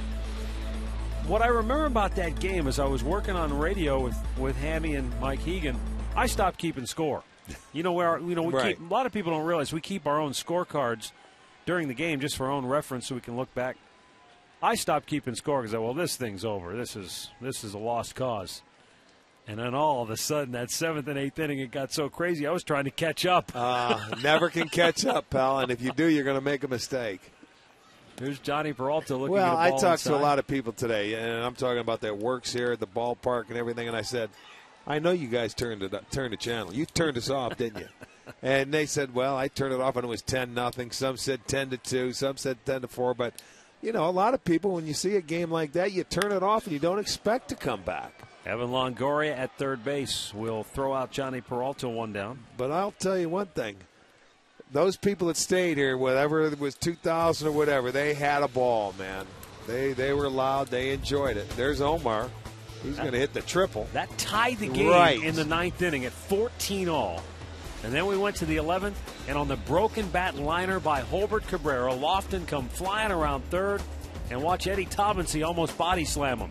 what I remember about that game is I was working on radio with Hammy and Mike Hegan. I stopped keeping score. We keep, a lot of people don't realize we keep our own scorecards during the game just for our own reference so we can look back. I stopped keeping score because this thing's over. This is a lost cause. And then all of a sudden, that 7th and 8th inning, it got so crazy, I was trying to catch up. Never can catch up, pal. And if you do, you're going to make a mistake. Here's Johnny Peralta looking at Well, a ball I talked inside. to a lot of people today, and I'm talking about that works here at the ballpark and everything, and I said, I know you guys turned the channel. You turned us off, didn't you? And they said, well, I turned it off and it was 10-0. Some said 10-2. Some said 10-4. But, a lot of people, when you see a game like that, you turn it off and you don't expect to come back. Evan Longoria at third base will throw out Johnny Peralta one down. But I'll tell you one thing. Those people that stayed here, whatever it was 2000 or whatever, they had a ball, man. They were loud. They enjoyed it. There's Omar. He's going to hit the triple. That tied the game in the 9th inning at 14-all. And then we went to the 11th, and on the broken bat liner by Holbert Cabrera, Lofton come flying around third, and watch Eddie Taubensee almost body slam him.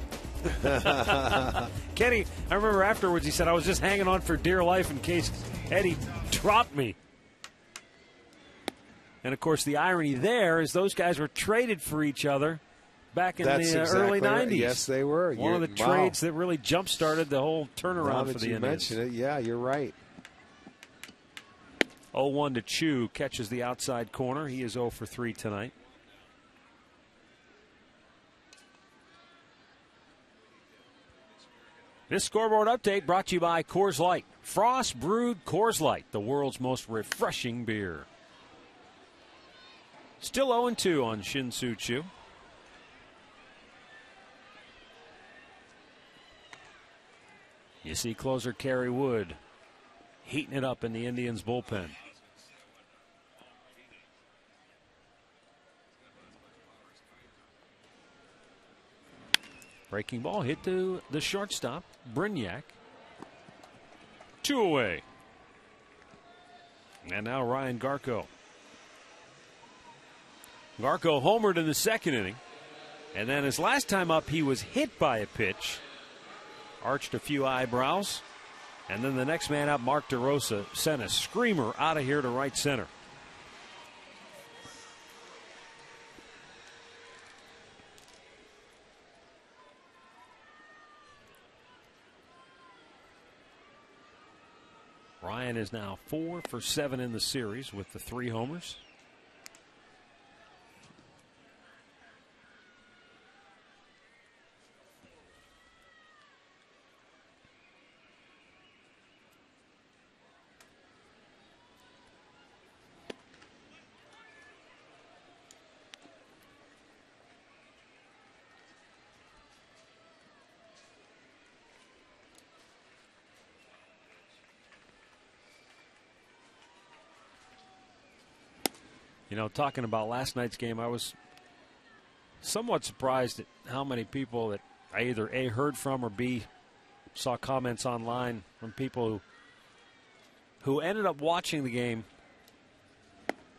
Kenny, I remember afterwards he said, I was just hanging on for dear life in case Eddie dropped me. And, of course, the irony there is those guys were traded for each other back in early 90s. Right. Yes, they were. One of the trades that really jump-started the whole turnaround for the Indians. Mention it, yeah, you're right. 0-1 to Chu, catches the outside corner. He is 0 for 3 tonight. This scoreboard update brought to you by Coors Light. Frost brewed Coors Light, the world's most refreshing beer. Still 0-2 on Shin-Soo Choo. You see closer Kerry Wood heating it up in the Indians' bullpen. Breaking ball hit to the shortstop, Brignac. 2 away. And now Ryan Garco. Garco homered in the 2nd inning. And then his last time up, he was hit by a pitch. Arched a few eyebrows. And then the next man up, Mark DeRosa, sent a screamer out of here to right center. Ryan is now 4 for 7 in the series with the 3 homers. Talking about last night's game, I was somewhat surprised at how many people that I either A, heard from, or B, saw comments online from people who ended up watching the game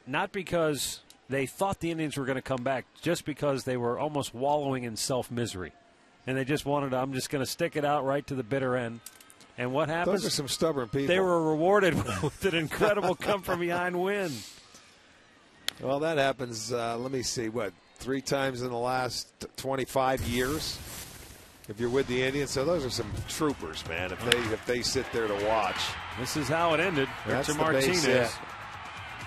not because they thought the Indians were going to come back, just because they were almost wallowing in self-misery. And they just wanted to, I'm just going to stick it out right to the bitter end. And what happens? Those are some stubborn people. They were rewarded with an incredible come-from-behind win. Well, that happens, let me see, 3 times in the last 25 years? if you're with the Indians. So those are some troopers, man. If they sit there to watch. This is how it ended. That's Victor the base Martinez hit.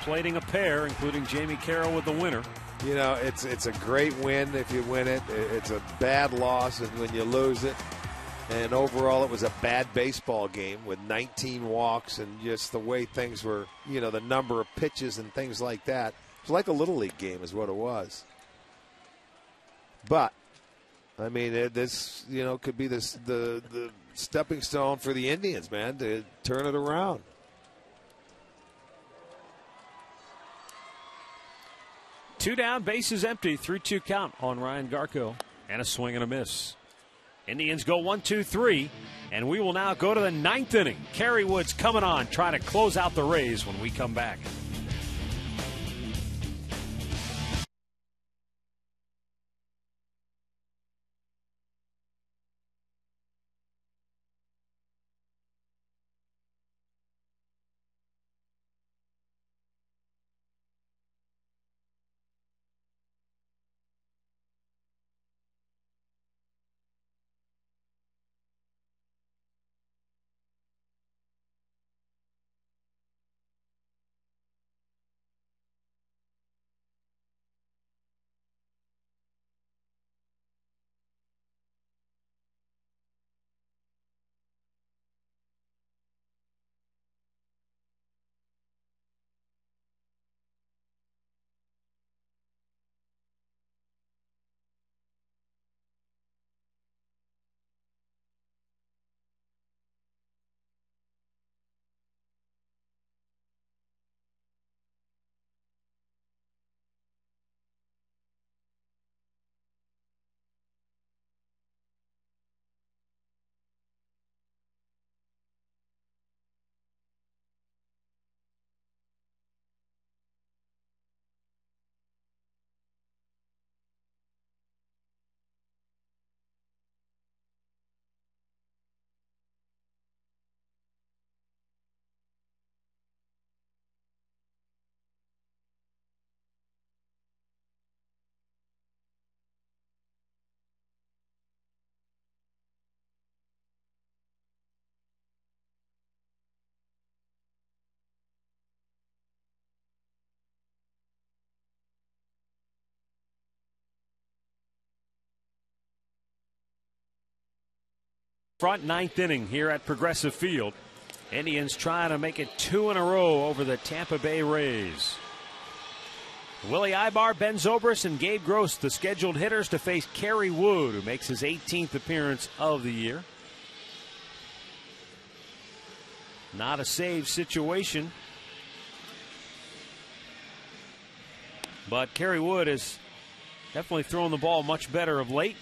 plating a pair, including Jamie Carroll with the winner. You know, it's a great win if you win it. It's a bad loss when you lose it. And overall, it was a bad baseball game with 19 walks and just the way things were, you know, the number of pitches and things like that. It was like a Little League game is what it was. But, I mean, this, you know, could be the stepping stone for the Indians, man, to turn it around. Two down, bases empty, 3-2 count on Ryan Garco, and a swing and a miss. Indians go 1-2-3, and we will now go to the ninth inning. Kerry Wood's coming on, trying to close out the Rays when we come back. Front ninth inning here at Progressive Field. Indians trying to make it 2 in a row over the Tampa Bay Rays. Willie Ibar, Ben Zobrist, and Gabe Gross, the scheduled hitters, to face Kerry Wood, who makes his 18th appearance of the year. Not a save situation, but Kerry Wood has definitely thrown the ball much better of late.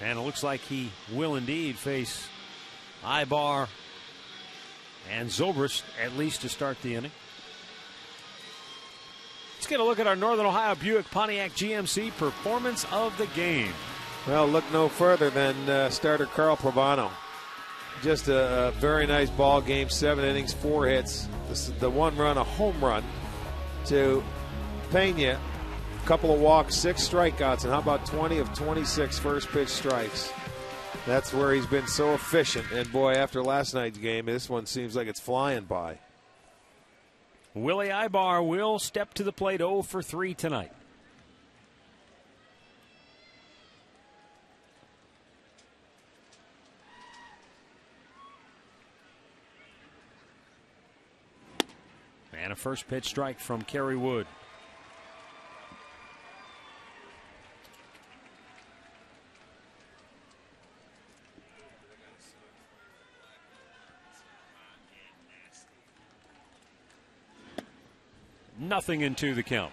And it looks like he will indeed face Ibar and Zobrist, at least to start the inning. Let's get a look at our Northern Ohio Buick Pontiac GMC performance of the game. Well, look no further than starter Carl Pavano. Just a very nice ball game, 7 innings, 4 hits. This is the 1 run, a home run to Pena. Couple of walks, 6 strikeouts, and how about 20 of 26 first pitch strikes? That's where he's been so efficient. And boy, after last night's game, this one seems like it's flying by. Willie Ibar will step to the plate 0 for 3 tonight. And a first pitch strike from Kerry Wood. Nothing into the count.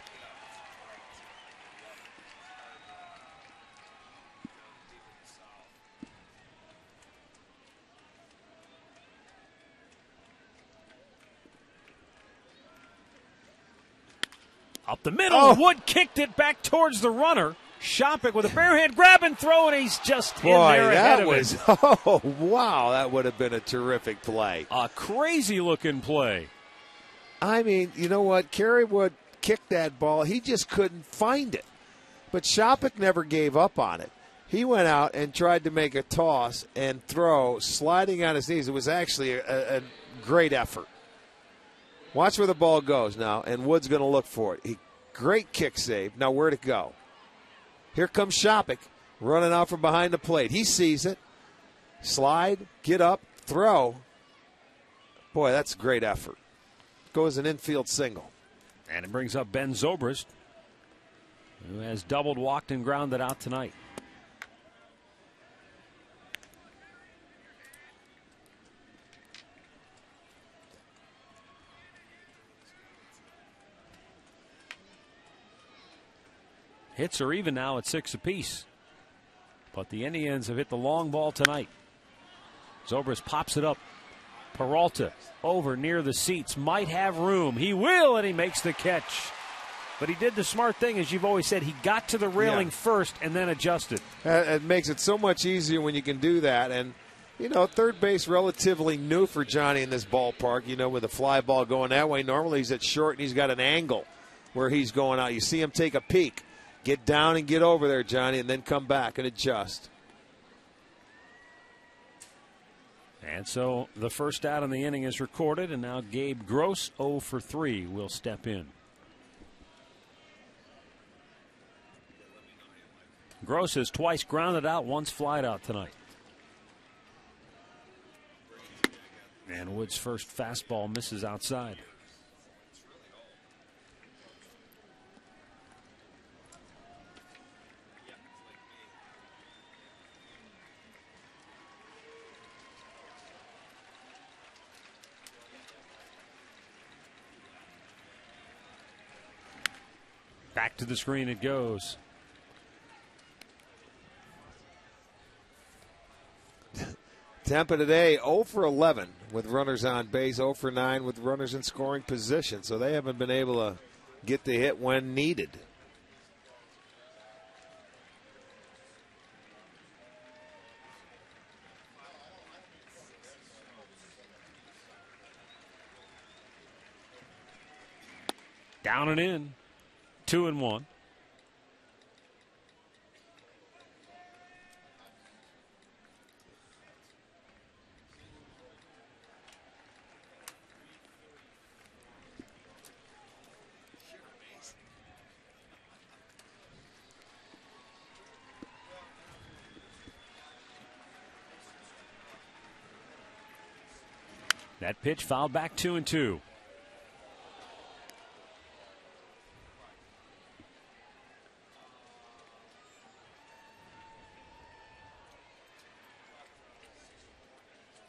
Up the middle, Wood kicked it back towards the runner. Shopik with a bare hand grab and throw, and he's just in there ahead of it. Oh, wow, that would have been a terrific play. A crazy-looking play. I mean, you know what? Kerrywood kicked that ball. He just couldn't find it. But Shopik never gave up on it. He went out and tried to make a toss and throw, sliding on his knees. It was actually a great effort. Watch where the ball goes now, and Wood's going to look for it. Great kick save. Now where'd it go? Here comes Shopik running out from behind the plate. He sees it. Slide, get up, throw. Boy, that's a great effort. Goes an infield single. And it brings up Ben Zobrist, who has doubled, walked, and grounded out tonight. Hits are even now at 6 apiece. But the Indians have hit the long ball tonight. Zobrist pops it up. Peralta over near the seats. Might have room. He will, and he makes the catch. But he did the smart thing, as you've always said. He got to the railing first and then adjusted. It makes it so much easier when you can do that. And, you know, third base relatively new for Johnny in this ballpark, you know, with the fly ball going that way. Normally he's at short and he's got an angle where he's going out. You see him take a peek. Get down and get over there, Johnny, and then come back and adjust. And so the first out in the inning is recorded, and now Gabe Gross, 0 for 3, will step in. Gross has twice grounded out, once flied out tonight. And Wood's first fastball misses outside. Back to the screen it goes. Tampa today 0 for 11 with runners on base, 0 for 9 with runners in scoring position. So they haven't been able to get the hit when needed. Down and in. 2-1. That pitch fouled back 2-2.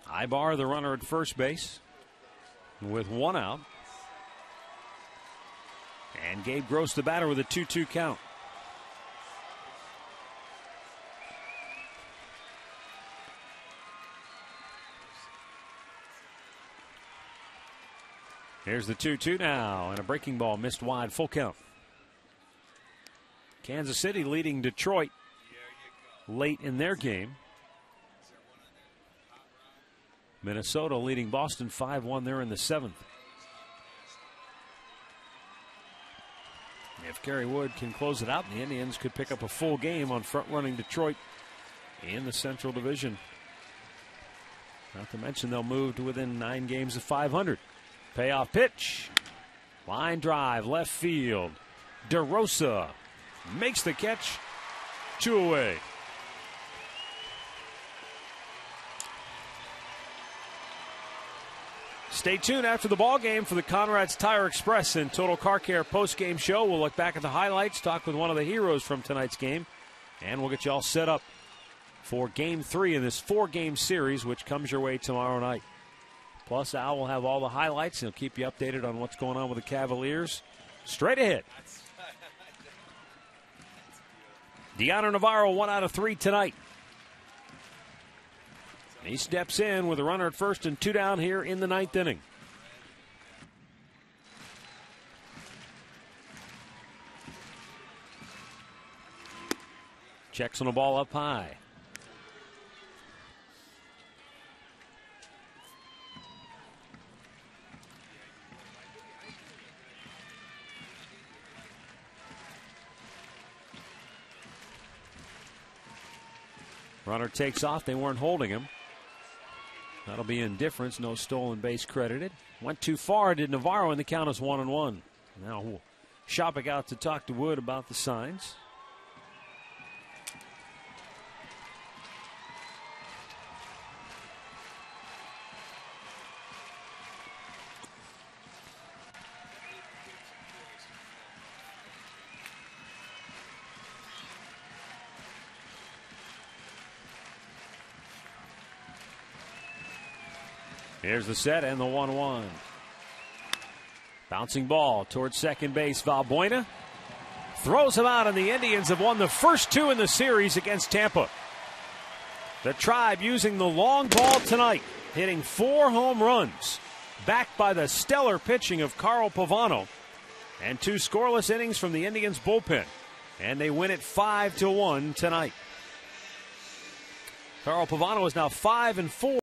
Ibar, the runner at first base, with 1 out. And Gabe Gross, the batter, with a 2-2 count. Here's the 2-2 now, and a breaking ball missed wide, full count. Kansas City leading Detroit late in their game. Minnesota leading Boston 5-1 there in the 7th. If Kerry Wood can close it out, the Indians could pick up a full game on front-running Detroit in the Central Division. Not to mention they'll move to within 9 games of 500. Payoff pitch. Line drive, left field. DeRosa makes the catch. 2 away. Stay tuned after the ball game for the Conrad's Tire Express and Total Car Care post-game show. We'll look back at the highlights, talk with one of the heroes from tonight's game, and we'll get you all set up for Game 3 in this 4-game series, which comes your way tomorrow night. Plus, Al will have all the highlights, and he'll keep you updated on what's going on with the Cavaliers. Straight ahead. Deanna Navarro, 1 out of 3 tonight. He steps in with a runner at first and 2 down here in the 9th inning. Checks on the ball up high. Runner takes off. They weren't holding him. That'll be indifference. No stolen base credited. Went too far, did Navarro, and the count is 1-1. Now Shopik out to talk to Wood about the signs. Here's the set and the 1-1. Bouncing ball towards second base. Valbuena throws him out, and the Indians have won the first two in the series against Tampa. The Tribe using the long ball tonight, hitting 4 home runs, backed by the stellar pitching of Carl Pavano, and 2 scoreless innings from the Indians bullpen. And they win it 5-1 tonight. Carl Pavano is now 5-4.